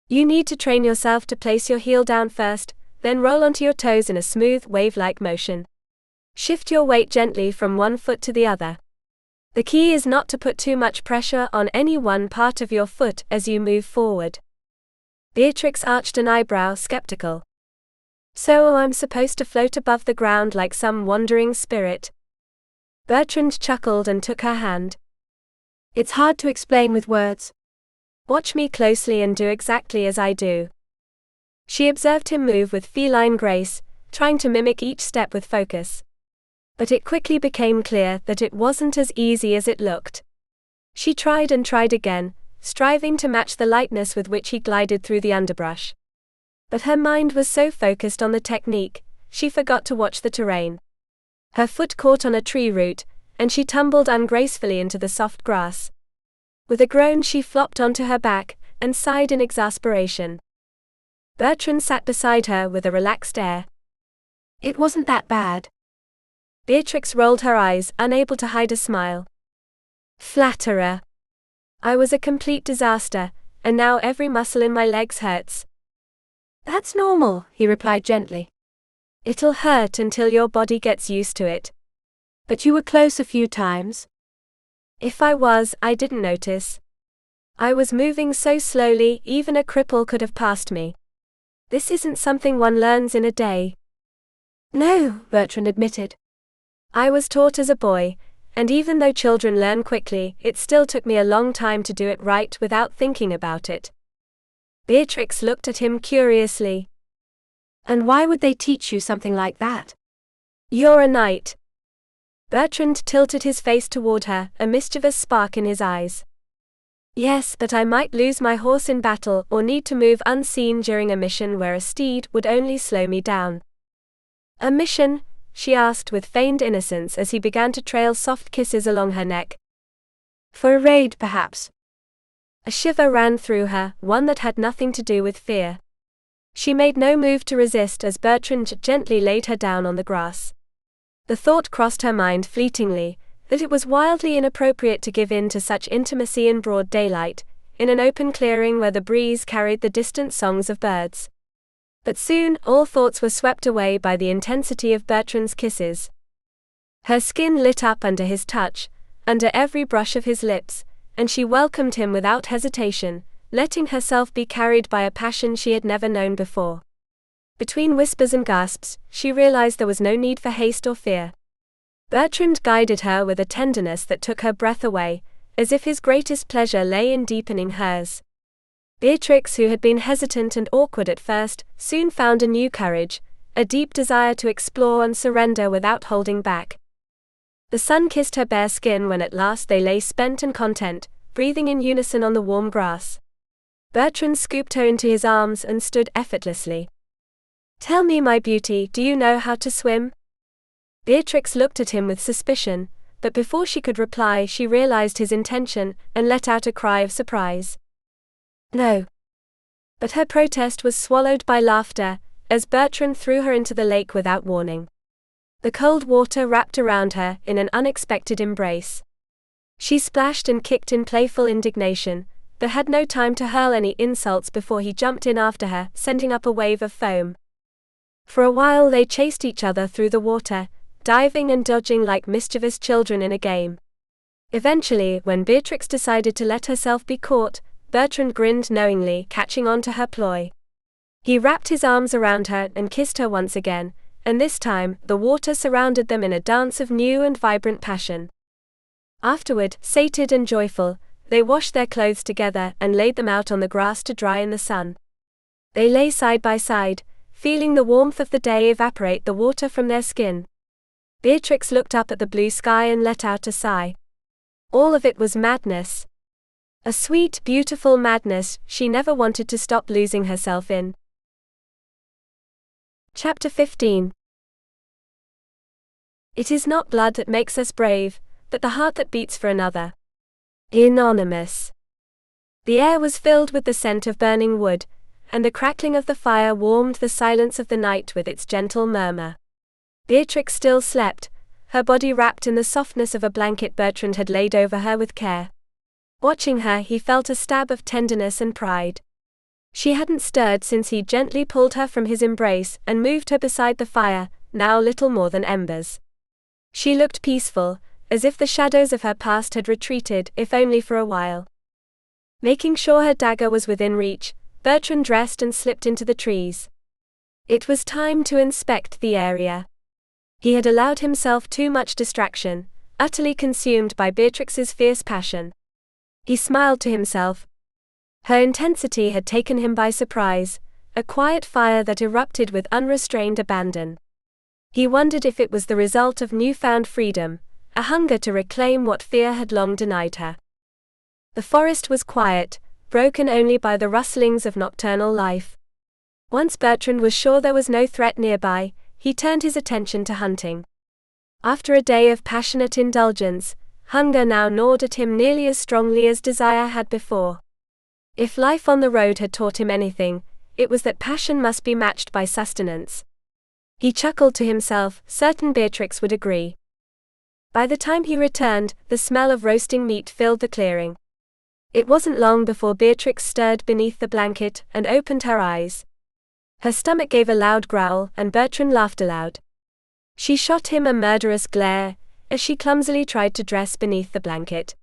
"You need to train yourself to place your heel down first, then roll onto your toes in a smooth, wave-like motion. Shift your weight gently from one foot to the other. The key is not to put too much pressure on any one part of your foot as you move forward." Beatrix arched an eyebrow, skeptical. "So I'm supposed to float above the ground like some wandering spirit?" Bertrand chuckled and took her hand. "It's hard to explain with words. Watch me closely and do exactly as I do." She observed him move with feline grace, trying to mimic each step with focus. But it quickly became clear that it wasn't as easy as it looked. She tried and tried again, striving to match the lightness with which he glided through the underbrush. But her mind was so focused on the technique, she forgot to watch the terrain. Her foot caught on a tree root, and she tumbled ungracefully into the soft grass. With a groan she flopped onto her back, and sighed in exasperation. Bertrand sat beside her with a relaxed air. "It wasn't that bad." Beatrix rolled her eyes, unable to hide a smile. "Flatterer. I was a complete disaster, and now every muscle in my legs hurts." "That's normal," he replied gently. "It'll hurt until your body gets used to it." "But you were close a few times." "If I was, I didn't notice. I was moving so slowly, even a cripple could have passed me. This isn't something one learns in a day." "No," Bertrand admitted. "I was taught as a boy, and even though children learn quickly, it still took me a long time to do it right without thinking about it." Beatrix looked at him curiously. "And why would they teach you something like that?" "You're a knight." Bertrand tilted his face toward her, a mischievous spark in his eyes. "Yes, but I might lose my horse in battle or need to move unseen during a mission where a steed would only slow me down." "A mission?" she asked with feigned innocence as he began to trail soft kisses along her neck. "For a raid, perhaps." A shiver ran through her, one that had nothing to do with fear. She made no move to resist as Bertrand gently laid her down on the grass. The thought crossed her mind fleetingly, that it was wildly inappropriate to give in to such intimacy in broad daylight, in an open clearing where the breeze carried the distant songs of birds. But soon, all thoughts were swept away by the intensity of Bertrand's kisses. Her skin lit up under his touch, under every brush of his lips, and she welcomed him without hesitation, letting herself be carried by a passion she had never known before. Between whispers and gasps, she realized there was no need for haste or fear. Bertrand guided her with a tenderness that took her breath away, as if his greatest pleasure lay in deepening hers. Beatrix, who had been hesitant and awkward at first, soon found a new courage, a deep desire to explore and surrender without holding back. The sun kissed her bare skin when at last they lay spent and content, breathing in unison on the warm grass. Bertrand scooped her into his arms and stood effortlessly. "Tell me, my beauty, do you know how to swim?" Beatrix looked at him with suspicion, but before she could reply she realized his intention and let out a cry of surprise. "No." But her protest was swallowed by laughter, as Bertrand threw her into the lake without warning. The cold water wrapped around her in an unexpected embrace. She splashed and kicked in playful indignation, but had no time to hurl any insults before he jumped in after her, sending up a wave of foam. For a while they chased each other through the water, diving and dodging like mischievous children in a game. Eventually, when Beatrix decided to let herself be caught, Bertrand grinned knowingly, catching on to her ploy. He wrapped his arms around her and kissed her once again, and this time, the water surrounded them in a dance of new and vibrant passion. Afterward, sated and joyful, they washed their clothes together and laid them out on the grass to dry in the sun. They lay side by side, feeling the warmth of the day evaporate the water from their skin. Beatrix looked up at the blue sky and let out a sigh. All of it was madness. A sweet, beautiful madness she never wanted to stop losing herself in. Chapter 15. It is not blood that makes us brave, but the heart that beats for another. Anonymous. The air was filled with the scent of burning wood, and the crackling of the fire warmed the silence of the night with its gentle murmur. Beatrix still slept, her body wrapped in the softness of a blanket Bertrand had laid over her with care. Watching her, he felt a stab of tenderness and pride. She hadn't stirred since he gently pulled her from his embrace and moved her beside the fire, now little more than embers. She looked peaceful, as if the shadows of her past had retreated, if only for a while. Making sure her dagger was within reach, Bertrand dressed and slipped into the trees. It was time to inspect the area. He had allowed himself too much distraction, utterly consumed by Beatrix's fierce passion. He smiled to himself. Her intensity had taken him by surprise, a quiet fire that erupted with unrestrained abandon. He wondered if it was the result of newfound freedom, a hunger to reclaim what fear had long denied her. The forest was quiet, broken only by the rustlings of nocturnal life. Once Bertrand was sure there was no threat nearby, he turned his attention to hunting. After a day of passionate indulgence, hunger now gnawed at him nearly as strongly as desire had before. If life on the road had taught him anything, it was that passion must be matched by sustenance. He chuckled to himself, certain Beatrix would agree. By the time he returned, the smell of roasting meat filled the clearing. It wasn't long before Beatrix stirred beneath the blanket and opened her eyes. Her stomach gave a loud growl, and Bertrand laughed aloud. She shot him a murderous glare, as she clumsily tried to dress beneath the blanket.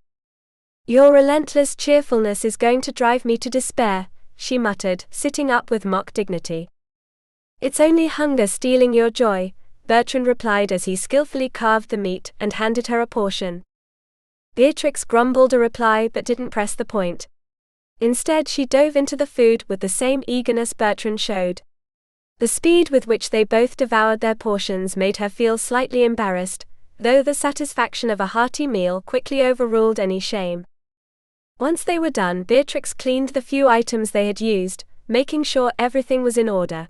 "Your relentless cheerfulness is going to drive me to despair," she muttered, sitting up with mock dignity. "It's only hunger stealing your joy," Bertrand replied as he skillfully carved the meat and handed her a portion. Beatrix grumbled a reply but didn't press the point. Instead, she dove into the food with the same eagerness Bertrand showed. The speed with which they both devoured their portions made her feel slightly embarrassed, though the satisfaction of a hearty meal quickly overruled any shame. Once they were done, Beatrix cleaned the few items they had used, making sure everything was in order.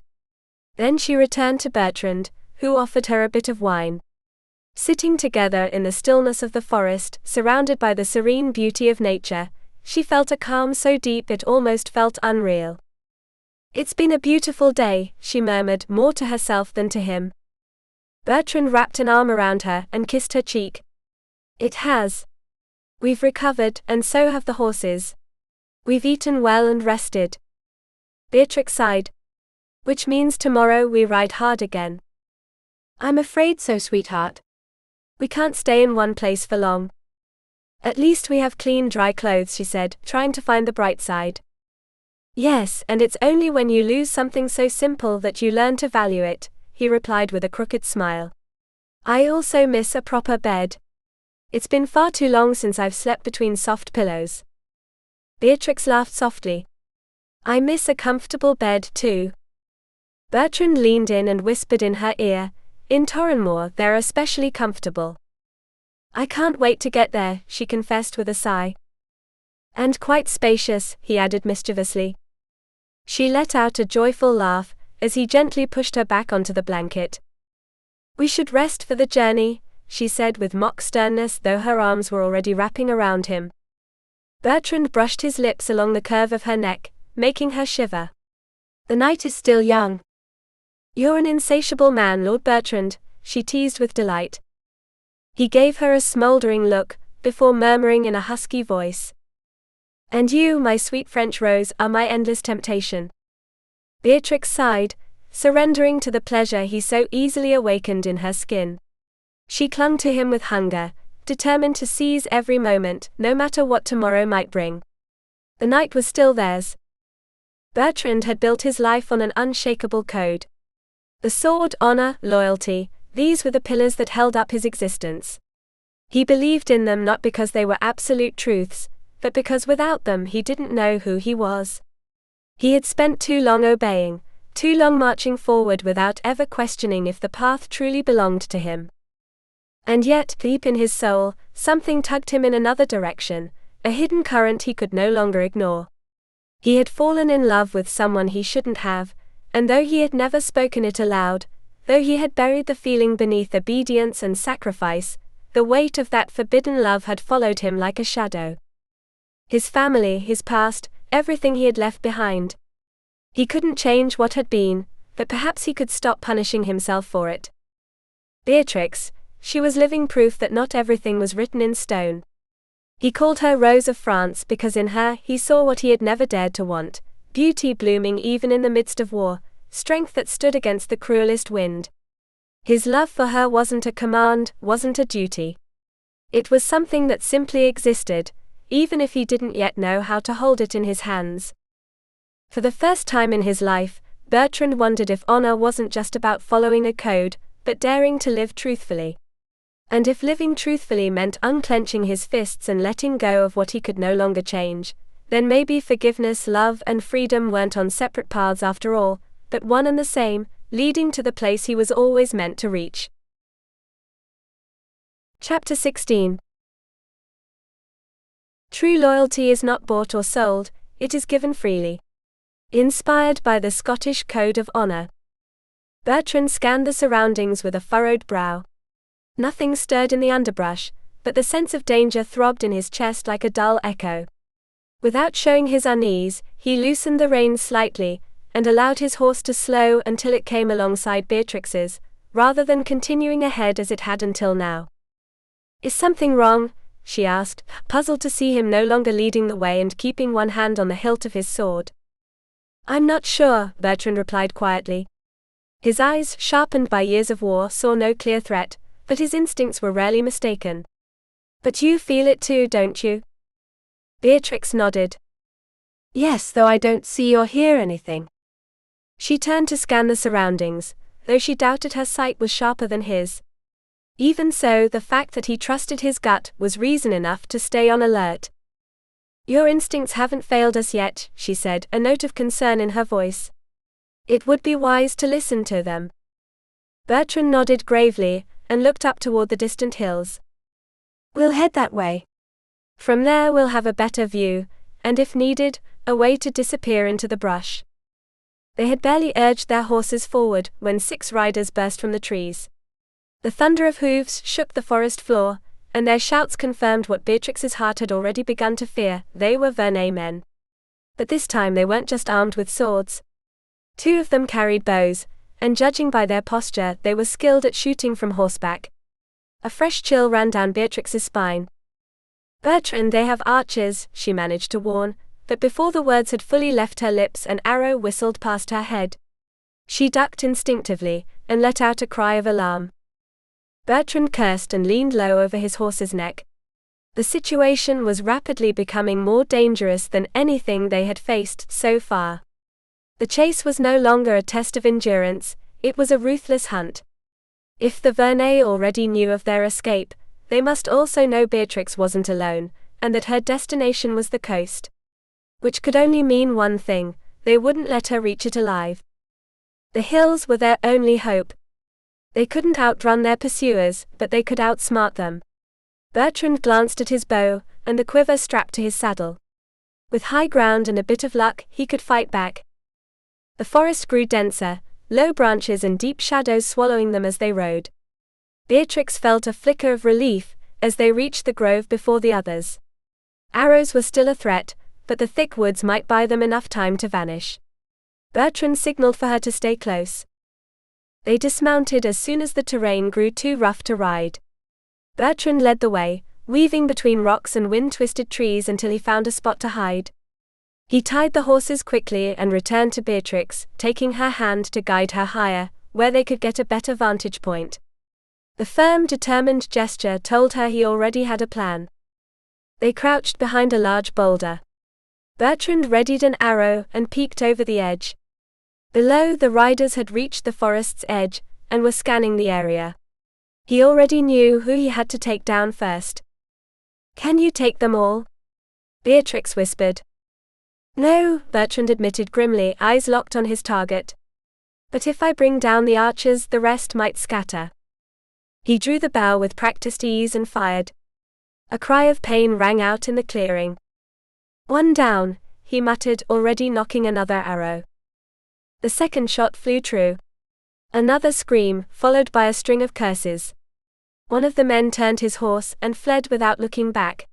Then she returned to Bertrand, who offered her a bit of wine. Sitting together in the stillness of the forest, surrounded by the serene beauty of nature, she felt a calm so deep it almost felt unreal. "It's been a beautiful day," she murmured, more to herself than to him. Bertrand wrapped an arm around her and kissed her cheek. "It has. We've recovered, and so have the horses. We've eaten well and rested." Beatrix sighed. "Which means tomorrow we ride hard again." "I'm afraid so, sweetheart. We can't stay in one place for long." "At least we have clean, dry clothes," she said, trying to find the bright side. "Yes, and it's only when you lose something so simple that you learn to value it," he replied with a crooked smile. "I also miss a proper bed. It's been far too long since I've slept between soft pillows." Beatrix laughed softly. "I miss a comfortable bed, too." Bertrand leaned in and whispered in her ear, "In Torrenmore, they're especially comfortable." "I can't wait to get there," she confessed with a sigh. "And quite spacious," he added mischievously. She let out a joyful laugh, as he gently pushed her back onto the blanket. "We should rest for the journey," she said with mock sternness, though her arms were already wrapping around him. Bertrand brushed his lips along the curve of her neck, making her shiver. "The night is still young." "You're an insatiable man, Lord Bertrand," she teased with delight. He gave her a smoldering look, before murmuring in a husky voice, "And you, my sweet French rose, are my endless temptation." Beatrix sighed, surrendering to the pleasure he so easily awakened in her skin. She clung to him with hunger, determined to seize every moment, no matter what tomorrow might bring. The night was still theirs. Bertrand had built his life on an unshakable code. The sword, honor, loyalty, these were the pillars that held up his existence. He believed in them not because they were absolute truths, but because without them he didn't know who he was. He had spent too long obeying, too long marching forward without ever questioning if the path truly belonged to him. And yet, deep in his soul, something tugged him in another direction, a hidden current he could no longer ignore. He had fallen in love with someone he shouldn't have, and though he had never spoken it aloud, though he had buried the feeling beneath obedience and sacrifice, the weight of that forbidden love had followed him like a shadow. His family, his past, everything he had left behind. He couldn't change what had been, but perhaps he could stop punishing himself for it. Beatrix, she was living proof that not everything was written in stone. He called her Rose of France because in her he saw what he had never dared to want, beauty blooming even in the midst of war, strength that stood against the cruelest wind. His love for her wasn't a command, wasn't a duty. It was something that simply existed, even if he didn't yet know how to hold it in his hands. For the first time in his life, Bertrand wondered if honor wasn't just about following a code, but daring to live truthfully. And if living truthfully meant unclenching his fists and letting go of what he could no longer change, then maybe forgiveness, love, and freedom weren't on separate paths after all, but one and the same, leading to the place he was always meant to reach. Chapter 16. True loyalty is not bought or sold, it is given freely. Inspired by the Scottish Code of Honor. Bertrand scanned the surroundings with a furrowed brow. Nothing stirred in the underbrush, but the sense of danger throbbed in his chest like a dull echo. Without showing his unease, he loosened the reins slightly, and allowed his horse to slow until it came alongside Beatrix's, rather than continuing ahead as it had until now. "Is something wrong?" she asked, puzzled to see him no longer leading the way and keeping one hand on the hilt of his sword. "I'm not sure," Bertrand replied quietly. His eyes, sharpened by years of war, saw no clear threat, but his instincts were rarely mistaken. "But you feel it too, don't you?" Beatrix nodded. "Yes, though I don't see or hear anything." She turned to scan the surroundings, though she doubted her sight was sharper than his. Even so, the fact that he trusted his gut was reason enough to stay on alert. "Your instincts haven't failed us yet," she said, a note of concern in her voice. "It would be wise to listen to them." Bertrand nodded gravely, and looked up toward the distant hills. "We'll head that way. From there we'll have a better view, and if needed, a way to disappear into the brush." They had barely urged their horses forward when 6 riders burst from the trees. The thunder of hooves shook the forest floor, and their shouts confirmed what Beatrix's heart had already begun to fear: they were Verneuil men. But this time they weren't just armed with swords. 2 of them carried bows, and judging by their posture, they were skilled at shooting from horseback. A fresh chill ran down Beatrix's spine. "Bertrand, they have archers," she managed to warn, but before the words had fully left her lips, an arrow whistled past her head. She ducked instinctively, and let out a cry of alarm. Bertrand cursed and leaned low over his horse's neck. The situation was rapidly becoming more dangerous than anything they had faced so far. The chase was no longer a test of endurance, it was a ruthless hunt. If the Verneuil already knew of their escape, they must also know Beatrix wasn't alone, and that her destination was the coast. Which could only mean one thing: they wouldn't let her reach it alive. The hills were their only hope. They couldn't outrun their pursuers, but they could outsmart them. Bertrand glanced at his bow, and the quiver strapped to his saddle. With high ground and a bit of luck, he could fight back. The forest grew denser, low branches and deep shadows swallowing them as they rode. Beatrix felt a flicker of relief as they reached the grove before the others. Arrows were still a threat, but the thick woods might buy them enough time to vanish. Bertrand signaled for her to stay close. They dismounted as soon as the terrain grew too rough to ride. Bertrand led the way, weaving between rocks and wind-twisted trees until he found a spot to hide. He tied the horses quickly and returned to Beatrix, taking her hand to guide her higher, where they could get a better vantage point. The firm, determined gesture told her he already had a plan. They crouched behind a large boulder. Bertrand readied an arrow and peeked over the edge. Below, the riders had reached the forest's edge, and were scanning the area. He already knew who he had to take down first. "Can you take them all?" Beatrix whispered. "No," Bertrand admitted grimly, eyes locked on his target. "But if I bring down the archers, the rest might scatter." He drew the bow with practiced ease and fired. A cry of pain rang out in the clearing. "One down," he muttered, already knocking another arrow. The second shot flew true. Another scream, followed by a string of curses. One of the men turned his horse and fled without looking back.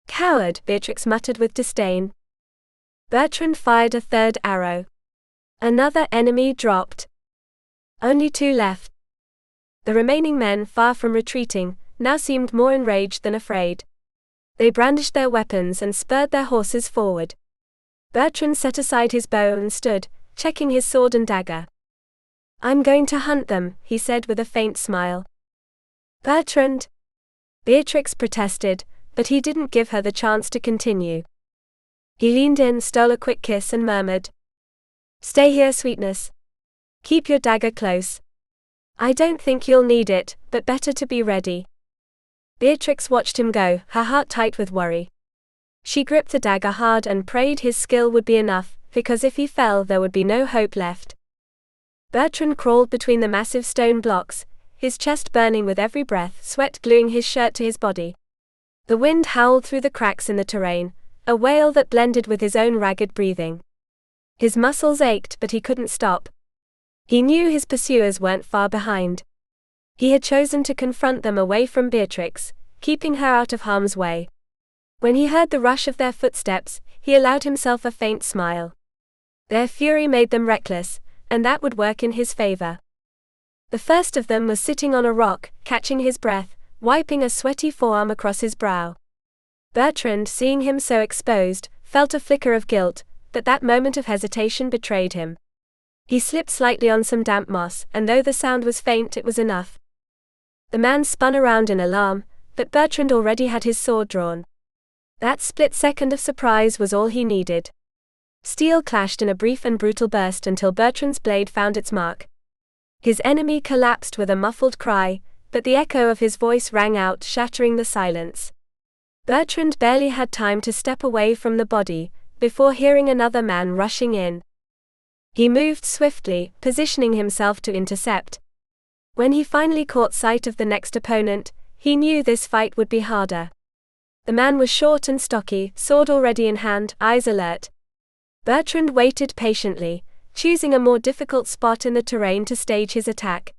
Coward, Beatrix muttered with disdain. Bertrand fired a third arrow. Another enemy dropped. Only 2 left. The remaining men, far from retreating, now seemed more enraged than afraid. They brandished their weapons and spurred their horses forward. Bertrand set aside his bow and stood, checking his sword and dagger. "I'm going to hunt them," he said with a faint smile. "Bertrand!" Beatrix protested, but he didn't give her the chance to continue. He leaned in, stole a quick kiss and murmured, "Stay here, sweetness. Keep your dagger close. I don't think you'll need it, but better to be ready." Beatrix watched him go, her heart tight with worry. She gripped the dagger hard and prayed his skill would be enough, because if he fell there would be no hope left. Bertrand crawled between the massive stone blocks, his chest burning with every breath, sweat gluing his shirt to his body. The wind howled through the cracks in the terrain, a wail that blended with his own ragged breathing. His muscles ached, but he couldn't stop. He knew his pursuers weren't far behind. He had chosen to confront them away from Beatrix, keeping her out of harm's way. When he heard the rush of their footsteps, he allowed himself a faint smile. Their fury made them reckless, and that would work in his favor. The first of them was sitting on a rock, catching his breath, wiping a sweaty forearm across his brow. Bertrand, seeing him so exposed, felt a flicker of guilt, but that moment of hesitation betrayed him. He slipped slightly on some damp moss, and though the sound was faint, it was enough. The man spun around in alarm, but Bertrand already had his sword drawn. That split second of surprise was all he needed. Steel clashed in a brief and brutal burst until Bertrand's blade found its mark. His enemy collapsed with a muffled cry, but the echo of his voice rang out, shattering the silence. Bertrand barely had time to step away from the body, before hearing another man rushing in. He moved swiftly, positioning himself to intercept. When he finally caught sight of the next opponent, he knew this fight would be harder. The man was short and stocky, sword already in hand, eyes alert. Bertrand waited patiently, choosing a more difficult spot in the terrain to stage his attack.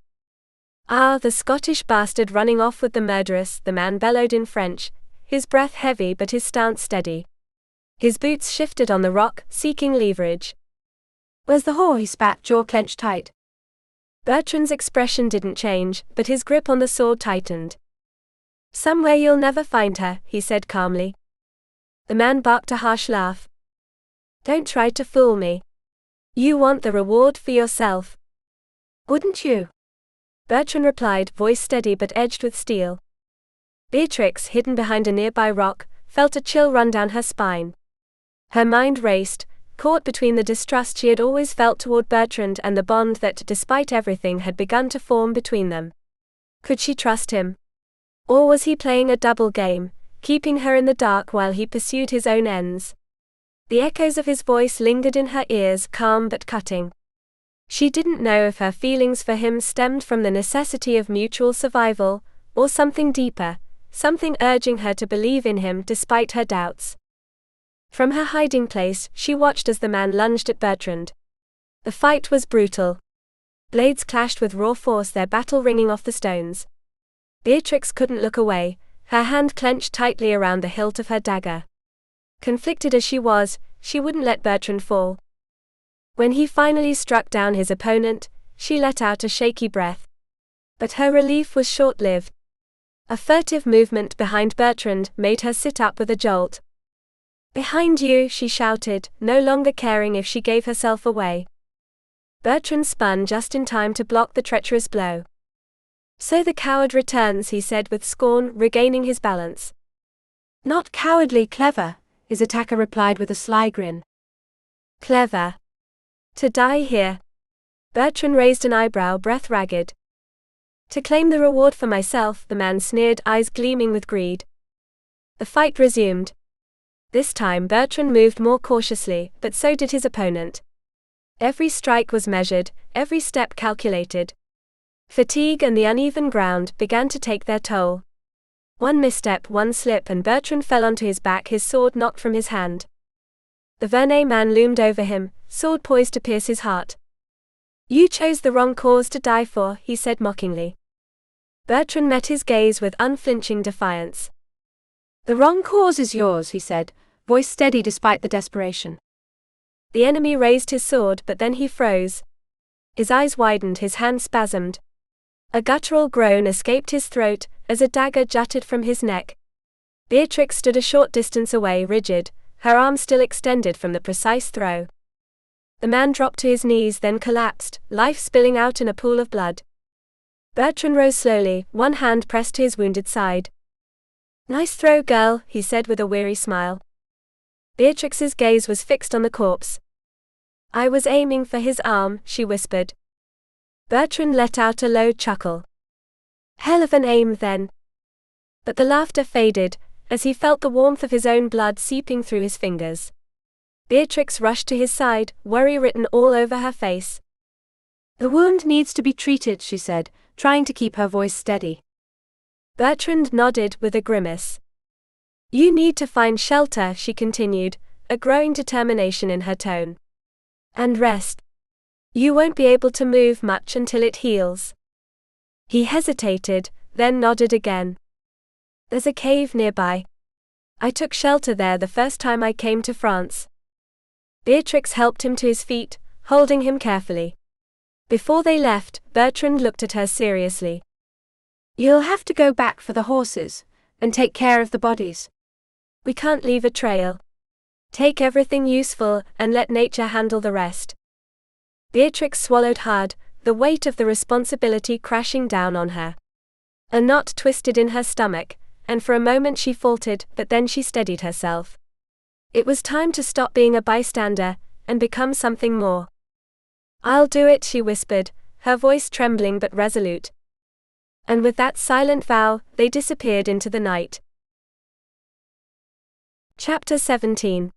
"Ah, the Scottish bastard running off with the murderess," the man bellowed in French, his breath heavy but his stance steady. His boots shifted on the rock, seeking leverage. "Where's the whore?" he spat, jaw clenched tight. Bertrand's expression didn't change, but his grip on the sword tightened. "Somewhere you'll never find her," he said calmly. The man barked a harsh laugh. "Don't try to fool me. You want the reward for yourself." "Wouldn't you?" Bertrand replied, voice steady but edged with steel. Beatrix, hidden behind a nearby rock, felt a chill run down her spine. Her mind raced, caught between the distrust she had always felt toward Bertrand and the bond that, despite everything, had begun to form between them. Could she trust him? Or was he playing a double game, keeping her in the dark while he pursued his own ends? The echoes of his voice lingered in her ears, calm but cutting. She didn't know if her feelings for him stemmed from the necessity of mutual survival, or something deeper, something urging her to believe in him despite her doubts. From her hiding place, she watched as the man lunged at Bertrand. The fight was brutal. Blades clashed with raw force, their battle ringing off the stones. Beatrix couldn't look away, her hand clenched tightly around the hilt of her dagger. Conflicted as she was, she wouldn't let Bertrand fall. When he finally struck down his opponent, she let out a shaky breath. But her relief was short-lived. A furtive movement behind Bertrand made her sit up with a jolt. "Behind you," she shouted, no longer caring if she gave herself away. Bertrand spun just in time to block the treacherous blow. "So the coward returns," he said with scorn, regaining his balance. "Not cowardly, clever," his attacker replied with a sly grin. "Clever? To die here?" Bertrand raised an eyebrow, breath ragged. "To claim the reward for myself," the man sneered, eyes gleaming with greed. The fight resumed. This time Bertrand moved more cautiously, but so did his opponent. Every strike was measured, every step calculated. Fatigue and the uneven ground began to take their toll. One misstep, one slip, and Bertrand fell onto his back, his sword knocked from his hand. The Verneuil man loomed over him, sword poised to pierce his heart. "You chose the wrong cause to die for," he said mockingly. Bertrand met his gaze with unflinching defiance. The wrong cause is yours, he said, voice steady despite the desperation. The enemy raised his sword, but then he froze. His eyes widened, his hand spasmed. A guttural groan escaped his throat, as a dagger jutted from his neck. Beatrix stood a short distance away, rigid, her arm still extended from the precise throw. The man dropped to his knees, then collapsed, life spilling out in a pool of blood. Bertrand rose slowly, one hand pressed to his wounded side. "Nice throw, girl," he said with a weary smile. Beatrix's gaze was fixed on the corpse. "I was aiming for his arm," she whispered. Bertrand let out a low chuckle. "Hell of an aim, then." But the laughter faded, as he felt the warmth of his own blood seeping through his fingers. Beatrix rushed to his side, worry written all over her face. "The wound needs to be treated," she said, trying to keep her voice steady. Bertrand nodded with a grimace. "You need to find shelter," she continued, a growing determination in her tone. "And rest. You won't be able to move much until it heals." He hesitated, then nodded again. "There's a cave nearby. I took shelter there the first time I came to France." Beatrix helped him to his feet, holding him carefully. Before they left, Bertrand looked at her seriously. "You'll have to go back for the horses, and take care of the bodies. We can't leave a trail. Take everything useful, and let nature handle the rest." Beatrix swallowed hard, the weight of the responsibility crashing down on her. A knot twisted in her stomach, and for a moment she faltered, but then she steadied herself. It was time to stop being a bystander, and become something more. "I'll do it," she whispered, her voice trembling but resolute. And with that silent vow, they disappeared into the night. Chapter 17.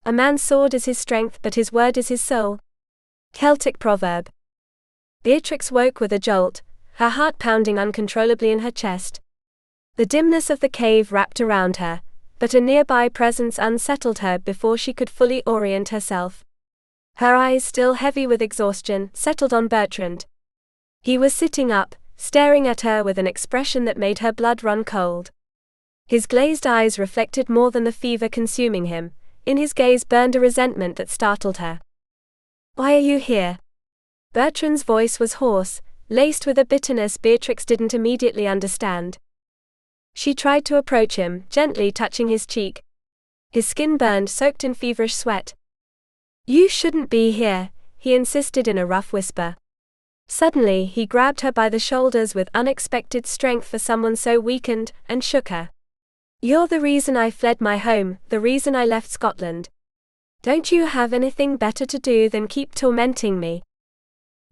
A man's sword is his strength, but his word is his soul. Celtic proverb. Beatrix woke with a jolt, her heart pounding uncontrollably in her chest. The dimness of the cave wrapped around her, but a nearby presence unsettled her before she could fully orient herself. Her eyes, still heavy with exhaustion, settled on Bertrand. He was sitting up, staring at her with an expression that made her blood run cold. His glazed eyes reflected more than the fever consuming him. In his gaze burned a resentment that startled her. "Why are you here?" Bertrand's voice was hoarse, laced with a bitterness Beatrix didn't immediately understand. She tried to approach him, gently touching his cheek. His skin burned, soaked in feverish sweat. "You shouldn't be here," he insisted in a rough whisper. Suddenly, he grabbed her by the shoulders with unexpected strength for someone so weakened, and shook her. "You're the reason I fled my home, the reason I left Scotland. Don't you have anything better to do than keep tormenting me?"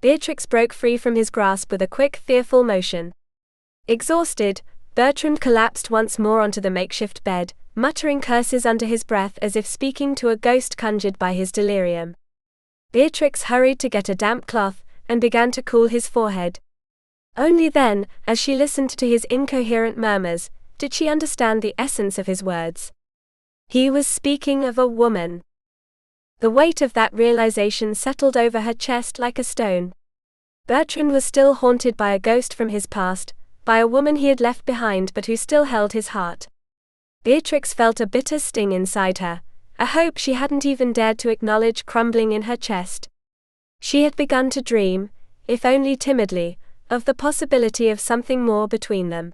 Beatrix broke free from his grasp with a quick, fearful motion. Exhausted, Bertrand collapsed once more onto the makeshift bed, muttering curses under his breath as if speaking to a ghost conjured by his delirium. Beatrix hurried to get a damp cloth, and began to cool his forehead. Only then, as she listened to his incoherent murmurs, did she understand the essence of his words. He was speaking of a woman. The weight of that realization settled over her chest like a stone. Bertrand was still haunted by a ghost from his past, by a woman he had left behind but who still held his heart. Beatrix felt a bitter sting inside her, a hope she hadn't even dared to acknowledge crumbling in her chest. She had begun to dream, if only timidly, of the possibility of something more between them.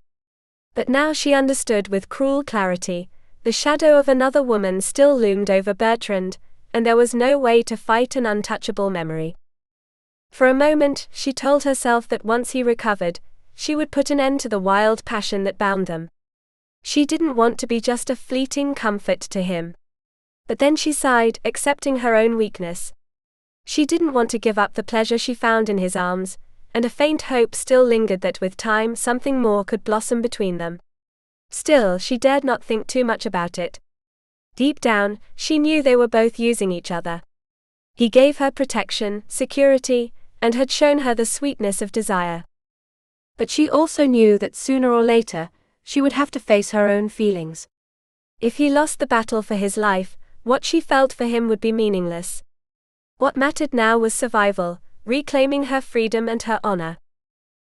But now she understood with cruel clarity. The shadow of another woman still loomed over Bertrand, and there was no way to fight an untouchable memory. For a moment, she told herself that once he recovered, she would put an end to the wild passion that bound them. She didn't want to be just a fleeting comfort to him. But then she sighed, accepting her own weakness. She didn't want to give up the pleasure she found in his arms, and a faint hope still lingered that with time something more could blossom between them. Still, she dared not think too much about it. Deep down, she knew they were both using each other. He gave her protection, security, and had shown her the sweetness of desire. But she also knew that sooner or later, she would have to face her own feelings. If he lost the battle for his life, what she felt for him would be meaningless. What mattered now was survival, reclaiming her freedom and her honor.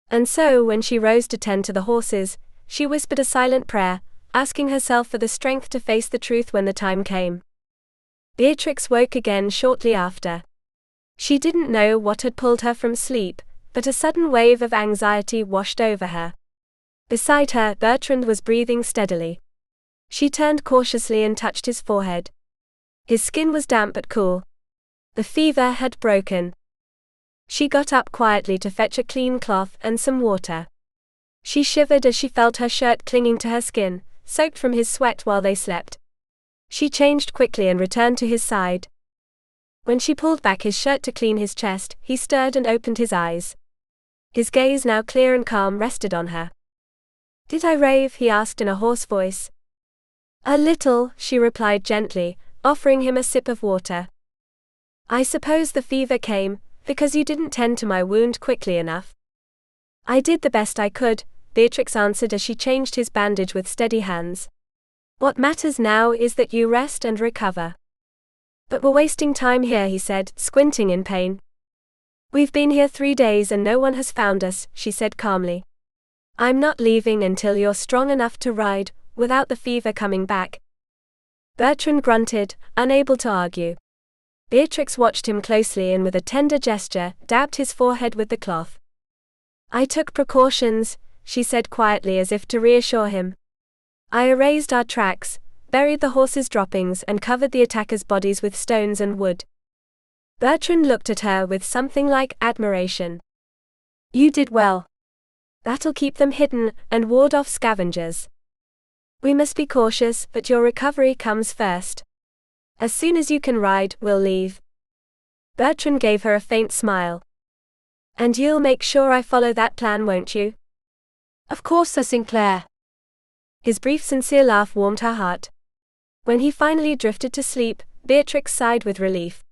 And so when she rose to tend to the horses, she whispered a silent prayer, asking herself for the strength to face the truth when the time came. Beatrix woke again shortly after. She didn't know what had pulled her from sleep, but a sudden wave of anxiety washed over her. Beside her, Bertrand was breathing steadily. She turned cautiously and touched his forehead. His skin was damp but cool. The fever had broken. She got up quietly to fetch a clean cloth and some water. She shivered as she felt her shirt clinging to her skin, soaked from his sweat while they slept. She changed quickly and returned to his side. When she pulled back his shirt to clean his chest, he stirred and opened his eyes. His gaze, now clear and calm, rested on her. "Did I rave?" he asked in a hoarse voice. "A little," she replied gently, offering him a sip of water. "I suppose the fever came because you didn't tend to my wound quickly enough." "I did the best I could," Beatrix answered as she changed his bandage with steady hands. "What matters now is that you rest and recover." "But we're wasting time here," he said, squinting in pain. "We've been here 3 days and no one has found us," she said calmly. "I'm not leaving until you're strong enough to ride, without the fever coming back." Bertrand grunted, unable to argue. Beatrix watched him closely and with a tender gesture, dabbed his forehead with the cloth. "I took precautions," she said quietly as if to reassure him. "I erased our tracks, buried the horses' droppings and covered the attackers' bodies with stones and wood." Bertrand looked at her with something like admiration. "You did well. That'll keep them hidden and ward off scavengers. We must be cautious, but your recovery comes first. As soon as you can ride, we'll leave." Bertrand gave her a faint smile. "And you'll make sure I follow that plan, won't you?" "Of course, Sir Sinclair." His brief sincere laugh warmed her heart. When he finally drifted to sleep, Beatrix sighed with relief.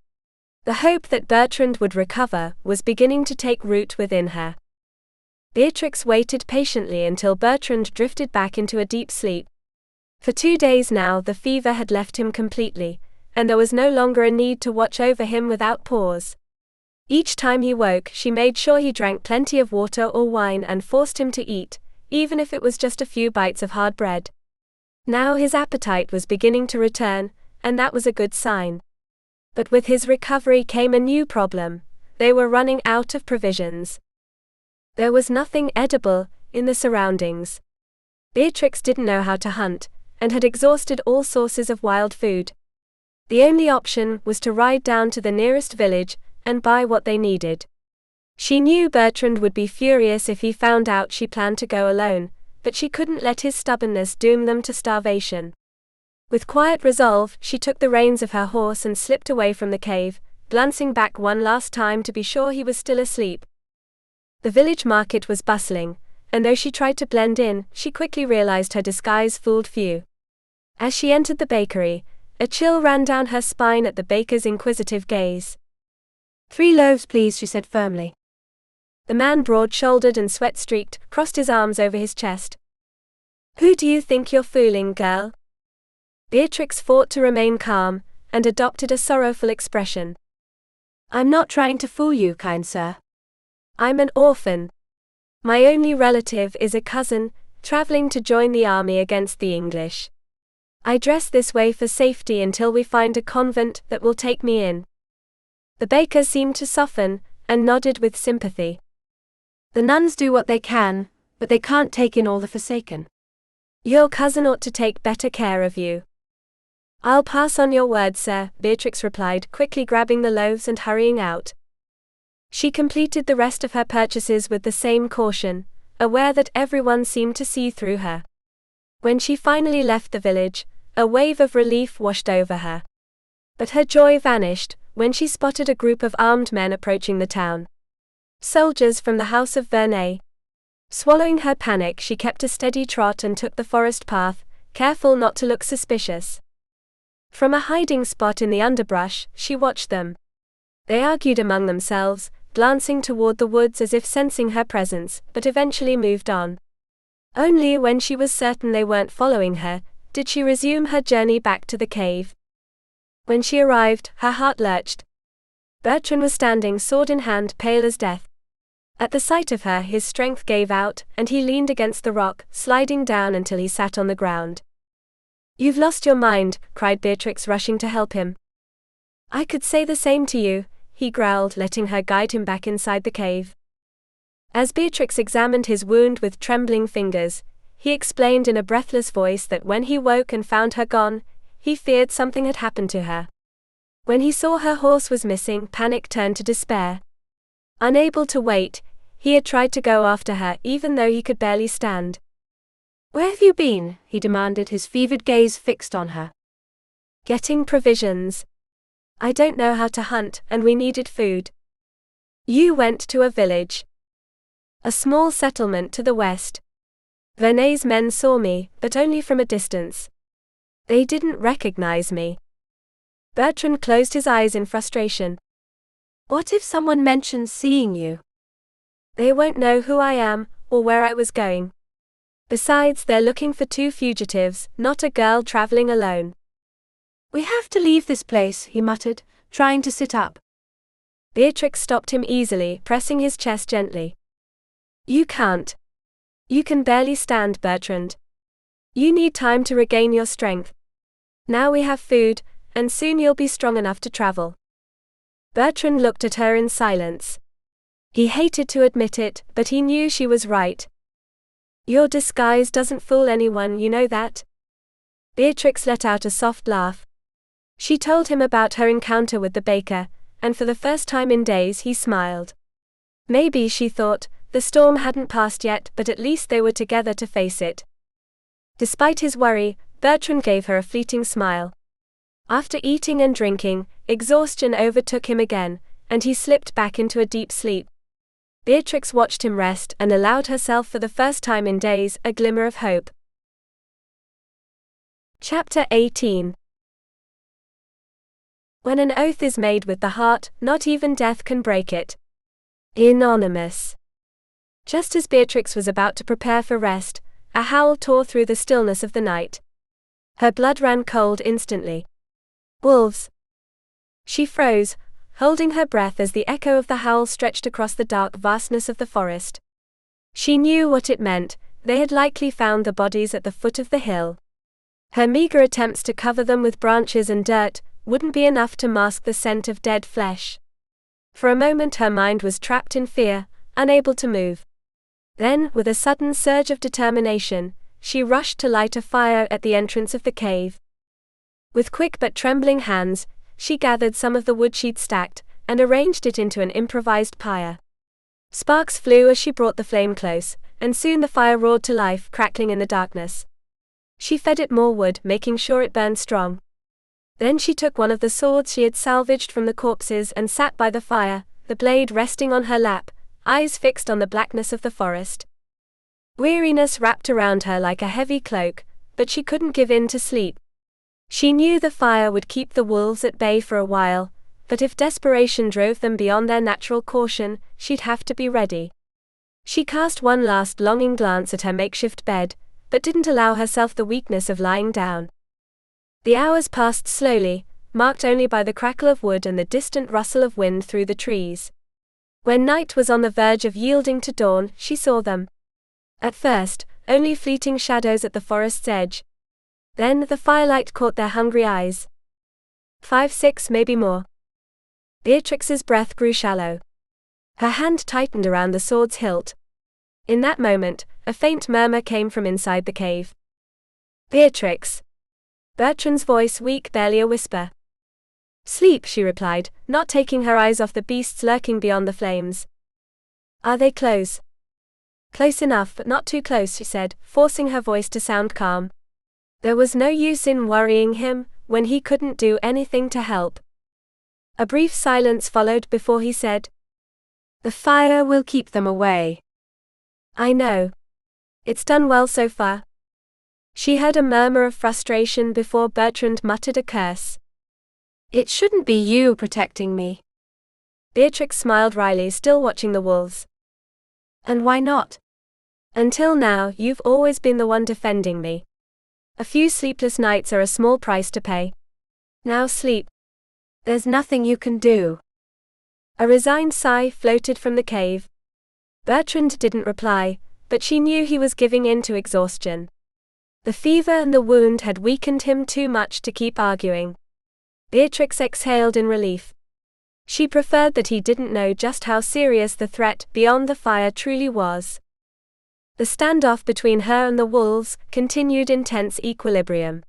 The hope that Bertrand would recover was beginning to take root within her. Beatrix waited patiently until Bertrand drifted back into a deep sleep. For 2 days now the fever had left him completely, and there was no longer a need to watch over him without pause. Each time he woke, she made sure he drank plenty of water or wine and forced him to eat, even if it was just a few bites of hard bread. Now his appetite was beginning to return, and that was a good sign. But with his recovery came a new problem: they were running out of provisions. There was nothing edible in the surroundings. Beatrix didn't know how to hunt, and had exhausted all sources of wild food. The only option was to ride down to the nearest village and buy what they needed. She knew Bertrand would be furious if he found out she planned to go alone, but she couldn't let his stubbornness doom them to starvation. With quiet resolve, she took the reins of her horse and slipped away from the cave, glancing back one last time to be sure he was still asleep. The village market was bustling, and though she tried to blend in, she quickly realized her disguise fooled few. As she entered the bakery, a chill ran down her spine at the baker's inquisitive gaze. 3 loaves, please, she said firmly. The man, broad-shouldered and sweat-streaked, crossed his arms over his chest. "Who do you think you're fooling, girl?" Beatrix fought to remain calm, and adopted a sorrowful expression. "I'm not trying to fool you, kind sir. I'm an orphan. My only relative is a cousin, traveling to join the army against the English. I dress this way for safety until we find a convent that will take me in." The baker seemed to soften, and nodded with sympathy. "The nuns do what they can, but they can't take in all the forsaken." "Your cousin ought to take better care of you." "I'll pass on your word, sir," Beatrix replied, quickly grabbing the loaves and hurrying out. She completed the rest of her purchases with the same caution, aware that everyone seemed to see through her. When she finally left the village, a wave of relief washed over her. But her joy vanished when she spotted a group of armed men approaching the town. Soldiers from the house of Verneuil. Swallowing her panic, she kept a steady trot and took the forest path, careful not to look suspicious. From a hiding spot in the underbrush, she watched them. They argued among themselves, glancing toward the woods as if sensing her presence, but eventually moved on. Only when she was certain they weren't following her, did she resume her journey back to the cave. When she arrived, her heart lurched. Bertrand was standing sword in hand, pale as death. At the sight of her, his strength gave out, and he leaned against the rock, sliding down until he sat on the ground. "You've lost your mind," cried Beatrix, rushing to help him. "I could say the same to you," he growled, letting her guide him back inside the cave. As Beatrix examined his wound with trembling fingers, he explained in a breathless voice that when he woke and found her gone, he feared something had happened to her. When he saw her horse was missing, panic turned to despair. Unable to wait, he had tried to go after her even though he could barely stand. "Where have you been?" he demanded, his fevered gaze fixed on her. "Getting provisions. I don't know how to hunt, and we needed food." "You went to a village." "A small settlement to the west. Verneuil's men saw me, but only from a distance. They didn't recognize me." Bertrand closed his eyes in frustration. "What if someone mentions seeing you?" "They won't know who I am, or where I was going. Besides, they're looking for two fugitives, not a girl traveling alone." "We have to leave this place," he muttered, trying to sit up. Beatrix stopped him easily, pressing his chest gently. "You can't. You can barely stand, Bertrand. You need time to regain your strength. Now we have food, and soon you'll be strong enough to travel." Bertrand looked at her in silence. He hated to admit it, but he knew she was right. "Your disguise doesn't fool anyone, you know that?" Beatrix let out a soft laugh. She told him about her encounter with the baker, and for the first time in days he smiled. Maybe, she thought, the storm hadn't passed yet, but at least they were together to face it. Despite his worry, Bertrand gave her a fleeting smile. After eating and drinking, exhaustion overtook him again, and he slipped back into a deep sleep. Beatrix watched him rest and allowed herself for the first time in days a glimmer of hope. Chapter 18. When an oath is made with the heart, not even death can break it. Anonymous. Just as Beatrix was about to prepare for rest, a howl tore through the stillness of the night. Her blood ran cold instantly. "Wolves!" She froze, holding her breath as the echo of the howl stretched across the dark vastness of the forest. She knew what it meant. They had likely found the bodies at the foot of the hill. Her meager attempts to cover them with branches and dirt wouldn't be enough to mask the scent of dead flesh. For a moment her mind was trapped in fear, unable to move. Then, with a sudden surge of determination, she rushed to light a fire at the entrance of the cave. With quick but trembling hands, she gathered some of the wood she'd stacked, and arranged it into an improvised pyre. Sparks flew as she brought the flame close, and soon the fire roared to life, crackling in the darkness. She fed it more wood, making sure it burned strong. Then she took one of the swords she had salvaged from the corpses and sat by the fire, the blade resting on her lap, eyes fixed on the blackness of the forest. Weariness wrapped around her like a heavy cloak, but she couldn't give in to sleep. She knew the fire would keep the wolves at bay for a while, but if desperation drove them beyond their natural caution, she'd have to be ready. She cast one last longing glance at her makeshift bed, but didn't allow herself the weakness of lying down. The hours passed slowly, marked only by the crackle of wood and the distant rustle of wind through the trees. When night was on the verge of yielding to dawn, she saw them. At first, only fleeting shadows at the forest's edge. Then the firelight caught their hungry eyes. 5, 6, maybe more. Beatrix's breath grew shallow. Her hand tightened around the sword's hilt. In that moment, a faint murmur came from inside the cave. "Beatrix." Bertrand's voice weak, barely a whisper. "Sleep," she replied, not taking her eyes off the beasts lurking beyond the flames. "Are they close?" "Close enough, but not too close," she said, forcing her voice to sound calm. There was no use in worrying him, when he couldn't do anything to help. A brief silence followed before he said, "The fire will keep them away." "I know. It's done well so far." She heard a murmur of frustration before Bertrand muttered a curse. "It shouldn't be you protecting me." Beatrix smiled wryly, still watching the wolves. "And why not? Until now, you've always been the one defending me. A few sleepless nights are a small price to pay. Now sleep. There's nothing you can do." A resigned sigh floated from the cave. Bertrand didn't reply, but she knew he was giving in to exhaustion. The fever and the wound had weakened him too much to keep arguing. Beatrix exhaled in relief. She preferred that he didn't know just how serious the threat beyond the fire truly was. The standoff between her and the wolves continued in tense equilibrium.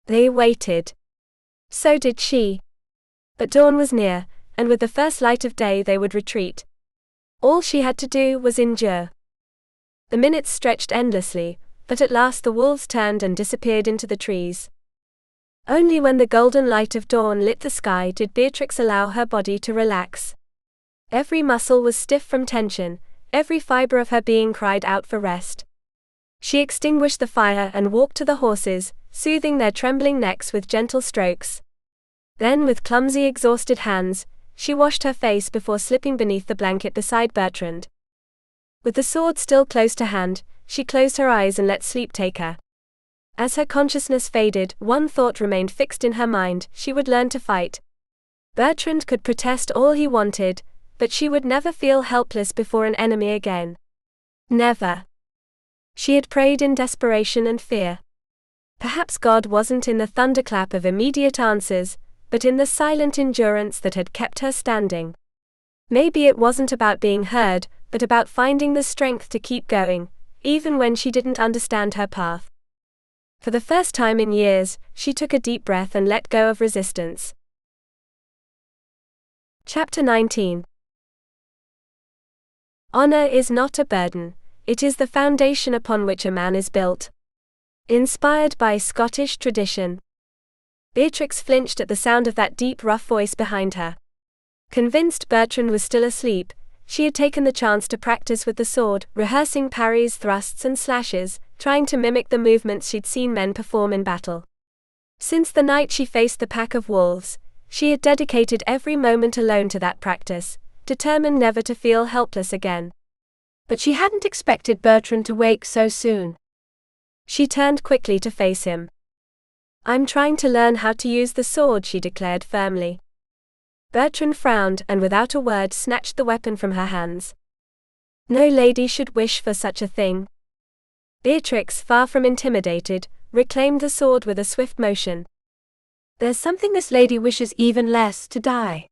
They waited. So did she. But dawn was near, and with the first light of day they would retreat. All she had to do was endure. The minutes stretched endlessly, but at last the wolves turned and disappeared into the trees. Only when the golden light of dawn lit the sky did Beatrix allow her body to relax. Every muscle was stiff from tension, every fiber of her being cried out for rest. She extinguished the fire and walked to the horses, soothing their trembling necks with gentle strokes. Then, with clumsy, exhausted hands, she washed her face before slipping beneath the blanket beside Bertrand. With the sword still close to hand, she closed her eyes and let sleep take her. As her consciousness faded, one thought remained fixed in her mind: she would learn to fight. Bertrand could protest all he wanted, but she would never feel helpless before an enemy again. Never. She had prayed in desperation and fear. Perhaps God wasn't in the thunderclap of immediate answers, but in the silent endurance that had kept her standing. Maybe it wasn't about being heard, but about finding the strength to keep going, even when she didn't understand her path. For the first time in years, she took a deep breath and let go of resistance. Chapter 19. Honor is not a burden, it is the foundation upon which a man is built. Inspired by Scottish tradition. Beatrix flinched at the sound of that deep, rough voice behind her. Convinced Bertrand was still asleep, she had taken the chance to practice with the sword, rehearsing parries, thrusts and slashes, trying to mimic the movements she'd seen men perform in battle. Since the night she faced the pack of wolves, she had dedicated every moment alone to that practice, determined never to feel helpless again. But she hadn't expected Bertrand to wake so soon. She turned quickly to face him. "I'm trying to learn how to use the sword," she declared firmly. Bertrand frowned and without a word snatched the weapon from her hands. No lady should wish for such a thing. Beatrix, far from intimidated, reclaimed the sword with a swift motion. "There's something this lady wishes even less: to die."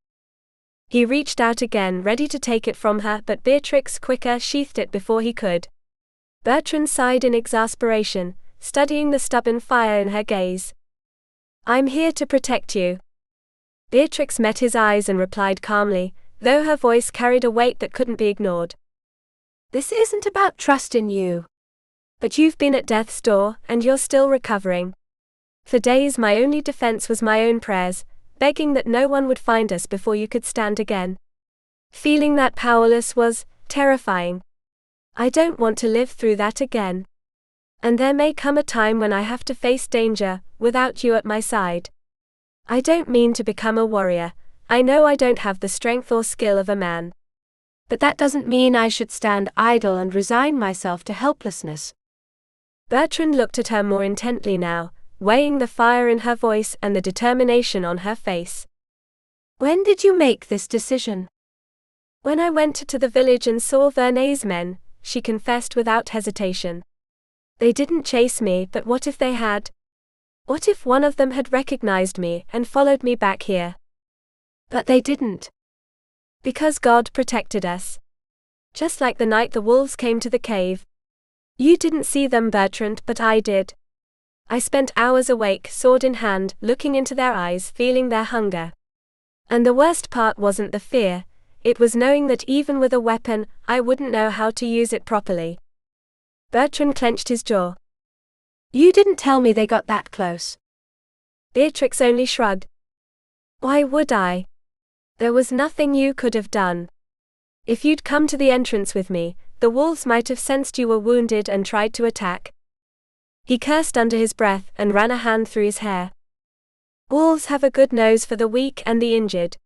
He reached out again, ready to take it from her, but Beatrix, quicker, sheathed it before he could. Bertrand sighed in exasperation, studying the stubborn fire in her gaze. "I'm here to protect you." Beatrix met his eyes and replied calmly, though her voice carried a weight that couldn't be ignored. "This isn't about trust in you. But you've been at death's door, and you're still recovering. For days my only defense was my own prayers, begging that no one would find us before you could stand again. Feeling that powerless was terrifying. I don't want to live through that again. And there may come a time when I have to face danger, without you at my side. I don't mean to become a warrior, I know I don't have the strength or skill of a man. But that doesn't mean I should stand idle and resign myself to helplessness." Bertrand looked at her more intently now, weighing the fire in her voice and the determination on her face. "When did you make this decision?" "When I went to the village and saw Verneuil's men," she confessed without hesitation. "They didn't chase me, but what if they had? What if one of them had recognized me and followed me back here?" "But they didn't." "Because God protected us. Just like the night the wolves came to the cave. You didn't see them, Bertrand, but I did. I spent hours awake, sword in hand, looking into their eyes, feeling their hunger. And the worst part wasn't the fear, it was knowing that even with a weapon, I wouldn't know how to use it properly." Bertrand clenched his jaw. "You didn't tell me they got that close." Beatrix only shrugged. "Why would I? There was nothing you could have done. If you'd come to the entrance with me, the wolves might have sensed you were wounded and tried to attack." He cursed under his breath and ran a hand through his hair. "Wolves have a good nose for the weak and the injured.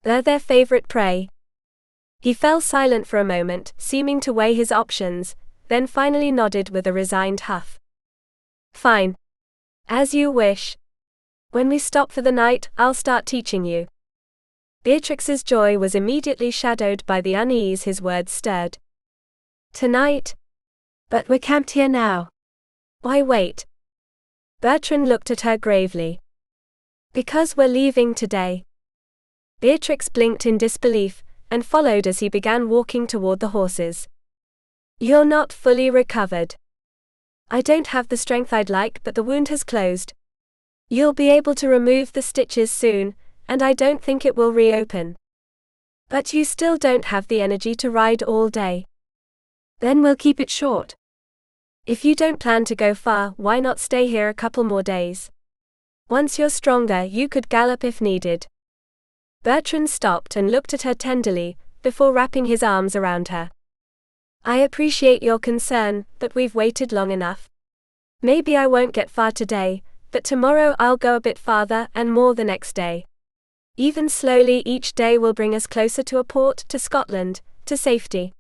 They're their favorite prey." He fell silent for a moment, seeming to weigh his options, then finally nodded with a resigned huff. "Fine. As you wish. When we stop for the night, I'll start teaching you." Beatrix's joy was immediately shadowed by the unease his words stirred. Tonight? But we're camped here now. Why wait? Bertrand looked at her gravely. Because we're leaving today. Beatrix blinked in disbelief, and followed as he began walking toward the horses. You're not fully recovered. I don't have the strength I'd like, but the wound has closed. You'll be able to remove the stitches soon, and I don't think it will reopen. But you still don't have the energy to ride all day. Then we'll keep it short. If you don't plan to go far, why not stay here a couple more days? Once you're stronger, you could gallop if needed. Bertrand stopped and looked at her tenderly, before wrapping his arms around her. I appreciate your concern, but we've waited long enough. Maybe I won't get far today, but tomorrow I'll go a bit farther and more the next day. Even slowly, each day will bring us closer to a port, to Scotland, to safety.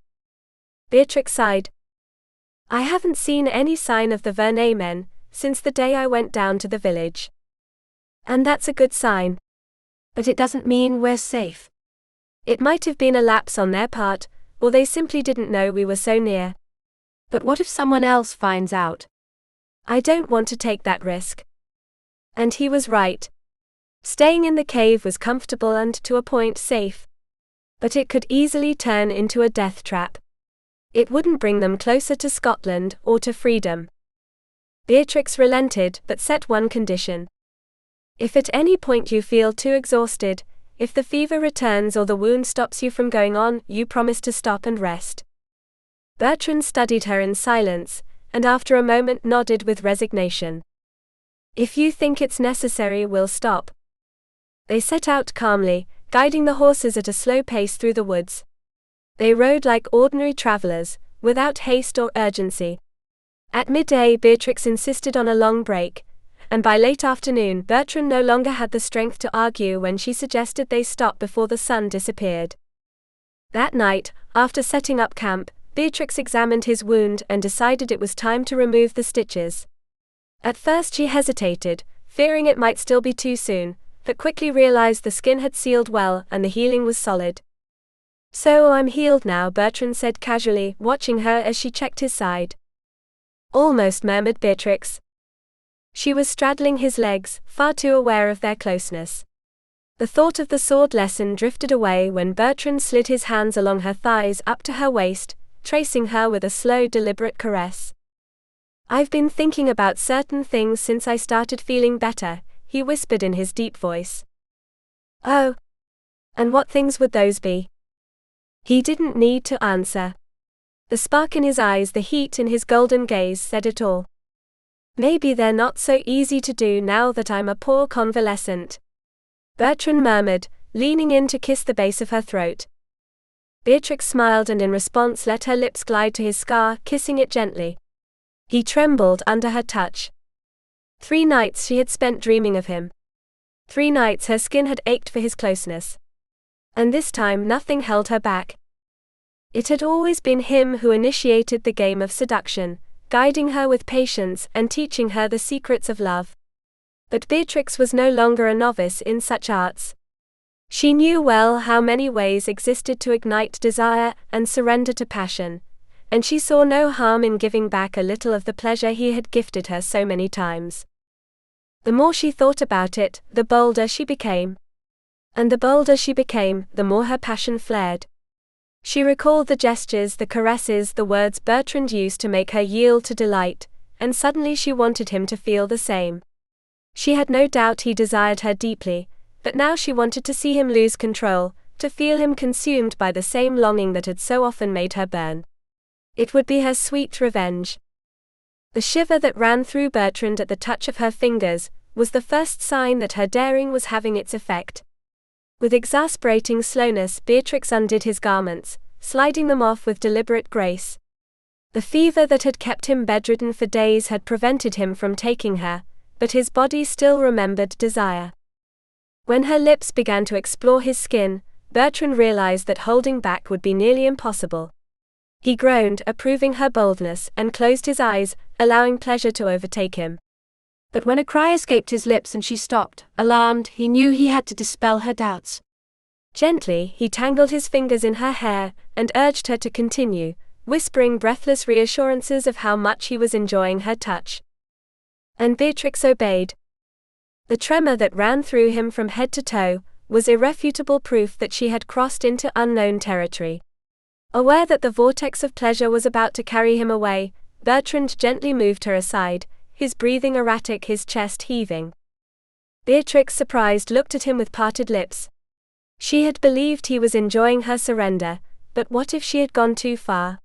Beatrix sighed. I haven't seen any sign of the Verneuil men since the day I went down to the village. And that's a good sign. But it doesn't mean we're safe. It might have been a lapse on their part, or they simply didn't know we were so near. But what if someone else finds out? I don't want to take that risk. And he was right. Staying in the cave was comfortable and, to a point, safe. But it could easily turn into a death trap. It wouldn't bring them closer to Scotland or to freedom. Beatrix relented, but set one condition. If at any point you feel too exhausted, if the fever returns or the wound stops you from going on, you promise to stop and rest. Bertrand studied her in silence, and after a moment nodded with resignation. If you think it's necessary, we'll stop. They set out calmly, guiding the horses at a slow pace through the woods. They rode like ordinary travelers, without haste or urgency. At midday, Beatrix insisted on a long break, and by late afternoon, Bertrand no longer had the strength to argue when she suggested they stop before the sun disappeared. That night, after setting up camp, Beatrix examined his wound and decided it was time to remove the stitches. At first she hesitated, fearing it might still be too soon, but quickly realized the skin had sealed well and the healing was solid. So I'm healed now, Bertrand said casually, watching her as she checked his side. Almost, murmured Beatrix. She was straddling his legs, far too aware of their closeness. The thought of the sword lesson drifted away when Bertrand slid his hands along her thighs up to her waist, tracing her with a slow, deliberate caress. I've been thinking about certain things since I started feeling better, he whispered in his deep voice. Oh. And what things would those be? He didn't need to answer. The spark in his eyes, the heat in his golden gaze said it all. Maybe they're not so easy to do now that I'm a poor convalescent. Bertrand murmured, leaning in to kiss the base of her throat. Beatrix smiled and in response let her lips glide to his scar, kissing it gently. He trembled under her touch. 3 nights she had spent dreaming of him. 3 nights her skin had ached for his closeness. And this time nothing held her back. It had always been him who initiated the game of seduction, guiding her with patience and teaching her the secrets of love. But Beatrix was no longer a novice in such arts. She knew well how many ways existed to ignite desire and surrender to passion, and she saw no harm in giving back a little of the pleasure he had gifted her so many times. The more she thought about it, the bolder she became. And the bolder she became, the more her passion flared. She recalled the gestures, the caresses, the words Bertrand used to make her yield to delight, and suddenly she wanted him to feel the same. She had no doubt he desired her deeply, but now she wanted to see him lose control, to feel him consumed by the same longing that had so often made her burn. It would be her sweet revenge. The shiver that ran through Bertrand at the touch of her fingers was the first sign that her daring was having its effect. With exasperating slowness, Beatrix undid his garments, sliding them off with deliberate grace. The fever that had kept him bedridden for days had prevented him from taking her, but his body still remembered desire. When her lips began to explore his skin, Bertrand realized that holding back would be nearly impossible. He groaned, approving her boldness, and closed his eyes, allowing pleasure to overtake him. But when a cry escaped his lips and she stopped, alarmed, he knew he had to dispel her doubts. Gently, he tangled his fingers in her hair, and urged her to continue, whispering breathless reassurances of how much he was enjoying her touch. And Beatrix obeyed. The tremor that ran through him from head to toe was irrefutable proof that she had crossed into unknown territory. Aware that the vortex of pleasure was about to carry him away, Bertrand gently moved her aside, his breathing erratic, his chest heaving. Beatrix, surprised, looked at him with parted lips. She had believed he was enjoying her surrender, but what if she had gone too far?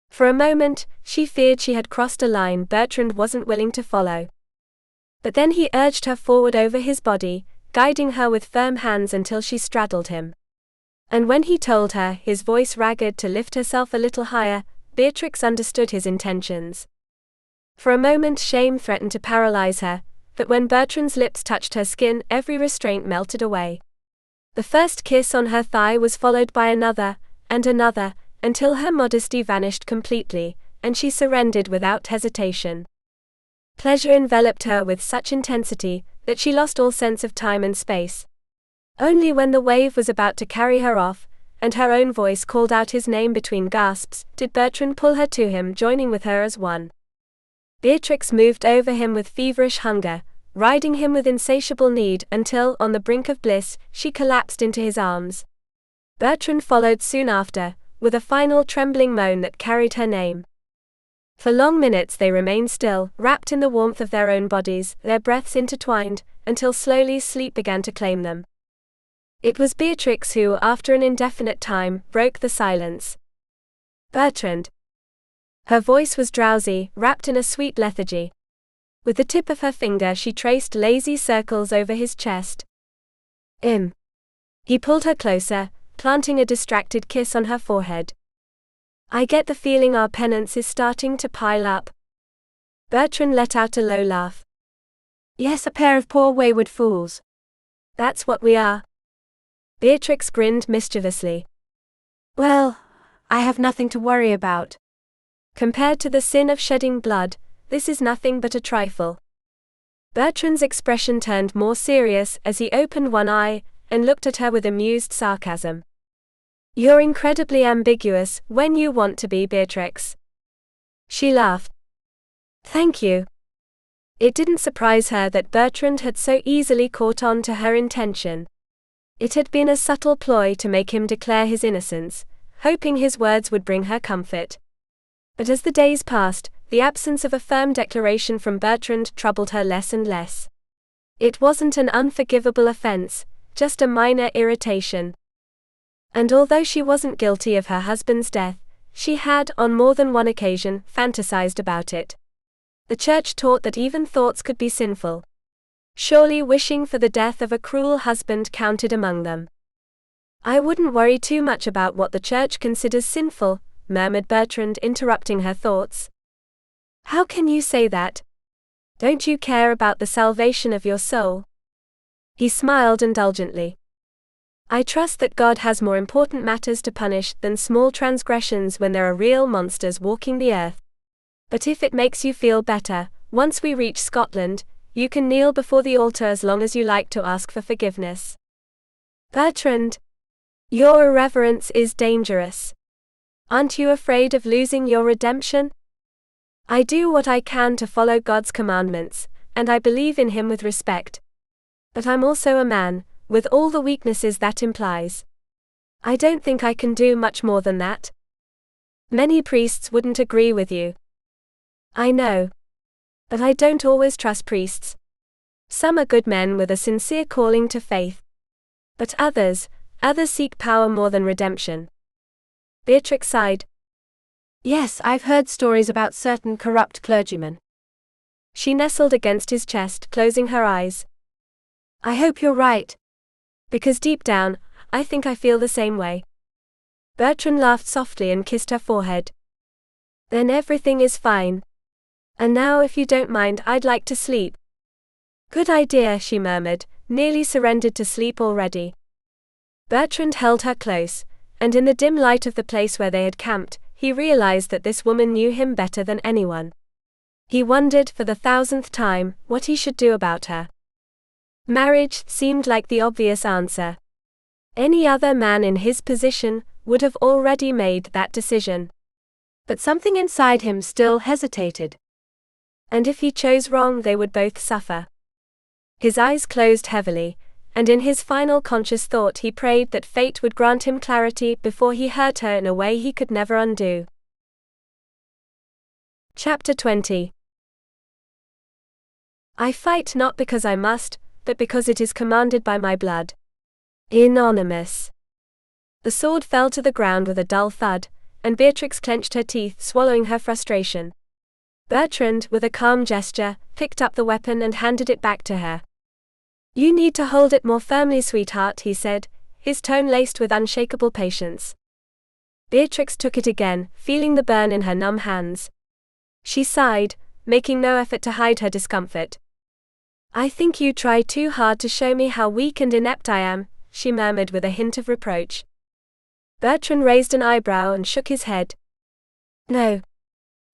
For a moment, she feared she had crossed a line Bertrand wasn't willing to follow. But then he urged her forward over his body, guiding her with firm hands until she straddled him. And when he told her, his voice ragged, to lift herself a little higher, Beatrix understood his intentions. For a moment shame threatened to paralyze her, but when Bertrand's lips touched her skin, every restraint melted away. The first kiss on her thigh was followed by another, and another, until her modesty vanished completely, and she surrendered without hesitation. Pleasure enveloped her with such intensity that she lost all sense of time and space. Only when the wave was about to carry her off, and her own voice called out his name between gasps, did Bertrand pull her to him, joining with her as one. Beatrix moved over him with feverish hunger, riding him with insatiable need until, on the brink of bliss, she collapsed into his arms. Bertrand followed soon after, with a final trembling moan that carried her name. For long minutes they remained still, wrapped in the warmth of their own bodies, their breaths intertwined, until slowly sleep began to claim them. It was Beatrix who, after an indefinite time, broke the silence. "Bertrand." Her voice was drowsy, wrapped in a sweet lethargy. With the tip of her finger she traced lazy circles over his chest. He pulled her closer, planting a distracted kiss on her forehead. "I get the feeling our penance is starting to pile up." Bertrand let out a low laugh. "Yes, a pair of poor wayward fools." "That's what we are." Beatrix grinned mischievously. "Well, I have nothing to worry about. Compared to the sin of shedding blood, this is nothing but a trifle." Bertrand's expression turned more serious as he opened one eye and looked at her with amused sarcasm. "You're incredibly ambiguous when you want to be, Beatrix." She laughed. "Thank you." It didn't surprise her that Bertrand had so easily caught on to her intention. It had been a subtle ploy to make him declare his innocence, hoping his words would bring her comfort. But as the days passed, the absence of a firm declaration from Bertrand troubled her less and less. It wasn't an unforgivable offense, just a minor irritation. And although she wasn't guilty of her husband's death, she had, on more than one occasion, fantasized about it. The church taught that even thoughts could be sinful. Surely wishing for the death of a cruel husband counted among them. "I wouldn't worry too much about what the church considers sinful," murmured Bertrand, interrupting her thoughts. "How can you say that? Don't you care about the salvation of your soul?" He smiled indulgently. "I trust that God has more important matters to punish than small transgressions when there are real monsters walking the earth. But if it makes you feel better, once we reach Scotland, you can kneel before the altar as long as you like to ask for forgiveness." "Bertrand, your irreverence is dangerous. Aren't you afraid of losing your redemption?" "I do what I can to follow God's commandments, and I believe in Him with respect. But I'm also a man, with all the weaknesses that implies. I don't think I can do much more than that." "Many priests wouldn't agree with you." "I know. But I don't always trust priests. Some are good men with a sincere calling to faith. But others seek power more than redemption." Beatrix sighed. "Yes, I've heard stories about certain corrupt clergymen." She nestled against his chest, closing her eyes. "I hope you're right. Because deep down, I think I feel the same way." Bertrand laughed softly and kissed her forehead. "Then everything is fine. And now, if you don't mind, I'd like to sleep." "Good idea," she murmured, nearly surrendered to sleep already. Bertrand held her close, and in the dim light of the place where they had camped, he realized that this woman knew him better than anyone. He wondered, for the 1,000th time, what he should do about her. Marriage seemed like the obvious answer. Any other man in his position would have already made that decision. But something inside him still hesitated. And if he chose wrong, they would both suffer. His eyes closed heavily, and in his final conscious thought he prayed that fate would grant him clarity before he hurt her in a way he could never undo. Chapter 20. I fight not because I must, but because it is commanded by my blood. Anonymous. The sword fell to the ground with a dull thud, and Beatrix clenched her teeth, swallowing her frustration. Bertrand, with a calm gesture, picked up the weapon and handed it back to her. You need to hold it more firmly, sweetheart, he said, his tone laced with unshakable patience. Beatrix took it again, feeling the burn in her numb hands. She sighed, making no effort to hide her discomfort. I think you try too hard to show me how weak and inept I am, she murmured with a hint of reproach. Bertrand raised an eyebrow and shook his head. No.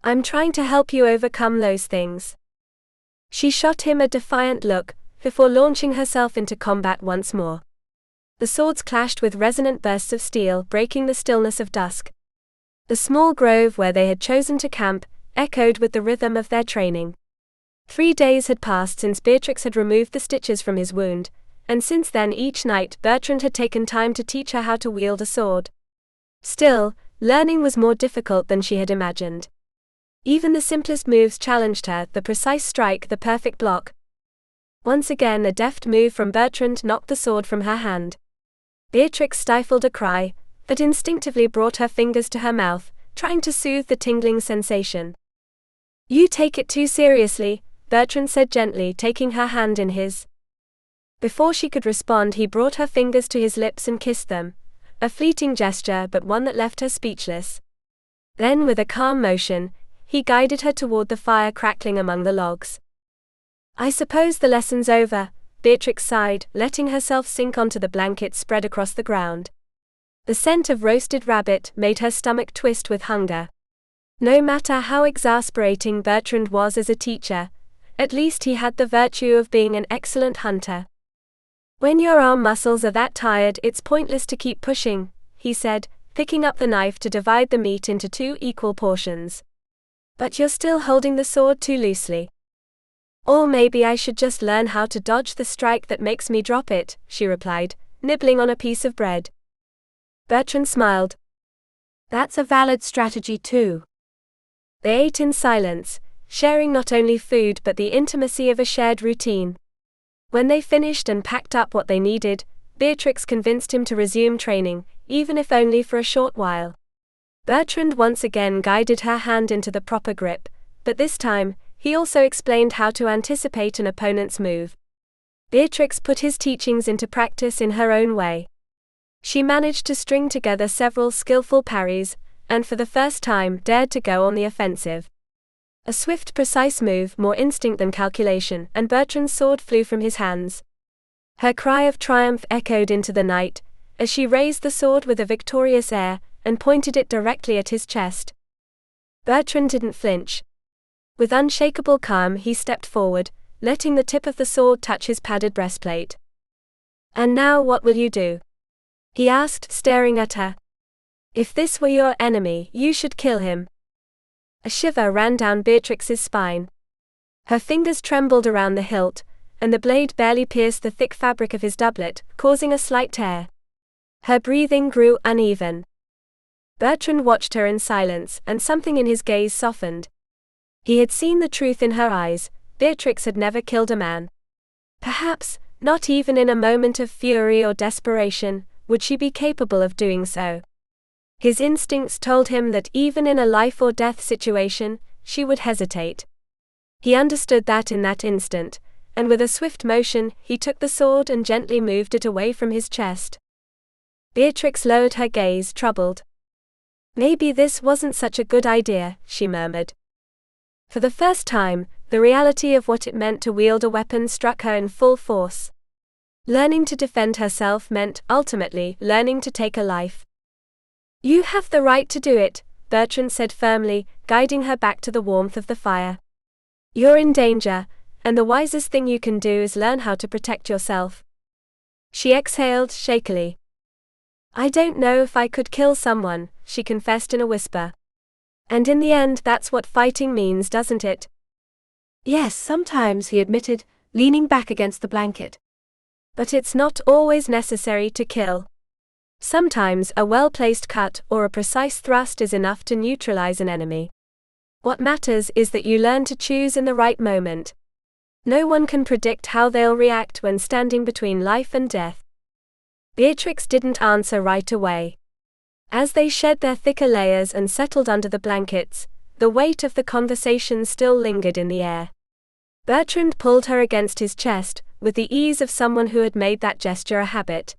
I'm trying to help you overcome those things. She shot him a defiant look, before launching herself into combat once more. The swords clashed with resonant bursts of steel, breaking the stillness of dusk. The small grove where they had chosen to camp echoed with the rhythm of their training. 3 days had passed since Beatrix had removed the stitches from his wound, and since then each night Bertrand had taken time to teach her how to wield a sword. Still, learning was more difficult than she had imagined. Even the simplest moves challenged her, the precise strike, the perfect block. Once again a deft move from Bertrand knocked the sword from her hand. Beatrix stifled a cry, but instinctively brought her fingers to her mouth, trying to soothe the tingling sensation. You take it too seriously, Bertrand said gently, taking her hand in his. Before she could respond, he brought her fingers to his lips and kissed them, a fleeting gesture but one that left her speechless. Then, with a calm motion, he guided her toward the fire crackling among the logs. I suppose the lesson's over, Beatrix sighed, letting herself sink onto the blankets spread across the ground. The scent of roasted rabbit made her stomach twist with hunger. No matter how exasperating Bertrand was as a teacher, at least he had the virtue of being an excellent hunter. When your arm muscles are that tired, it's pointless to keep pushing, he said, picking up the knife to divide the meat into 2 equal portions. But you're still holding the sword too loosely. Or maybe I should just learn how to dodge the strike that makes me drop it, she replied, nibbling on a piece of bread. Bertrand smiled. That's a valid strategy too. They ate in silence, sharing not only food but the intimacy of a shared routine. When they finished and packed up what they needed, Beatrix convinced him to resume training, even if only for a short while. Bertrand once again guided her hand into the proper grip, but this time, he also explained how to anticipate an opponent's move. Beatrix put his teachings into practice in her own way. She managed to string together several skillful parries, and for the first time dared to go on the offensive. A swift, precise move, more instinct than calculation, and Bertrand's sword flew from his hands. Her cry of triumph echoed into the night, as she raised the sword with a victorious air, and pointed it directly at his chest. Bertrand didn't flinch. With unshakable calm he stepped forward, letting the tip of the sword touch his padded breastplate. And now what will you do? He asked, staring at her. If this were your enemy, you should kill him. A shiver ran down Beatrix's spine. Her fingers trembled around the hilt, and the blade barely pierced the thick fabric of his doublet, causing a slight tear. Her breathing grew uneven. Bertrand watched her in silence, and something in his gaze softened. He had seen the truth in her eyes. Beatrix had never killed a man. Perhaps, not even in a moment of fury or desperation, would she be capable of doing so. His instincts told him that even in a life-or-death situation, she would hesitate. He understood that in that instant, and with a swift motion, he took the sword and gently moved it away from his chest. Beatrix lowered her gaze, troubled. Maybe this wasn't such a good idea, she murmured. For the first time, the reality of what it meant to wield a weapon struck her in full force. Learning to defend herself meant, ultimately, learning to take a life. You have the right to do it, Bertrand said firmly, guiding her back to the warmth of the fire. You're in danger, and the wisest thing you can do is learn how to protect yourself. She exhaled shakily. I don't know if I could kill someone, she confessed in a whisper. And in the end, that's what fighting means, doesn't it? Yes, sometimes, he admitted, leaning back against the blanket. But it's not always necessary to kill. Sometimes a well-placed cut or a precise thrust is enough to neutralize an enemy. What matters is that you learn to choose in the right moment. No one can predict how they'll react when standing between life and death. Beatrix didn't answer right away. As they shed their thicker layers and settled under the blankets, the weight of the conversation still lingered in the air. Bertrand pulled her against his chest, with the ease of someone who had made that gesture a habit.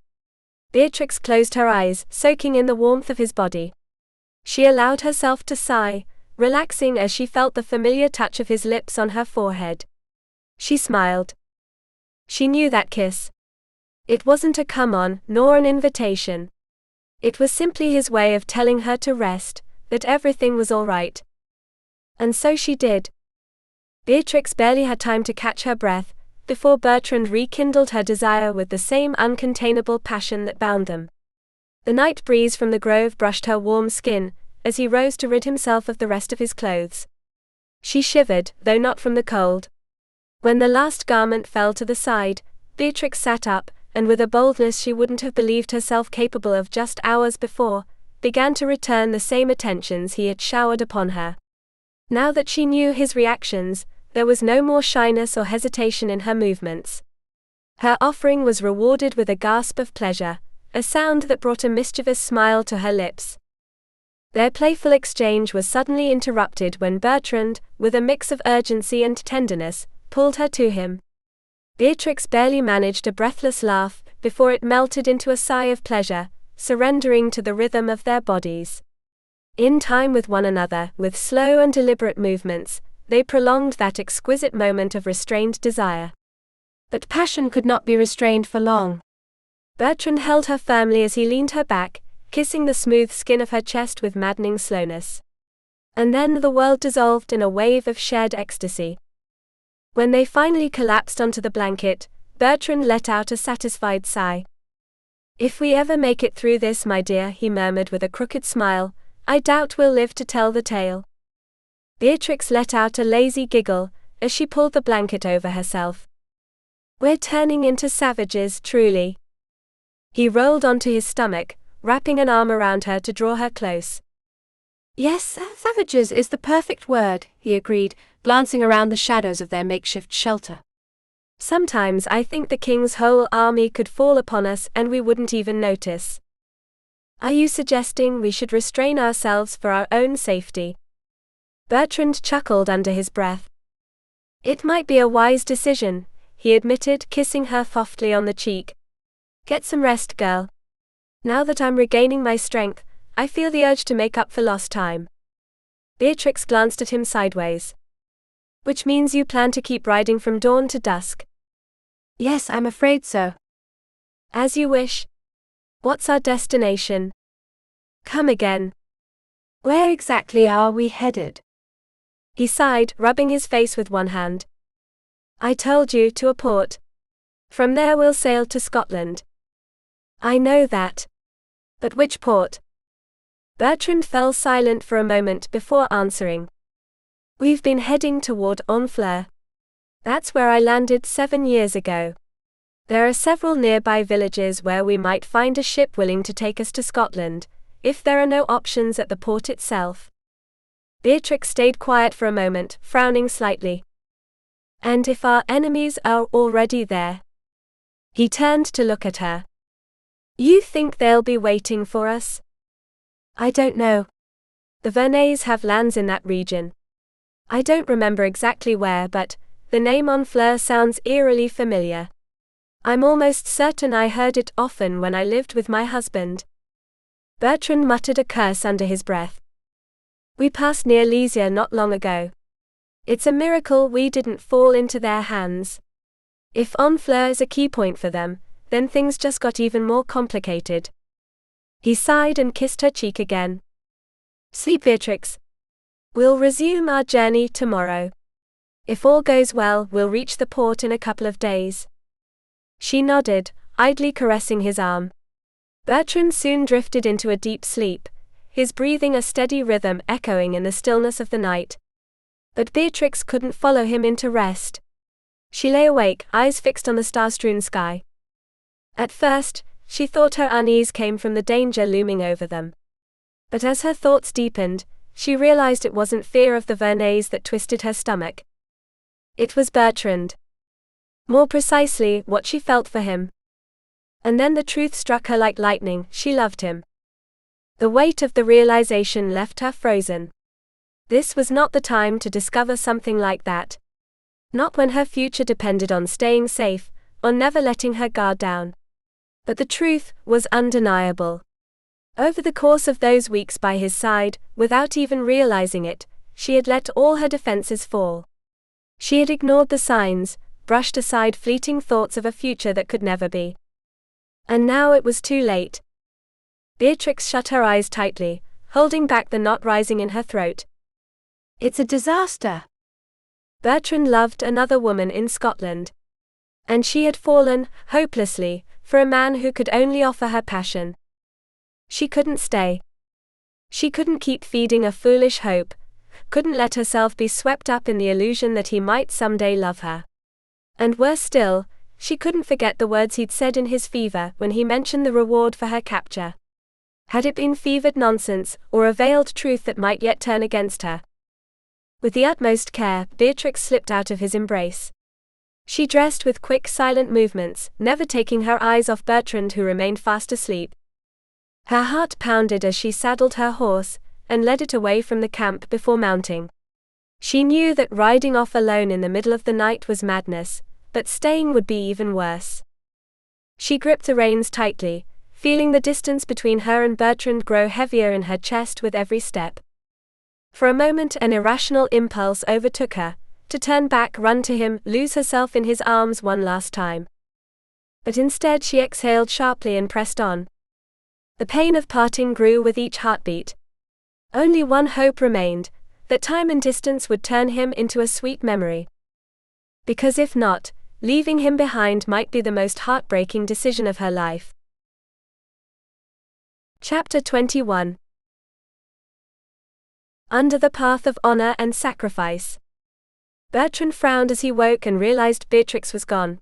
Beatrix closed her eyes, soaking in the warmth of his body. She allowed herself to sigh, relaxing as she felt the familiar touch of his lips on her forehead. She smiled. She knew that kiss. It wasn't a come-on, nor an invitation. It was simply his way of telling her to rest, that everything was all right. And so she did. Beatrix barely had time to catch her breath, before Bertrand rekindled her desire with the same uncontainable passion that bound them. The night breeze from the grove brushed her warm skin, as he rose to rid himself of the rest of his clothes. She shivered, though not from the cold. When the last garment fell to the side, Beatrix sat up, and with a boldness she wouldn't have believed herself capable of just hours before, began to return the same attentions he had showered upon her. Now that she knew his reactions, there was no more shyness or hesitation in her movements. Her offering was rewarded with a gasp of pleasure, a sound that brought a mischievous smile to her lips. Their playful exchange was suddenly interrupted when Bertrand, with a mix of urgency and tenderness, pulled her to him. Beatrix barely managed a breathless laugh before it melted into a sigh of pleasure, surrendering to the rhythm of their bodies. In time with one another, with slow and deliberate movements, they prolonged that exquisite moment of restrained desire. But passion could not be restrained for long. Bertrand held her firmly as he leaned her back, kissing the smooth skin of her chest with maddening slowness. And then the world dissolved in a wave of shared ecstasy. When they finally collapsed onto the blanket, Bertrand let out a satisfied sigh. "If we ever make it through this, my dear," he murmured with a crooked smile, "I doubt we'll live to tell the tale." Beatrix let out a lazy giggle, as she pulled the blanket over herself. "We're turning into savages, truly." He rolled onto his stomach, wrapping an arm around her to draw her close. "Yes, savages is the perfect word," he agreed, glancing around the shadows of their makeshift shelter. "Sometimes I think the king's whole army could fall upon us and we wouldn't even notice. Are you suggesting we should restrain ourselves for our own safety?" Bertrand chuckled under his breath. "It might be a wise decision," he admitted, kissing her softly on the cheek. "Get some rest, girl. Now that I'm regaining my strength, I feel the urge to make up for lost time." Beatrix glanced at him sideways. "Which means you plan to keep riding from dawn to dusk?" "Yes, I'm afraid so." "As you wish. What's our destination?" "Come again." "Where exactly are we headed?" He sighed, rubbing his face with one hand. "I told you, to a port. From there we'll sail to Scotland." "I know that. But which port?" Bertrand fell silent for a moment before answering. "We've been heading toward Honfleur. That's where I landed 7 years ago. There are several nearby villages where we might find a ship willing to take us to Scotland, if there are no options at the port itself." Beatrix stayed quiet for a moment, frowning slightly. "And if our enemies are already there?" He turned to look at her. "You think they'll be waiting for us?" "I don't know. The Verneuils have lands in that region. I don't remember exactly where, but the name Honfleur sounds eerily familiar. I'm almost certain I heard it often when I lived with my husband." Bertrand muttered a curse under his breath. "We passed near Lysander not long ago. It's a miracle we didn't fall into their hands. If Honfleur is a key point for them, then things just got even more complicated." He sighed and kissed her cheek again. "Sleep, Beatrix. We'll resume our journey tomorrow. If all goes well, we'll reach the port in a couple of days." She nodded, idly caressing his arm. Bertrand soon drifted into a deep sleep, his breathing a steady rhythm echoing in the stillness of the night. But Beatrix couldn't follow him into rest. She lay awake, eyes fixed on the star-strewn sky. At first, she thought her unease came from the danger looming over them. But as her thoughts deepened, she realized it wasn't fear of the Verneuils that twisted her stomach. It was Bertrand. More precisely, what she felt for him. And then the truth struck her like lightning: she loved him. The weight of the realization left her frozen. This was not the time to discover something like that. Not when her future depended on staying safe, on never letting her guard down. But the truth was undeniable. Over the course of those weeks by his side, without even realizing it, she had let all her defenses fall. She had ignored the signs, brushed aside fleeting thoughts of a future that could never be. And now it was too late. Beatrix shut her eyes tightly, holding back the knot rising in her throat. It's a disaster. Bertrand loved another woman in Scotland. And she had fallen, hopelessly, for a man who could only offer her passion. She couldn't stay. She couldn't keep feeding a foolish hope, couldn't let herself be swept up in the illusion that he might someday love her. And worse still, she couldn't forget the words he'd said in his fever when he mentioned the reward for her capture. Had it been fevered nonsense, or a veiled truth that might yet turn against her? With the utmost care, Beatrix slipped out of his embrace. She dressed with quick, silent movements, never taking her eyes off Bertrand, who remained fast asleep. Her heart pounded as she saddled her horse, and led it away from the camp before mounting. She knew that riding off alone in the middle of the night was madness, but staying would be even worse. She gripped the reins tightly, feeling the distance between her and Bertrand grow heavier in her chest with every step. For a moment an irrational impulse overtook her, to turn back, run to him, lose herself in his arms one last time. But instead she exhaled sharply and pressed on. The pain of parting grew with each heartbeat. Only one hope remained, that time and distance would turn him into a sweet memory. Because if not, leaving him behind might be the most heartbreaking decision of her life. Chapter 21. Under the path of honor and sacrifice. Bertrand frowned as he woke and realized Beatrix was gone.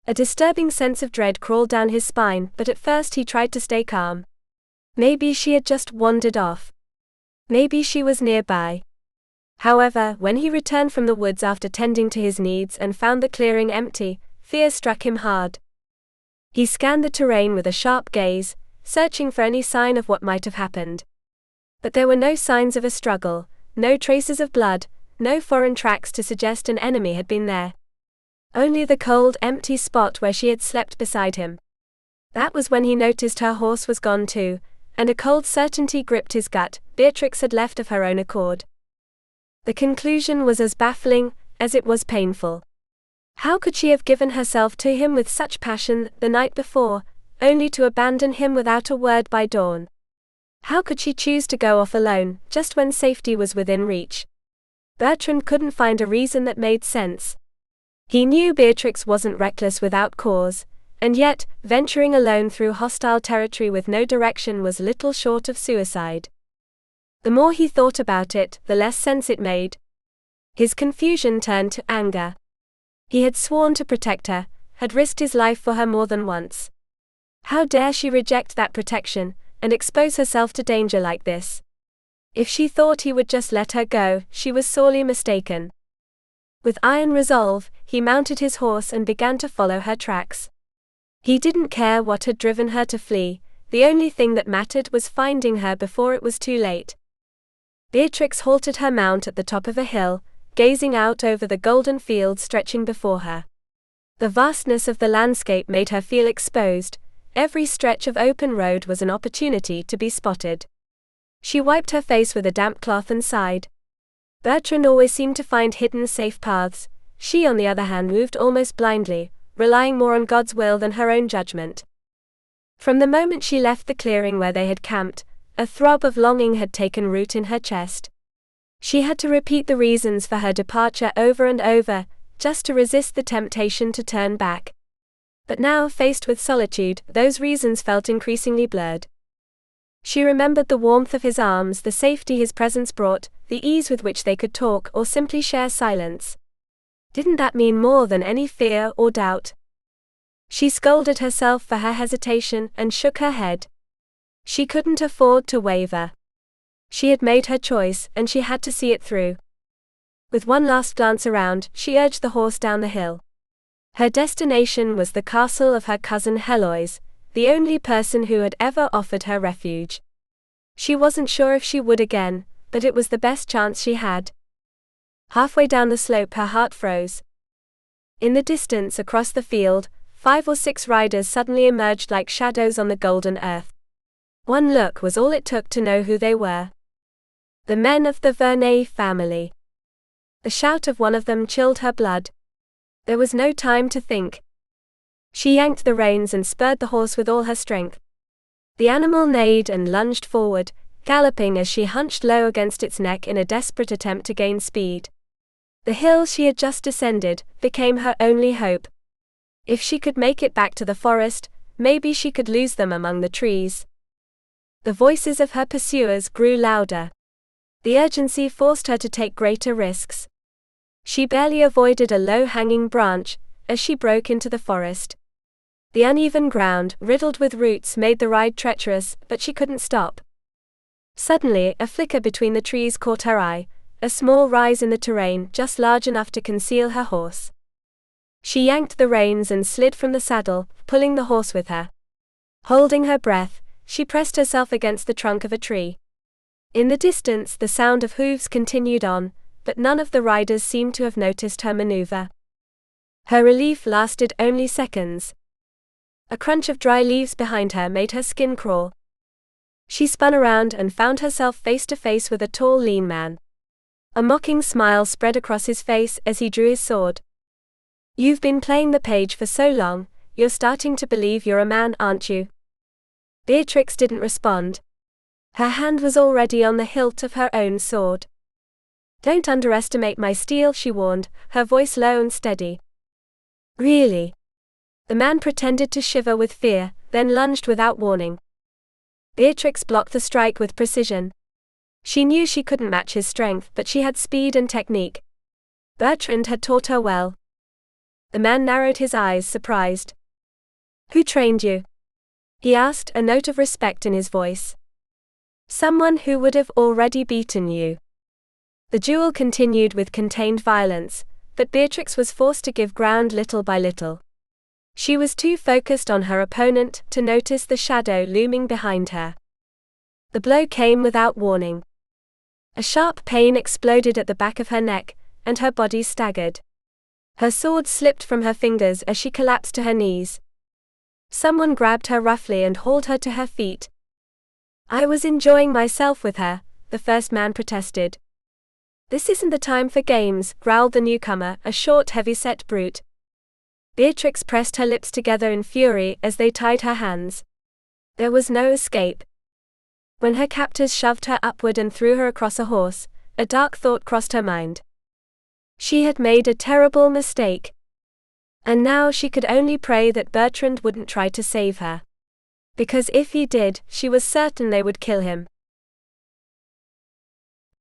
A disturbing sense of dread crawled down his spine, but at first he tried to stay calm. Maybe she had just wandered off. Maybe she was nearby. However, when he returned from the woods after tending to his needs and found the clearing empty, fear struck him hard. He scanned the terrain with a sharp gaze, searching for any sign of what might have happened. But there were no signs of a struggle, no traces of blood, no foreign tracks to suggest an enemy had been there. Only the cold, empty spot where she had slept beside him. That was when he noticed her horse was gone too, and a cold certainty gripped his gut: Beatrix had left of her own accord. The conclusion was as baffling as it was painful. How could she have given herself to him with such passion the night before, only to abandon him without a word by dawn? How could she choose to go off alone, just when safety was within reach? Bertrand couldn't find a reason that made sense. He knew Beatrix wasn't reckless without cause, and yet, venturing alone through hostile territory with no direction was little short of suicide. The more he thought about it, the less sense it made. His confusion turned to anger. He had sworn to protect her, had risked his life for her more than once. How dare she reject that protection, and expose herself to danger like this? If she thought he would just let her go, she was sorely mistaken. With iron resolve, he mounted his horse and began to follow her tracks. He didn't care what had driven her to flee, the only thing that mattered was finding her before it was too late. Beatrix halted her mount at the top of a hill, gazing out over the golden fields stretching before her. The vastness of the landscape made her feel exposed. Every stretch of open road was an opportunity to be spotted. She wiped her face with a damp cloth and sighed. Bertrand always seemed to find hidden safe paths. She on the other hand moved almost blindly, relying more on God's will than her own judgment. From the moment she left the clearing where they had camped, a throb of longing had taken root in her chest. She had to repeat the reasons for her departure over and over, just to resist the temptation to turn back. But now, faced with solitude, those reasons felt increasingly blurred. She remembered the warmth of his arms, the safety his presence brought, the ease with which they could talk or simply share silence. Didn't that mean more than any fear or doubt? She scolded herself for her hesitation and shook her head. She couldn't afford to waver. She had made her choice, and she had to see it through. With one last glance around, she urged the horse down the hill. Her destination was the castle of her cousin Heloise, the only person who had ever offered her refuge. She wasn't sure if she would again, but it was the best chance she had. Halfway down the slope, her heart froze. In the distance across the field, 5 or 6 riders suddenly emerged like shadows on the golden earth. One look was all it took to know who they were. The men of the Verneuil family. The shout of one of them chilled her blood. There was no time to think. She yanked the reins and spurred the horse with all her strength. The animal neighed and lunged forward, galloping as she hunched low against its neck in a desperate attempt to gain speed. The hill she had just descended became her only hope. If she could make it back to the forest, maybe she could lose them among the trees. The voices of her pursuers grew louder. The urgency forced her to take greater risks. She barely avoided a low-hanging branch as she broke into the forest. The uneven ground, riddled with roots, made the ride treacherous, but she couldn't stop. Suddenly, a flicker between the trees caught her eye, a small rise in the terrain just large enough to conceal her horse. She yanked the reins and slid from the saddle, pulling the horse with her. Holding her breath, she pressed herself against the trunk of a tree. In the distance, the sound of hooves continued on, but none of the riders seemed to have noticed her maneuver. Her relief lasted only seconds. A crunch of dry leaves behind her made her skin crawl. She spun around and found herself face to face with a tall, lean man. A mocking smile spread across his face as he drew his sword. "You've been playing the page for so long, you're starting to believe you're a man, aren't you?" Beatrix didn't respond. Her hand was already on the hilt of her own sword. "Don't underestimate my steel," she warned, her voice low and steady. "Really?" The man pretended to shiver with fear, then lunged without warning. Beatrix blocked the strike with precision. She knew she couldn't match his strength, but she had speed and technique. Bertrand had taught her well. The man narrowed his eyes, surprised. "Who trained you?" he asked, a note of respect in his voice. "Someone who would have already beaten you." The duel continued with contained violence, but Beatrix was forced to give ground little by little. She was too focused on her opponent to notice the shadow looming behind her. The blow came without warning. A sharp pain exploded at the back of her neck, and her body staggered. Her sword slipped from her fingers as she collapsed to her knees. Someone grabbed her roughly and hauled her to her feet. "I was enjoying myself with her," the first man protested. "This isn't the time for games," growled the newcomer, a short, heavy-set brute. Beatrix pressed her lips together in fury as they tied her hands. There was no escape. When her captors shoved her upward and threw her across a horse, a dark thought crossed her mind. She had made a terrible mistake. And now she could only pray that Bertrand wouldn't try to save her. Because if he did, she was certain they would kill him.